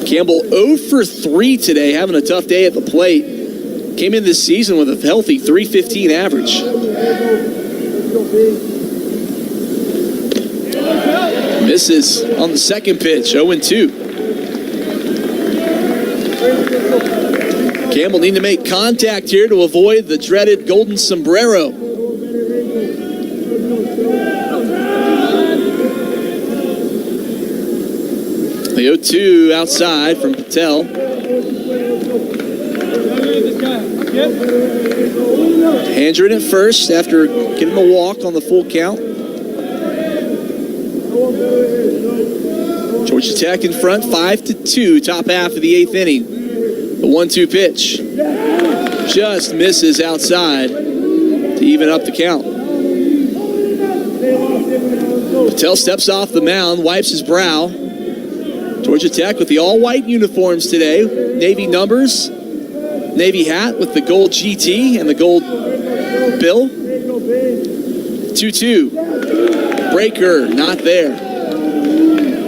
S1: Campbell 0 for 3 today, having a tough day at the plate. Came in this season with a healthy .315 average. Misses on the second pitch, 0-2. Campbell needing to make contact here to avoid the dreaded golden sombrero. The 0-2 outside from Patel. Handren at first after getting a walk on the full count. Georgia Tech in front, 5-2, top half of the 8th inning. The 1-2 pitch just misses outside to even up the count. Patel steps off the mound, wipes his brow. Georgia Tech with the all-white uniforms today. Navy numbers, Navy hat with the gold GT and the gold bill. 2-2. Breaker, not there.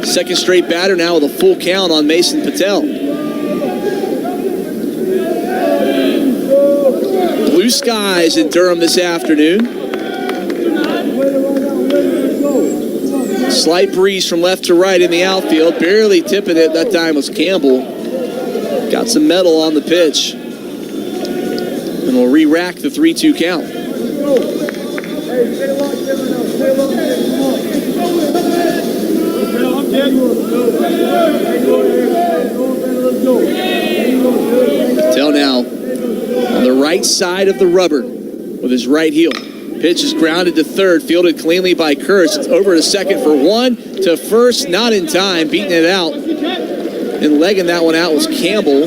S1: Second straight batter now with a full count on Mason Patel. Blue skies in Durham this afternoon. Slight breeze from left to right in the outfield. Barely tipping it. That time was Campbell. Got some metal on the pitch. And we'll re-rack the 3-2 count. Patel now on the right side of the rubber with his right heel. Pitch is grounded to third, fielded cleanly by Kurtz. It's over to second for one, to first, not in time, beating it out. And legging that one out was Campbell.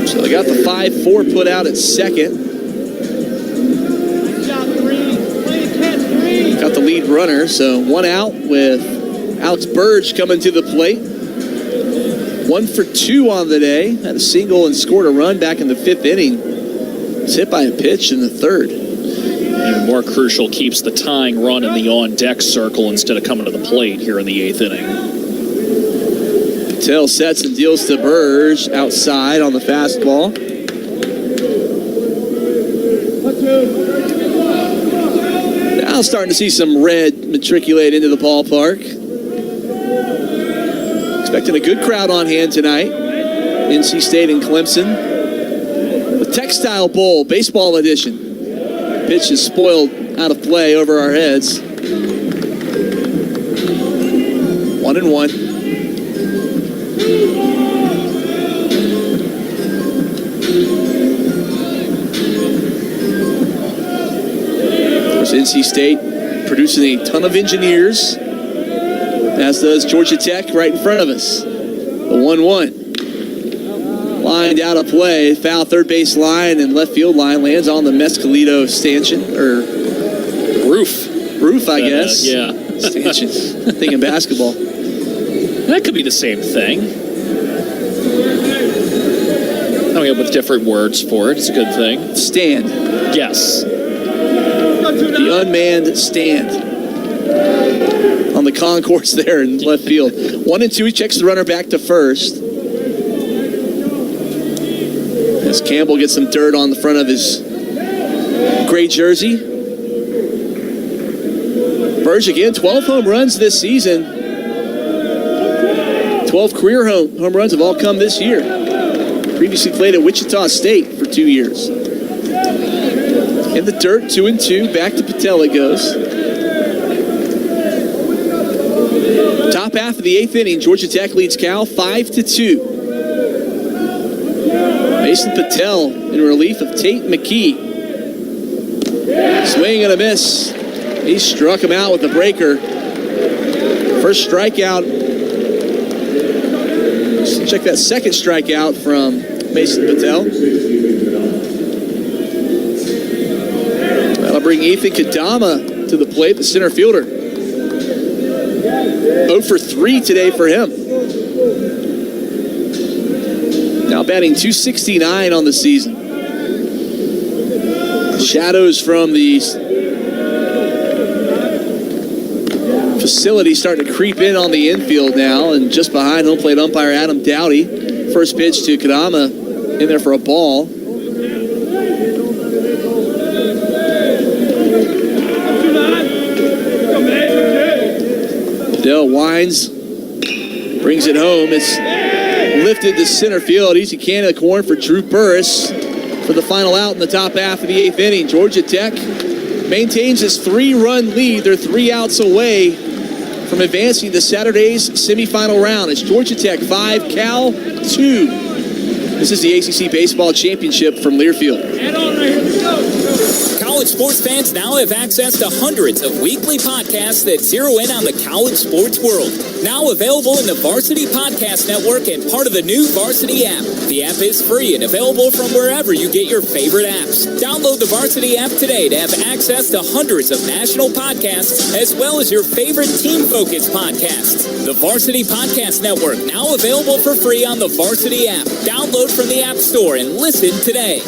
S1: So they got the 5-4 put out at second. Got the lead runner, so one out with Alex Burge coming to the plate. 1 for 2 on the day. Had a single and scored a run back in the 5th inning. Was hit by a pitch in the 3rd.
S2: Even more crucial, keeps the tying run in the on-deck circle instead of coming to the plate here in the 8th inning.
S1: Patel sets and deals to Burge outside on the fastball. Now starting to see some red matriculate into the ballpark. Expecting a good crowd on hand tonight. NC State and Clemson. The Textile Bowl, baseball edition. Pitch is spoiled out of play over our heads. 1-1. Of course, NC State producing a ton of engineers, as does Georgia Tech right in front of us. The 1-1. Lined out of play, foul third base line and left field line, lands on the Mescalito stanchion, or roof, I guess.
S2: Yeah.
S1: Stanchion. Thinking basketball.
S2: That could be the same thing. Coming up with different words for it. It's a good thing.
S1: Stand.
S2: Yes.
S1: The unmanned stand on the concourse there in left field. 1-2, he checks the runner back to first. As Campbell gets some dirt on the front of his gray jersey. Burge again, 12 home runs this season. 12 career home runs have all come this year. Previously played at Wichita State for 2 years. In the dirt, 2-2, back to Patel it goes. Top half of the 8th inning, Georgia Tech leads Cal 5-2. Mason Patel in relief of Tate McKee. Swing and a miss. He struck him out with the breaker. First strikeout. Let's check that second strikeout from Mason Patel. That'll bring Ethan Kadama to the plate, the center fielder. 0 for 3 today for him. Now batting .269 on the season. Shadows from the facility starting to creep in on the infield now, and just behind home plate umpire Adam Dowdy. First pitch to Kadama in there for a ball. Dell winds, brings it home. It's lifted to center field. Easy can of corn for Drew Burris for the final out in the top half of the 8th inning. Georgia Tech maintains its 3-run lead. They're 3 outs away from from advancing to Saturday's semifinal round. It's Georgia Tech 5, Cal 2. This is the ACC Baseball Championship from Learfield.
S4: College sports fans now have access to hundreds of weekly podcasts that zero in on the college sports world. Now available in the Varsity Podcast Network and part of the new Varsity app. The app is free and available from wherever you get your favorite apps. Download the Varsity app today to have access to hundreds of national podcasts as well as your favorite team-focused podcasts. The Varsity Podcast Network, now available for free on the Varsity app. Download from the App Store and listen today.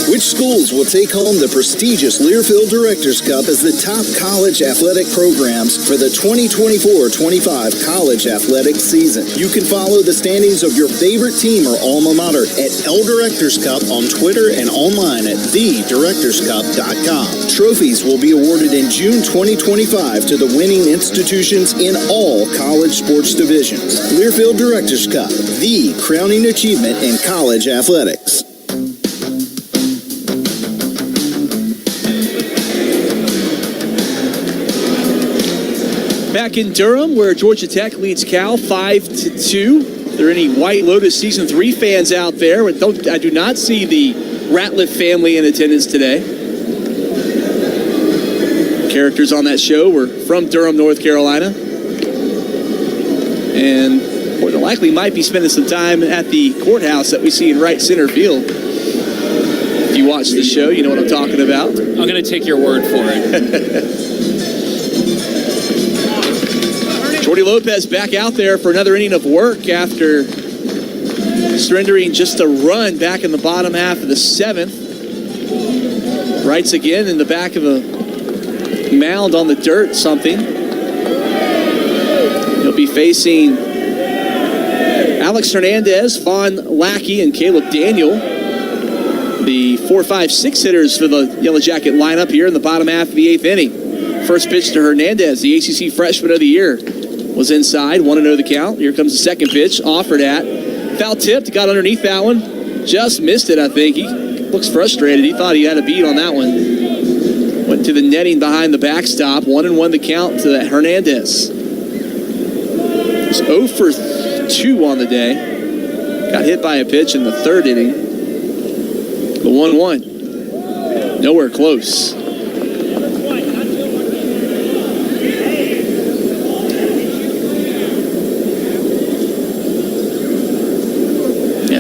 S11: Which schools will take home the prestigious Learfield Directors Cup as the top college athletic programs for the 2024-25 college athletic season? You can follow the standings of your favorite team or alma mater at L Directors Cup on Twitter and online at thedirectorscup.com. Trophies will be awarded in June 2025 to the winning institutions in all college sports divisions. Learfield Directors Cup, the crowning achievement in college athletics.
S1: Back in Durham, where Georgia Tech leads Cal 5-2. If there are any White Lotus Season 3 fans out there, I do not see the Ratliff family in attendance today. Characters on that show were from Durham, North Carolina. And more than likely might be spending some time at the courthouse that we see in right center field. If you watch the show, you know what I'm talking about.
S2: I'm going to take your word for it.
S1: Jordy Lopez back out there for another inning of work after surrendering just a run back in the bottom half of the 7th. Writes again in the back of a mound on the dirt, something. He'll be facing Alex Hernandez, Vaughn Lackey, and Caleb Daniel, the 4, 5, 6 hitters for the Yellow Jacket lineup here in the bottom half of the 8th inning. First pitch to Hernandez, the ACC Freshman of the Year. Was inside, 1-0 the count. Here comes the second pitch, offered at. Foul tipped, got underneath that one. Just missed it, I think. He looks frustrated. He thought he had a beat on that one. Went to the netting behind the backstop. 1-1 the count to Hernandez. He's 0 for 2 on the day. Got hit by a pitch in the 3rd inning. The 1-1. Nowhere close.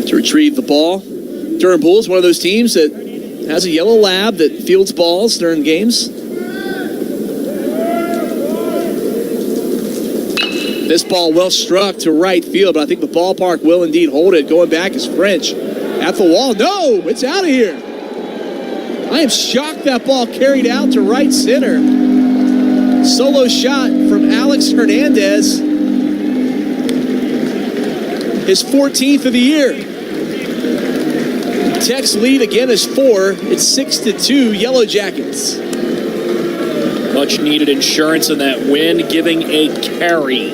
S1: To retrieve the ball. Durham Bulls, one of those teams that has a yellow lab that fields balls during games. This ball well struck to right field, but I think the ballpark will indeed hold it. Going back is French at the wall. No, it's out of here. I am shocked that ball carried out to right center. Solo shot from Alex Hernandez. His 14th of the year. Tech's lead again is 4. It's 6-2 Yellow Jackets.
S2: Much needed insurance in that win, giving a carry.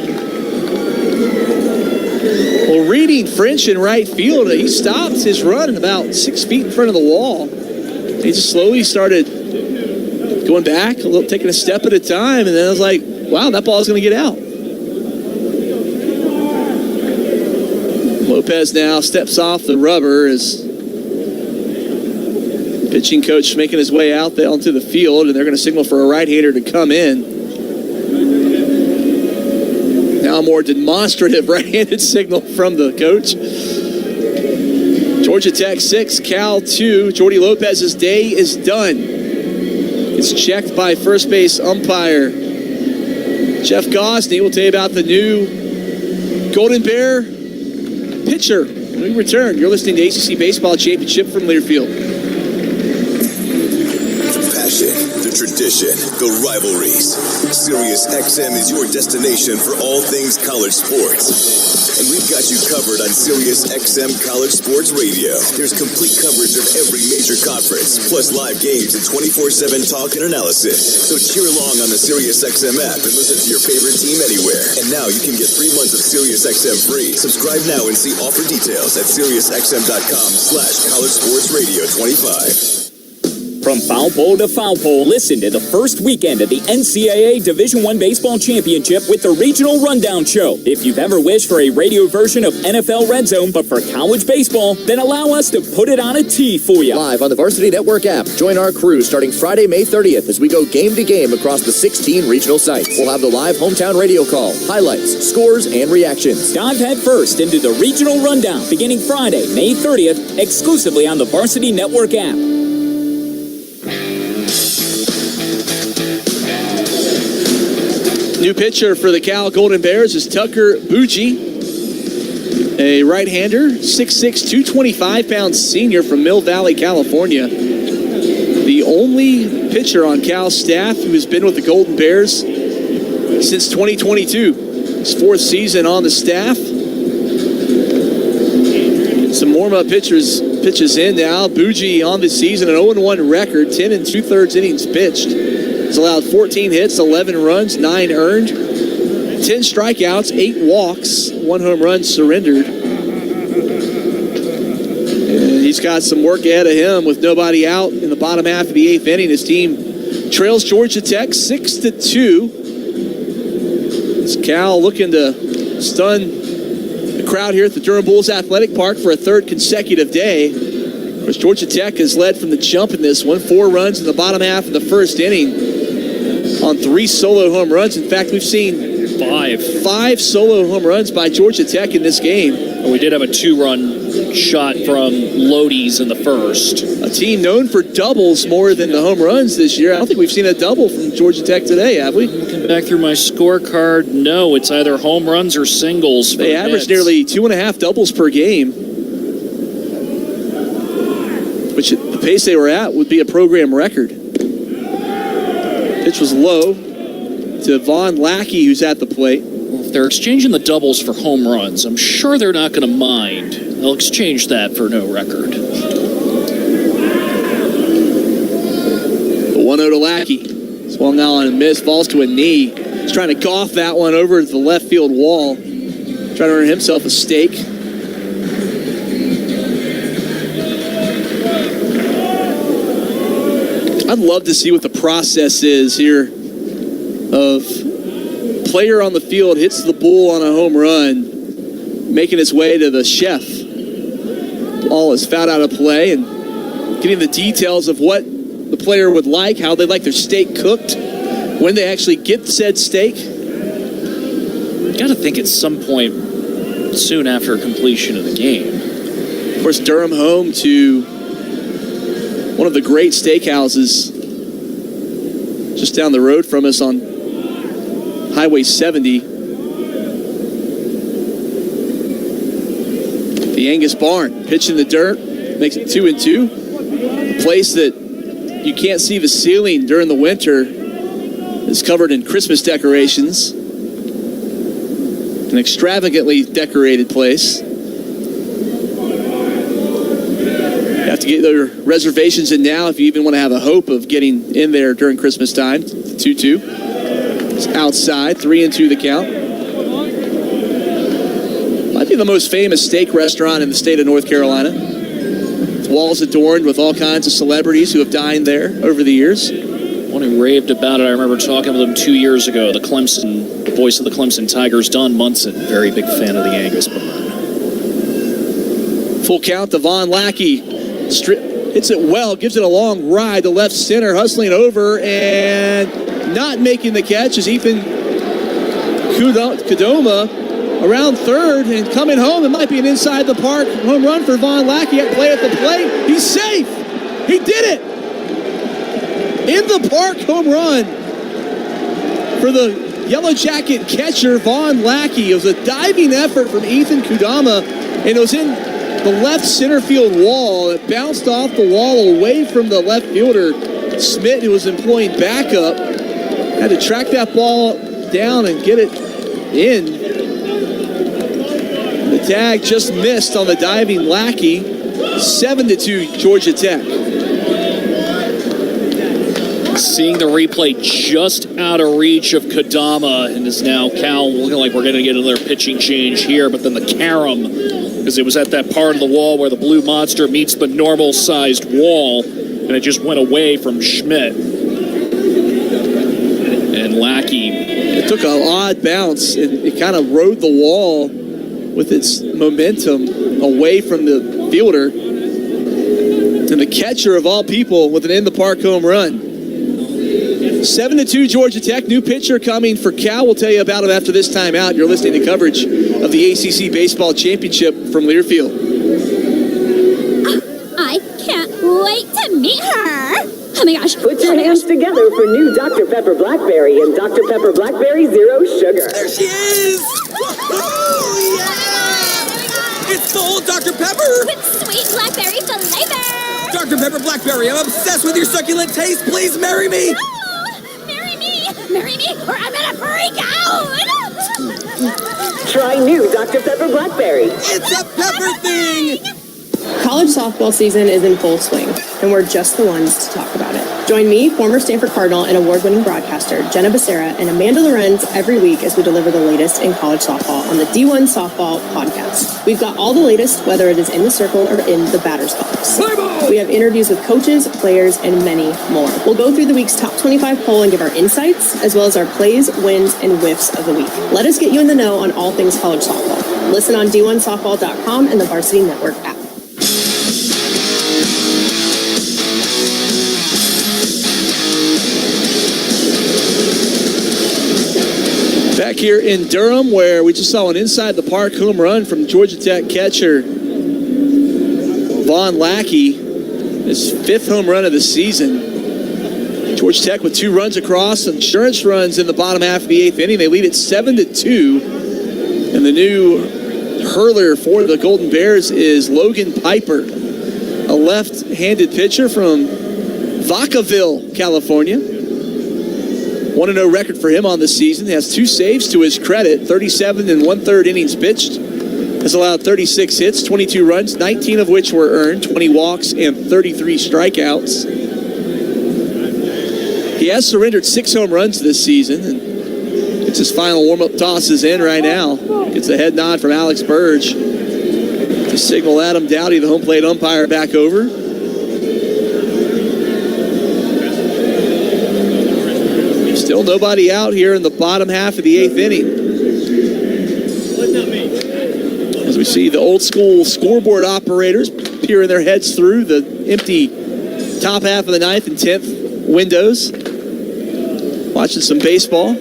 S1: Well, reading French in right field, he stopped his run about 6 feet in front of the wall. He just slowly started going back, taking a step at a time, and then I was like, wow, that ball's going to get out. Lopez now steps off the rubber as pitching coach making his way out there onto the field, and they're going to signal for a right-hander to come in. Now a more demonstrative right-handed signal from the coach. Georgia Tech 6, Cal 2. Jordy Lopez's day is done. It's checked by first base umpire Jeff Gosney. We'll tell you about the new Golden Bear pitcher when we return. You're listening to ACC Baseball Championship from Learfield.
S3: The tradition, the rivalries. Sirius XM is your destination for all things college sports. And we've got you covered on Sirius XM College Sports Radio. There's complete coverage of every major conference, plus live games and 24/7 talk and analysis. So cheer along on the Sirius XM app and listen to your favorite team anywhere. And now you can get 3 months of Sirius XM free. Subscribe now and see offer details at SiriusXM.com/College Sports Radio 25.
S4: From foul pole to foul pole, listen to the first weekend of the NCAA Division I Baseball Championship with the Regional Rundown Show. If you've ever wished for a radio version of NFL Red Zone, but for college baseball, then allow us to put it on a tee for you.
S5: Live on the Varsity Network app. Join our crew starting Friday, May 30th as we go game to game across the 16 regional sites. We'll have the live hometown radio call, highlights, scores, and reactions.
S4: Dive head first into the Regional Rundown beginning Friday, May 30th, exclusively on the Varsity Network app.
S1: New pitcher for the Cal Golden Bears is Tucker Bucci, a right-hander, 6'6", 225-pound senior from Mill Valley, California. The only pitcher on Cal's staff who has been with the Golden Bears since 2022. His fourth season on the staff. Some warm-up pitches in now. Bucci on the season, an 0-1 record, 10 2/3 innings pitched. He's allowed 14 hits, 11 runs, 9 earned, 10 strikeouts, 8 walks, 1 home run surrendered. And he's got some work ahead of him with nobody out in the bottom half of the 8th inning. His team trails Georgia Tech 6-2. It's Cal looking to stun the crowd here at the Durham Bulls Athletic Park for a third consecutive day. Of course, Georgia Tech has led from the jump in this one, 4 runs in the bottom half of the first inning on 3 solo home runs. In fact, we've seen 5 solo home runs by Georgia Tech in this game.
S2: We did have a 2-run shot from Lodi's in the first.
S1: A team known for doubles more than the home runs this year. I don't think we've seen a double from Georgia Tech today, have we?
S2: Looking back through my scorecard, no, it's either home runs or singles.
S1: They average nearly 2.5 doubles per game, which at the pace they were at would be a program record. Pitch was low to Vaughn Lackey, who's at the plate.
S2: Well, if they're exchanging the doubles for home runs, I'm sure they're not going to mind. They'll exchange that for no record.
S1: The 1-0 to Lackey. Swung out on a miss, falls to a knee. He's trying to golf that one over to the left field wall. Trying to earn himself a stake. I'd love to see what the process is here of player on the field hits the bull on a home run, making his way to the chef. Ball is fouled out of play, and getting the details of what the player would like, how they like their steak cooked, when they actually get said steak.
S2: Got to think at some point soon after completion of the game.
S1: Of course, Durham home to one of the great steakhouses just down the road from us on Highway 70. The Angus Barn, pitch in the dirt, makes it 2-2. A place that you can't see the ceiling during the winter is covered in Christmas decorations. An extravagantly decorated place. You have to get your reservations in now if you even want to have a hope of getting in there during Christmas time. 2-2. It's outside, 3-2 the count. Might be the most famous steak restaurant in the state of North Carolina. Its walls adorned with all kinds of celebrities who have dined there over the years.
S2: One who raved about it, I remember talking with him 2 years ago, the voice of the Clemson Tigers, Don Munson, very big fan of the Angus Barn.
S1: Full count to Vaughn Lackey. Hits it well, gives it a long ride to left center, hustling over, and not making the catch is Ethan Kudoma around third and coming home. It might be an inside the park home run for Vaughn Lackey at play at the plate. He's safe. He did it. In the park home run for the Yellow Jacket catcher, Vaughn Lackey. It was a diving effort from Ethan Kudama, and it was in the left center field wall. It bounced off the wall away from the left fielder, Smith, who was employing backup. Had to track that ball down and get it in. The tag just missed on the diving Lackey. 7-2 Georgia Tech.
S2: Seeing the replay just out of reach of Kadama, and is now Cal looking like we're going to get another pitching change here, but then the carom, because it was at that part of the wall where the blue monster meets the normal-sized wall, and it just went away from Schmidt. And Lackey.
S1: It took an odd bounce. It kind of rode the wall with its momentum away from the fielder. And the catcher of all people with an in-the-park home run. 7-2 Georgia Tech. New pitcher coming for Cal. We'll tell you about it after this timeout. You're listening to coverage of the ACC Baseball Championship from Learfield.
S6: I can't wait to meet her. Oh my gosh.
S7: Put your hands together for new Dr. Pepper Blackberry and Dr. Pepper Blackberry Zero Sugar.
S8: There she is! Oh, yeah! It's the old Dr. Pepper!
S6: With sweet blackberry flavor.
S8: Dr. Pepper Blackberry, I'm obsessed with your succulent taste. Please marry me!
S6: No! Marry me, or I'm gonna freak out!
S7: Try new Dr. Pepper Blackberry.
S8: It's a pepper thing!
S9: College softball season is in full swing, and we're just the ones to talk about it. Join me, former Stanford Cardinal and award-winning broadcaster Jenna Becerra and Amanda Lorenz every week as we deliver the latest in college softball on the D1 Softball Podcast. We've got all the latest, whether it is in the circle or in the batter's box. We have interviews with coaches, players, and many more. We'll go through the week's top 25 poll and give our insights, as well as our plays, wins, and whiffs of the week. Let us get you in the know on all things college softball. Listen on D1Softball.com and the Varsity Network app.
S1: Back here in Durham, where we just saw an inside-the-park home run from Georgia Tech catcher Vaughn Lackey, his 5th home run of the season. Georgia Tech with 2 runs across, insurance runs in the bottom half of the 8th inning. They lead it 7-2, and the new hurler for the Golden Bears is Logan Piper, a left-handed pitcher from Vacaville, California. 1-0 record for him on the season. He has 2 saves to his credit, 37 and 1/3 innings pitched. Has allowed 36 hits, 22 runs, 19 of which were earned, 20 walks, and 33 strikeouts. He has surrendered 6 home runs this season, and it's his final warm-up tosses in right now. Gets a head nod from Alex Burge to signal Adam Dowdy, the home plate umpire, back over. Still nobody out here in the bottom half of the 8th inning. As we see the old school scoreboard operators peering their heads through the empty top half of the 9th and 10th windows, watching some baseball.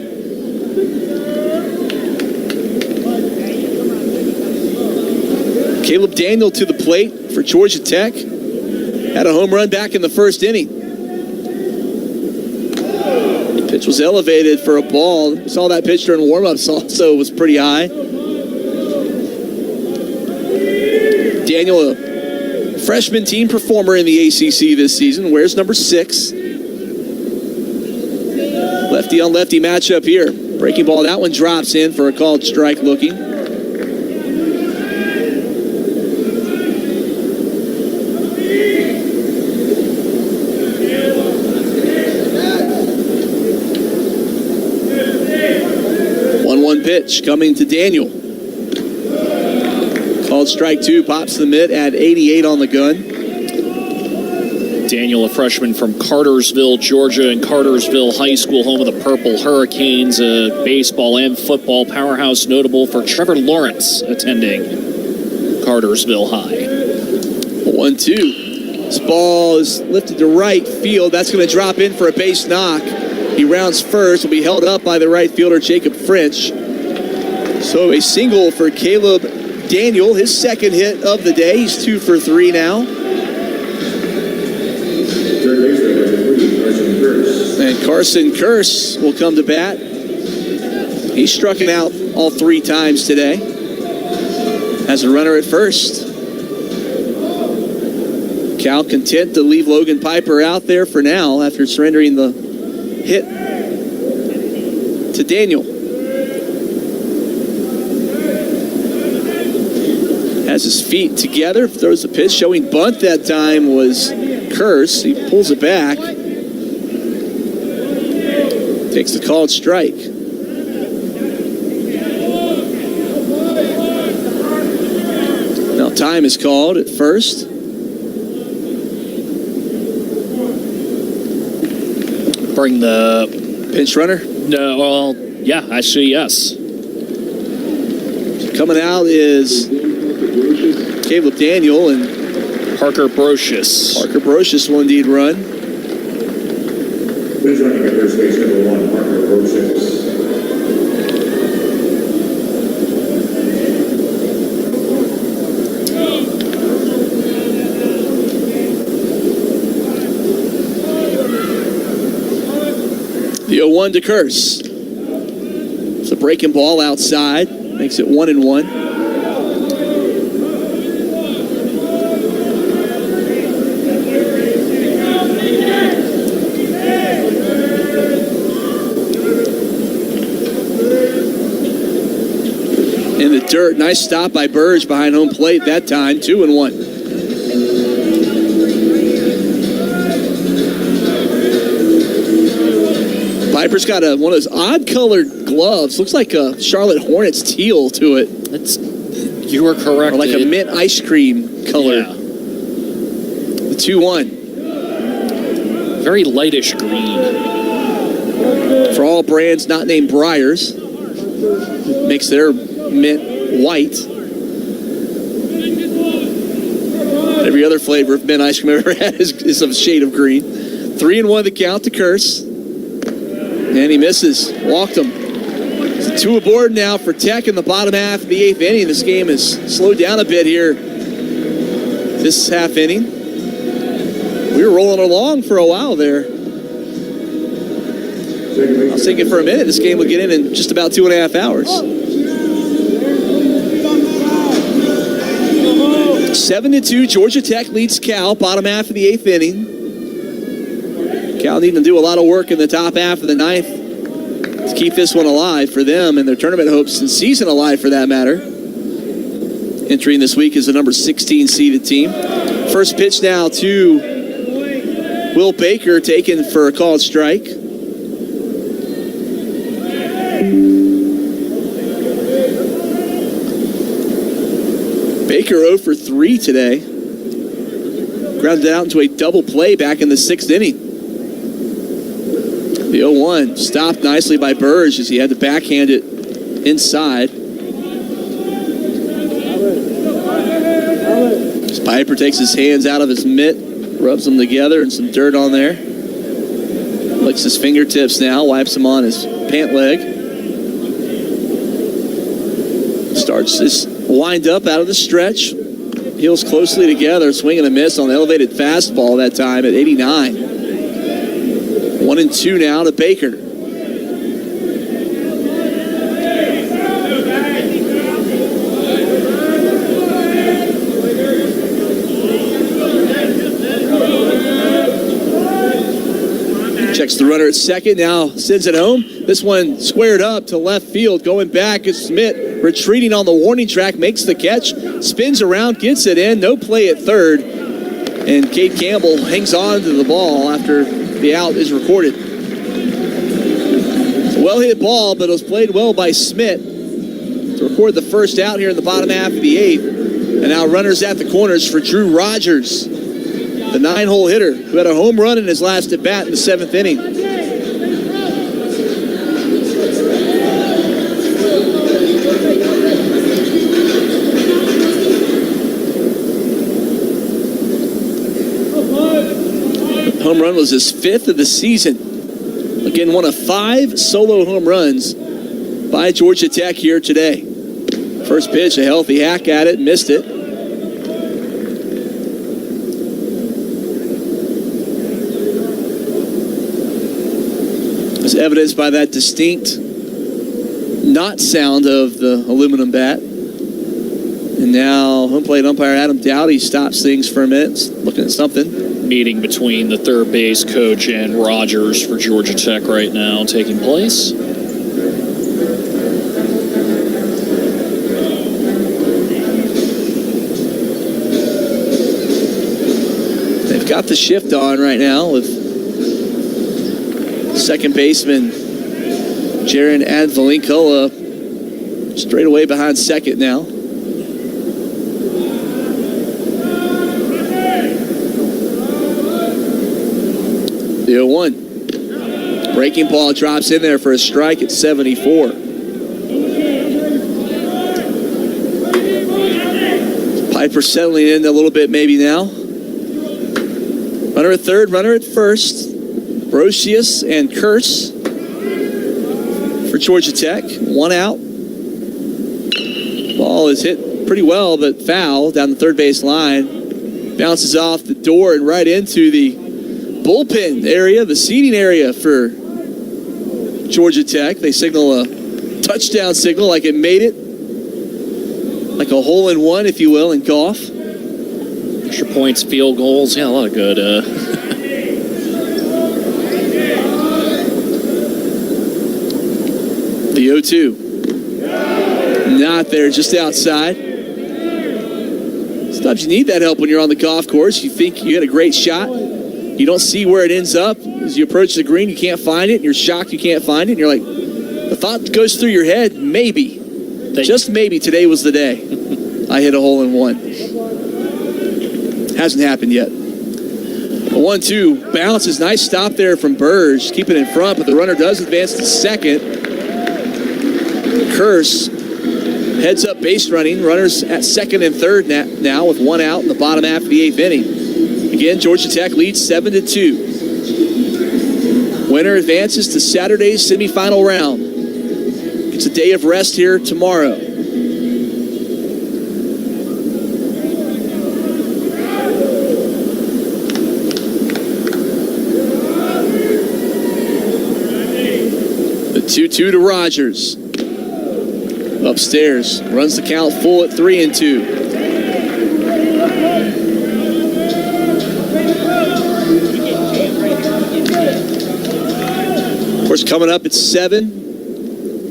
S1: Caleb Daniel to the plate for Georgia Tech. Had a home run back in the 1st inning. Pitch was elevated for a ball. We saw that pitch during warm-ups also was pretty high. Daniel, a freshman team performer in the ACC this season, wears number 6. Lefty on lefty matchup here. Breaking ball, that one drops in for a called strike looking. Pitch coming to Daniel. Called strike 2, pops the mitt at 88 on the gun.
S2: Daniel, a freshman from Cartersville, Georgia, and Cartersville High School, home of the Purple Hurricanes, a baseball and football powerhouse, notable for Trevor Lawrence attending Cartersville High.
S1: 1-2. This ball is lifted to right field. That's going to drop in for a base knock. He rounds first, will be held up by the right fielder, Jacob French. So a single for Caleb Daniel, his 2nd hit of the day. He's 2 for 3 now. And Carson Curse will come to bat. He's struck him out all 3 times today. Has a runner at first. Cal content to leave Logan Piper out there for now after surrendering the hit to Daniel. Has his feet together, throws the pitch, showing bunt that time was Curse. He pulls it back. Takes the called strike. Now time is called at first.
S2: Bring the
S1: pinch runner?
S2: No, well, yeah, actually, yes.
S1: Coming out is Caleb Daniel and
S2: Parker Brocious.
S1: Parker Brocious will indeed run.
S13: Who's running at first base, number 1, Parker Brocious.
S1: The 0-1 to Curse. It's a breaking ball outside. Makes it 1-1. In the dirt. Nice stop by Burge behind home plate that time. 2-1. Piper's got one of those odd-colored gloves. Looks like a Charlotte Hornets teal to it.
S2: You were correct.
S1: Or like a mint ice cream color.
S2: Yeah.
S1: The 2-1.
S2: Very lightish green.
S1: For all brands not named Briars. Makes their mint white. Every other flavor of mint ice cream I've ever had is a shade of green. 3-1 the count to Curse. And he misses. Walked him. It's 2 aboard now for Tech in the bottom half of the 8th inning. This game has slowed down a bit here this half inning. We were rolling along for a while there. I was thinking for a minute this game would get in just about 2.5 hours. 7-2, Georgia Tech leads Cal, bottom half of the 8th inning. Cal needing to do a lot of work in the top half of the 9th to keep this one alive for them and their tournament hopes and season alive for that matter. Entering this week is the number 16 seeded team. First pitch now to Will Baker, taken for a called strike. Baker 0 for 3 today. Grounded out into a double play back in the 6th inning. The 0-1 stopped nicely by Burge as he had to backhand it inside. As Piper takes his hands out of his mitt, rubs them together and some dirt on there. Licks his fingertips now, wipes them on his pant leg. Starts this wind up out of the stretch. Heels closely together, swing and a miss on the elevated fastball that time at 89. 1-2 now to Baker. Checks the runner at second, now sends it home. This one squared up to left field. Going back is Smith, retreating on the warning track, makes the catch, spins around, gets it in. No play at third. And Cade Campbell hangs on to the ball after the out is recorded. It's a well-hit ball, but it was played well by Smith to record the first out here in the bottom half of the 8th. And now runners at the corners for Drew Rogers, the 9-hole hitter who had a home run in his last at-bat in the 7th inning. Home run was his 5th of the season. Again, one of 5 solo home runs by Georgia Tech here today. First pitch, a healthy hack at it, missed it. As evidenced by that distinct not sound of the aluminum bat. And now home plate umpire Adam Dowdy stops things for a minute, looking at something.
S2: Meeting between the third base coach and Rogers for Georgia Tech right now taking place.
S1: They've got the shift on right now with second baseman Jaron Advalinkola straight away behind second now. The 0-1. Breaking ball drops in there for a strike at 74. Piper settling in a little bit maybe now. Runner at third, runner at first. Brocious and Curse for Georgia Tech. One out. Ball is hit pretty well, but foul down the third base line. Bounces off the door and right into the bullpen area, the seating area for Georgia Tech. They signal a touchdown signal like it made it. Like a hole-in-one, if you will, in golf.
S2: Extra points, field goals. Yeah, a lot of good.
S1: The 0-2. Not there, just outside. Sometimes you need that help when you're on the golf course. You think you had a great shot. You don't see where it ends up. As you approach the green, you can't find it. And you're shocked you can't find it. And you're like, the thought goes through your head, maybe. Just maybe today was the day I hit a hole-in-one. Hasn't happened yet. A 1-2 bounces. Nice stop there from Burge. Keep it in front, but the runner does advance to second. Curse heads up base running. Runners at second and third now with one out in the bottom half of the eighth inning. Again, Georgia Tech leads 7-2. Winner advances to Saturday's semifinal round. It's a day of rest here tomorrow. The 2-2 to Rogers. Upstairs, runs the count full at 3-2. Of course, coming up at 7.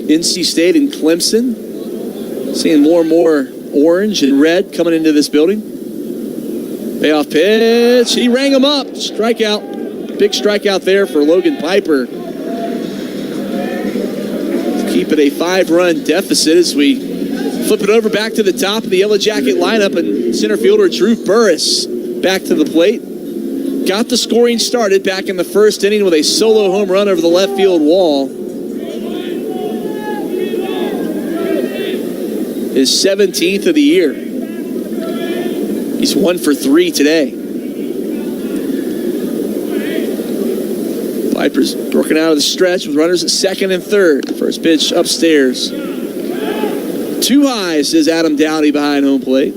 S1: NC State and Clemson. Seeing more and more orange and red coming into this building. Payoff pitch. He rang him up. Strikeout. Big strikeout there for Logan Piper. Keep it a 5-run deficit as we flip it over back to the top of the Yellow Jacket lineup, and center fielder Drew Burris back to the plate. Got the scoring started back in the first inning with a solo home run over the left field wall. His 17th of the year. He's 1 for 3 today. Piper's working out of the stretch with runners at second and third. First pitch upstairs. Too high, says Adam Dowdy behind home plate.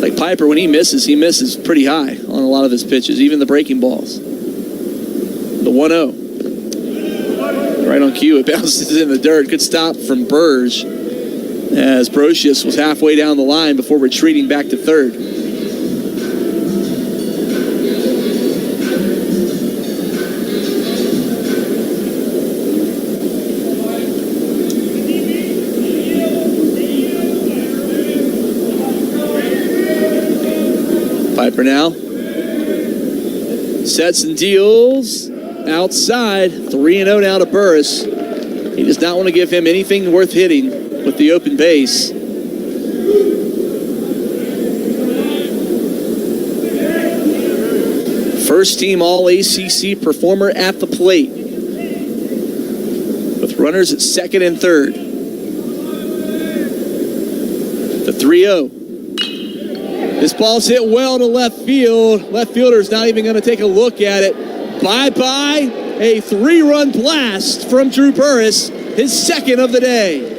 S1: Like Piper, when he misses pretty high on a lot of his pitches, even the breaking balls. The 1-0. Right on cue, it bounces in the dirt. Good stop from Burge as Brocious was halfway down the line before retreating back to third. Piper now sets and deals outside. 3-0 now to Burris. He does not want to give him anything worth hitting with the open base. First team All-ACC performer at the plate with runners at second and third. The 3-0. This ball's hit well to left field. Left fielder's not even going to take a look at it. Bye-bye. A 3-run blast from Drew Burris, his second of the day.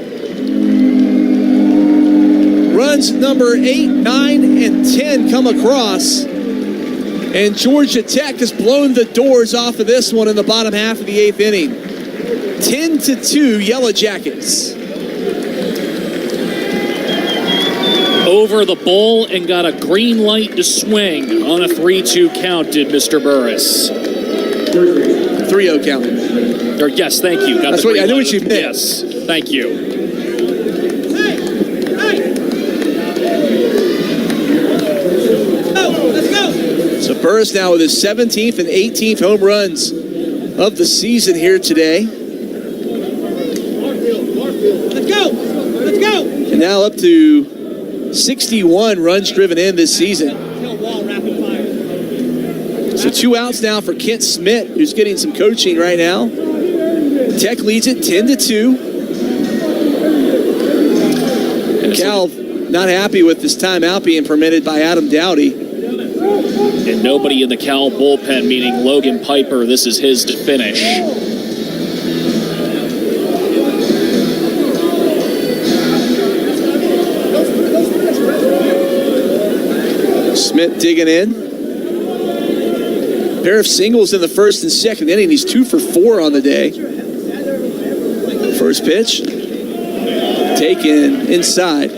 S1: Runs number 8, 9, and 10 come across. And Georgia Tech has blown the doors off of this one in the bottom half of the eighth inning. 10-2 Yellow Jackets.
S2: Over the bowl and got a green light to swing on a 3-2 count, did Mr. Burris.
S1: 3-0 count.
S2: Or yes, thank you. Got
S1: That's what I knew what you meant.
S2: Yes, thank you.
S1: So Burris now with his 17th and 18th home runs of the season here today. Let's go! And now up to 61 runs driven in this season. So 2 outs now for Kent Smith, who's getting some coaching right now. Tech leads it 10-2. Cal not happy with this timeout being permitted by Adam Dowdy.
S2: And nobody in the Cal bullpen, meaning Logan Piper, this is his to finish.
S1: Smith digging in. Pair of singles in the first and second inning. He's 2 for 4 on the day. First pitch. Taken inside.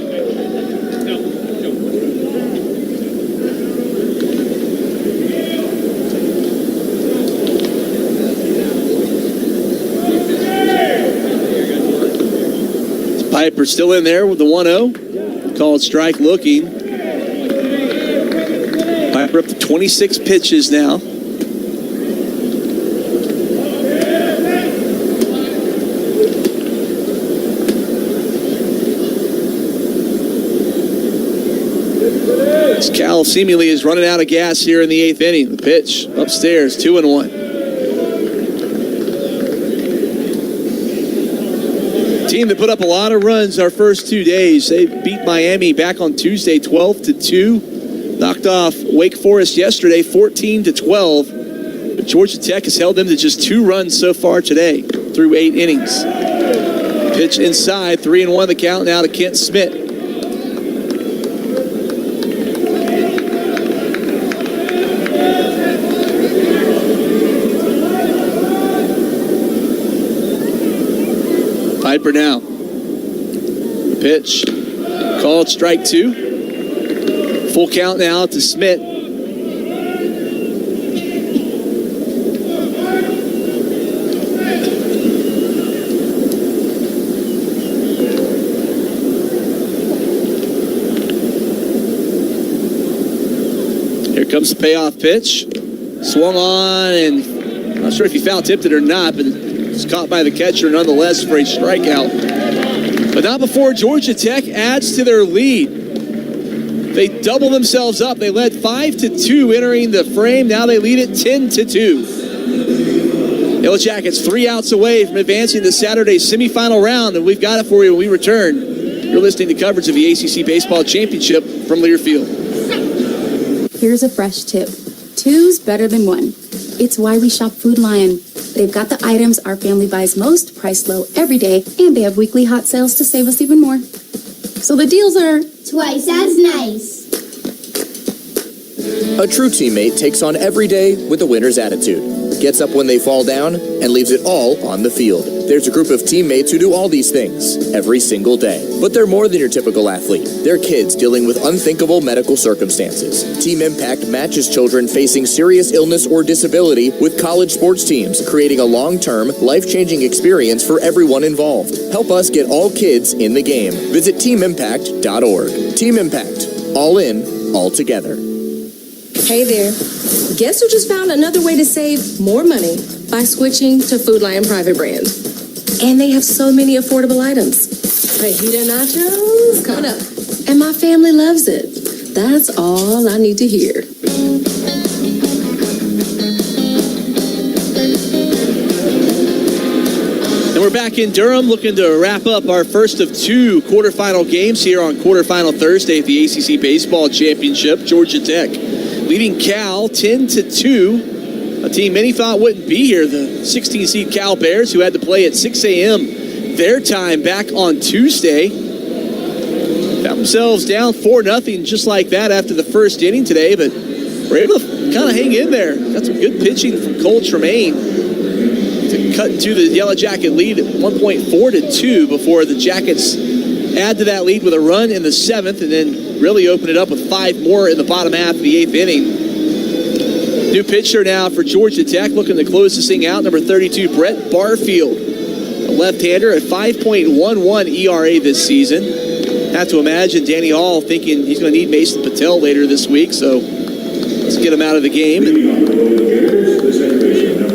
S1: Piper still in there with the 1-0. Called strike looking. Piper up to 26 pitches now. Cal seemingly is running out of gas here in the 8th inning. The pitch upstairs, 2-1. Team that put up a lot of runs our first 2 days. They beat Miami back on Tuesday 12-2. Knocked off Wake Forest yesterday 14-12. But Georgia Tech has held them to just 2 runs so far today through 8 innings. Pitch inside, 3-1 the count now to Kent Smith. Piper now. Pitch. Called strike 2. Full count now to Smith. Here comes the payoff pitch. Swung on, and I'm not sure if he foul tipped it or not, but it's caught by the catcher nonetheless for a strikeout. But not before Georgia Tech adds to their lead. They double themselves up. They led 5-2 entering the frame. Now they lead it 10-2. Yellow Jackets 3 outs away from advancing to Saturday's semifinal round, and we've got it for you when we return. You're listening to coverage of the ACC Baseball Championship from Learfield.
S10: Here's a fresh tip. 2's better than 1. It's why we shop Food Lion. They've got the items our family buys most, priced low every day, and they have weekly hot sales to save us even more. So the deals are
S6: twice as nice.
S5: A true teammate takes on every day with a winner's attitude. Gets up when they fall down and leaves it all on the field. There's a group of teammates who do all these things every single day. But they're more than your typical athlete. They're kids dealing with unthinkable medical circumstances. Team Impact matches children facing serious illness or disability with college sports teams, creating a long-term, life-changing experience for everyone involved. Help us get all kids in the game. Visit teamimpact.org. Team Impact. All in, all together.
S12: Hey there. Guess who just found another way to save more money by switching to Food Lion private brand? And they have so many affordable items. Fajita nachos coming up. And my family loves it. That's all I need to hear.
S1: And we're back in Durham looking to wrap up our first of 2 quarterfinal games here on Quarterfinal Thursday at the ACC Baseball Championship. Georgia Tech leading Cal 10-2. A team many thought wouldn't be here. The 16-seed Cal Bears, who had to play at 6 a.m. their time back on Tuesday, found themselves down 4-0 just like that after the first inning today, but were able to kind of hang in there. Got some good pitching from Cole Tremaine to cut into the Yellow Jacket lead at 4-2 before the Jackets add to that lead with a run in the 7th and then really open it up with 5 more in the bottom half of the 8th inning. New pitcher now for Georgia Tech, looking to close this thing out, number 32, Brett Barfield. A left-hander at 5.11 ERA this season. Have to imagine Danny Hall thinking he's going to need Mason Patel later this week, so let's get him out of the game. And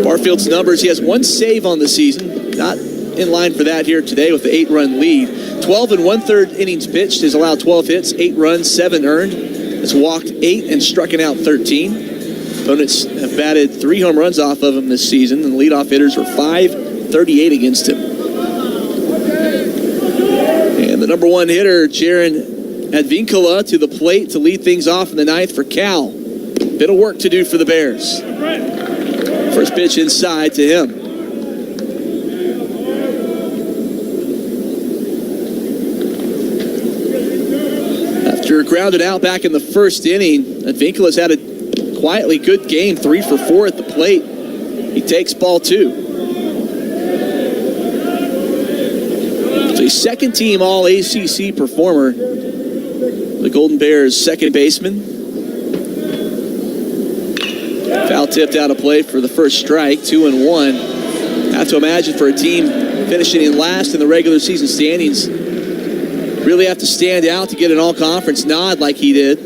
S1: Barfield's numbers, he has 1 save on the season, not in line for that here today with the 8-run lead. 12 1/3 innings pitched, has allowed 12 hits, 8 runs, 7 earned. Has walked 8 and stricken out 13. Opponents have batted 3 home runs off of him this season, and the leadoff hitters were .538 against him. And the number 1 hitter, Jaron Advincula, to the plate to lead things off in the 9th for Cal. Bit of work to do for the Bears. First pitch inside to him. After grounded out back in the first inning, Advincula's had a quietly good game, 3 for 4 at the plate. He takes ball 2. It's a second-team All-ACC performer, the Golden Bears' second baseman. Foul tipped out of play for the first strike, 2-1. Have to imagine for a team finishing in last in the regular season standings, really have to stand out to get an all-conference nod like he did.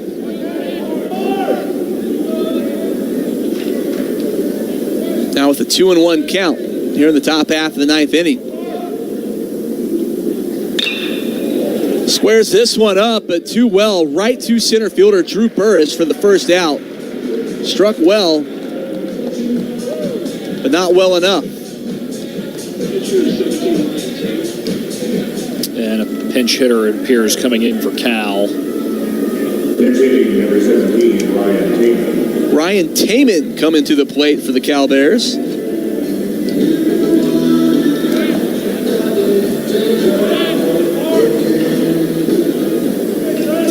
S1: Now with a 2-1 count here in the top half of the 9th inning. Squares this one up, but too well. Right to center fielder Drew Burris for the first out. Struck well, but not well enough.
S2: And a pinch hitter, it appears, coming in for Cal.
S13: Next hitting, number 17, Ryan Tate.
S1: Ryan Taman coming to the plate for the Cal Bears.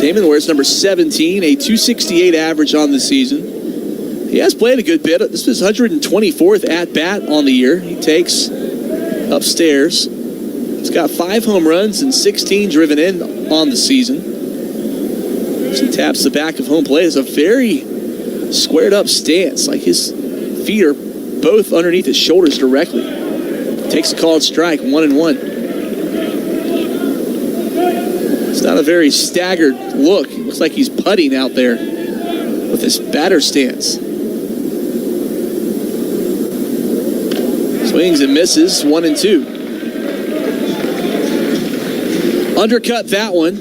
S1: Taman wears number 17, a .268 average on the season. He has played a good bit. This is his 124th at-bat on the year. He takes upstairs. He's got 5 home runs and 16 driven in on the season. As he taps the back of home plate. It's a very squared up stance. Like his feet are both underneath his shoulders directly. Takes a called strike, 1-1. It's not a very staggered look. It looks like he's putting out there with his batter stance. Swings and misses, 1-2. Undercut that one.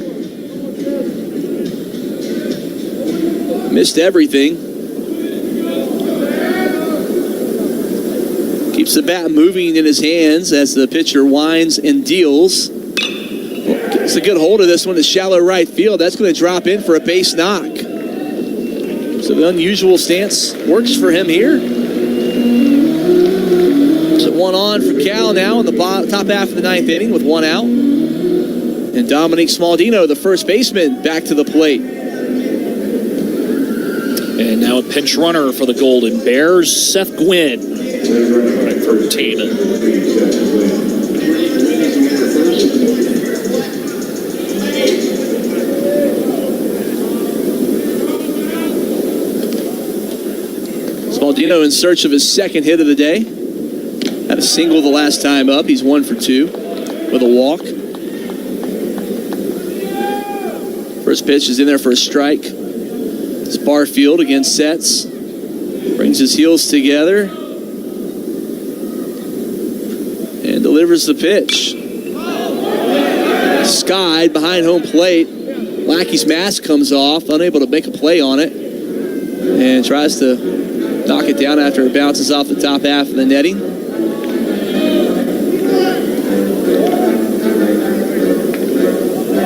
S1: Missed everything. Keeps the bat moving in his hands as the pitcher winds and deals. Gets a good hold of this one to shallow right field. That's going to drop in for a base knock. So the unusual stance works for him here. So 1 on for Cal now in the top half of the 9th inning with 1 out. And Dominique Smaldino, the first baseman, back to the plate.
S2: And now a pinch runner for the Golden Bears, Seth Gwynn. For Taman.
S1: Smaldino in search of his second hit of the day. Had a single the last time up. He's 1 for 2 with a walk. First pitch is in there for a strike. It's Barfield again sets. Brings his heels together. And delivers the pitch. Skied behind home plate. Lackey's mask comes off, unable to make a play on it. And tries to knock it down after it bounces off the top half of the netting.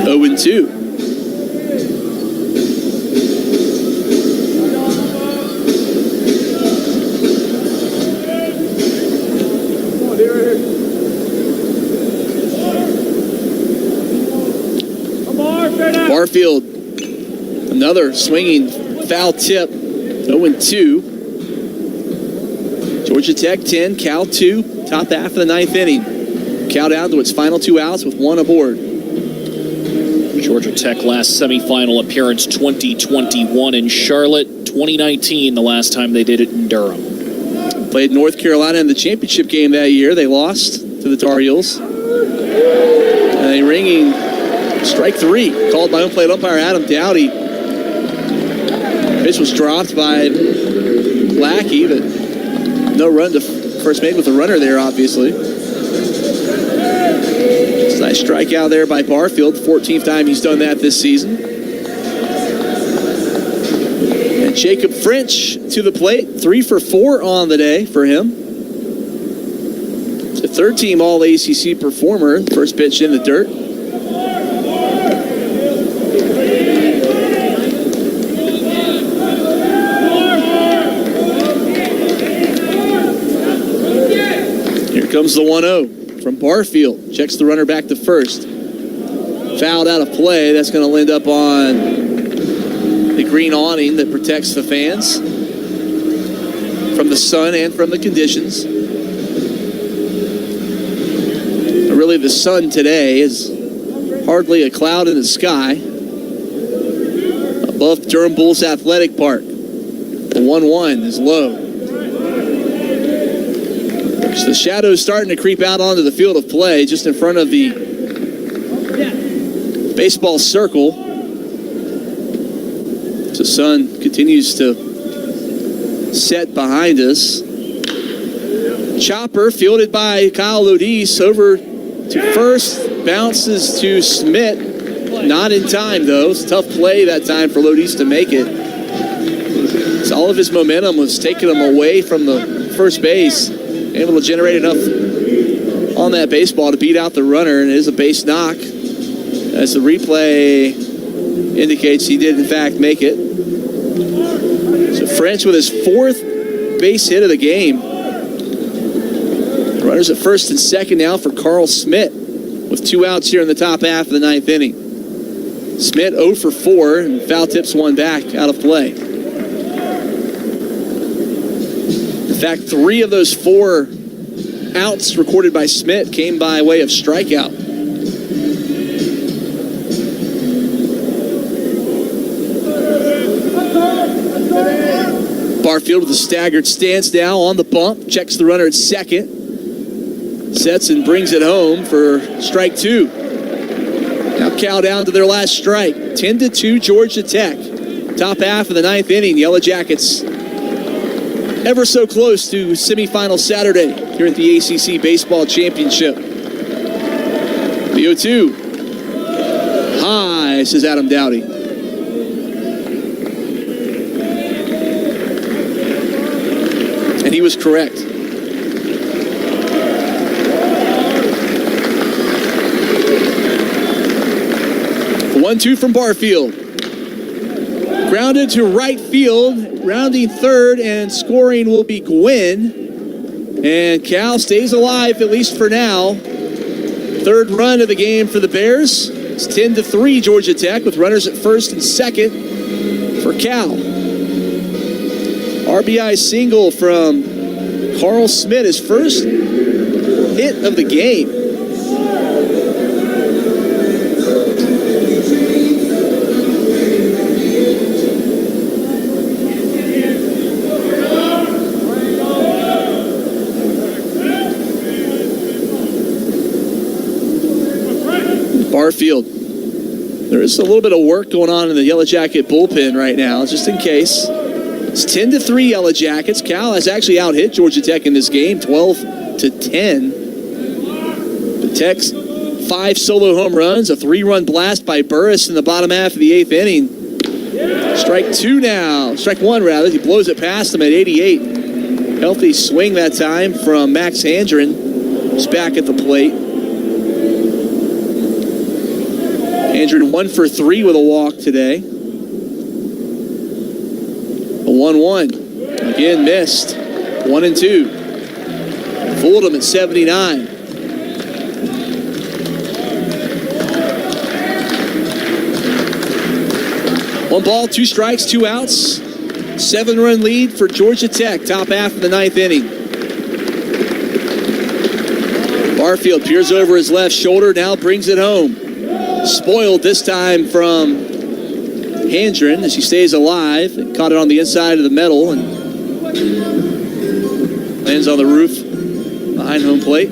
S1: Oh and 2. Barfield, another swinging foul tip, 0-2. Georgia Tech 10, Cal 2, top half of the 9th inning. Cal down to its final 2 outs with 1 aboard.
S2: Georgia Tech last semifinal appearance 2021 in Charlotte, 2019 the last time they did it in Durham.
S1: Played North Carolina in the championship game that year. They lost to the Tar Heels. And a ringing strike 3 called by home plate umpire Adam Dowdy. Pitch was dropped by Lackey, but no run to first made with a runner there, obviously. Nice strikeout there by Barfield. 14th time he's done that this season. And Jacob French to the plate. 3 for 4 on the day for him. The third-team All-ACC performer. First pitch in the dirt. Here comes the 1-0 from Barfield. Checks the runner back to first. Fouled out of play. That's going to end up on the green awning that protects the fans from the sun and from the conditions. Really, the sun today is hardly a cloud in the sky above Durham Bulls Athletic Park. The 1-1 is low. So the shadow's starting to creep out onto the field of play just in front of the baseball circle. The sun continues to set behind us. Chopper fielded by Kyle Lodis over to first, bounces to Smith. Not in time, though. It's a tough play that time for Lodis to make it. So all of his momentum was taking him away from the first base. Able to generate enough on that baseball to beat out the runner, and it is a base knock. As the replay indicates, he did, in fact, make it. So French with his 4th base hit of the game. Runners at first and second now for Carl Smith with 2 outs here in the top half of the 9th inning. Smith 0 for 4 and foul tips one back out of play. In fact, 3 of those 4 outs recorded by Smith came by way of strikeout. Barfield with a staggered stance now on the bump. Checks the runner at second. Sets and brings it home for strike 2. Now Cal down to their last strike. 10-2 Georgia Tech. Top half of the 9th inning. Yellow Jackets ever so close to semifinal Saturday here at the ACC Baseball Championship. The 0-2. High, says Adam Dowdy. And he was correct. 1-2 from Barfield. Grounded to right field, rounding third, and scoring will be Gwynn. And Cal stays alive, at least for now. Third run of the game for the Bears. It's 10-3 Georgia Tech with runners at first and second for Cal. RBI single from Carl Smith, his first hit of the game. Barfield. There is a little bit of work going on in the Yellow Jacket bullpen right now, just in case. It's 10-3 Yellow Jackets. Cal has actually out-hit Georgia Tech in this game, 12-10. The Tech's 5 solo home runs, a 3-run blast by Burris in the bottom half of the 8th inning. Strike 2 now. Strike 1, rather. He blows it past him at 88. Healthy swing that time from Max Handren, who's back at the plate. Handren 1 for 3 with a walk today. A 1-1. Again missed. 1-2. Fooled him at 79. One ball, 2 strikes, 2 outs. 7-run lead for Georgia Tech. Top half of the 9th inning. Barfield peers over his left shoulder, now brings it home. Spoiled this time from Handren as he stays alive. Caught it on the inside of the metal and lands on the roof behind home plate.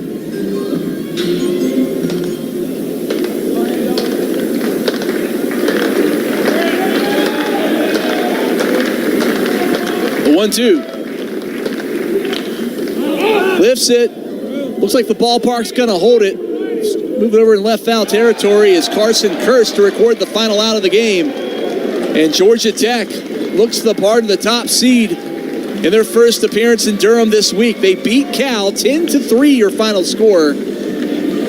S1: The 1-2. Lifts it. Looks like the ballpark's going to hold it. moving over in left foul territory is Carson Kurtz to record the final out of the game. And Georgia Tech looks the part of the top seed in their first appearance in Durham this week. They beat Cal 10-3, your final score.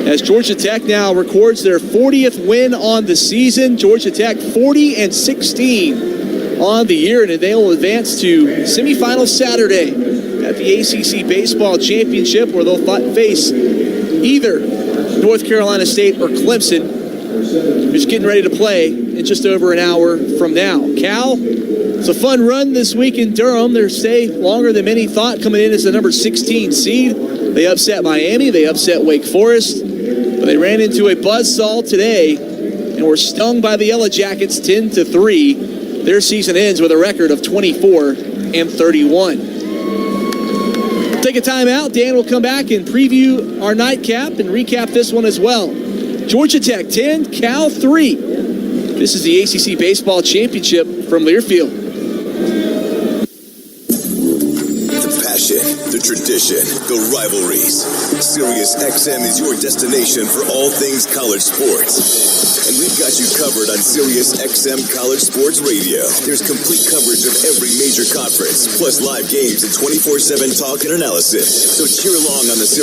S1: As Georgia Tech now records their 40th win on the season. Georgia Tech 40-16 on the year, and they will advance to semifinals Saturday at the ACC Baseball Championship, where they'll face either North Carolina State or Clemson, who's getting ready to play in just over an hour from now. Cal, it's a fun run this week in Durham. Their stay longer than many thought, coming in as the number 16 seed. They upset Miami, they upset Wake Forest, but they ran into a buzzsaw today and were stung by the Yellow Jackets 10-3. Their season ends with a record of 24-31. Take a time out. Dan will come back and preview our nightcap and recap this one as well. Georgia Tech 10, Cal 3. This is the ACC Baseball Championship from Learfield.
S3: The passion, the tradition, the rivalries. Sirius XM is your destination for all things college sports. And we've got you covered on Sirius XM College Sports Radio. There's complete coverage of every major conference, plus live games and 24/7 talk and analysis. So cheer along on the Sirius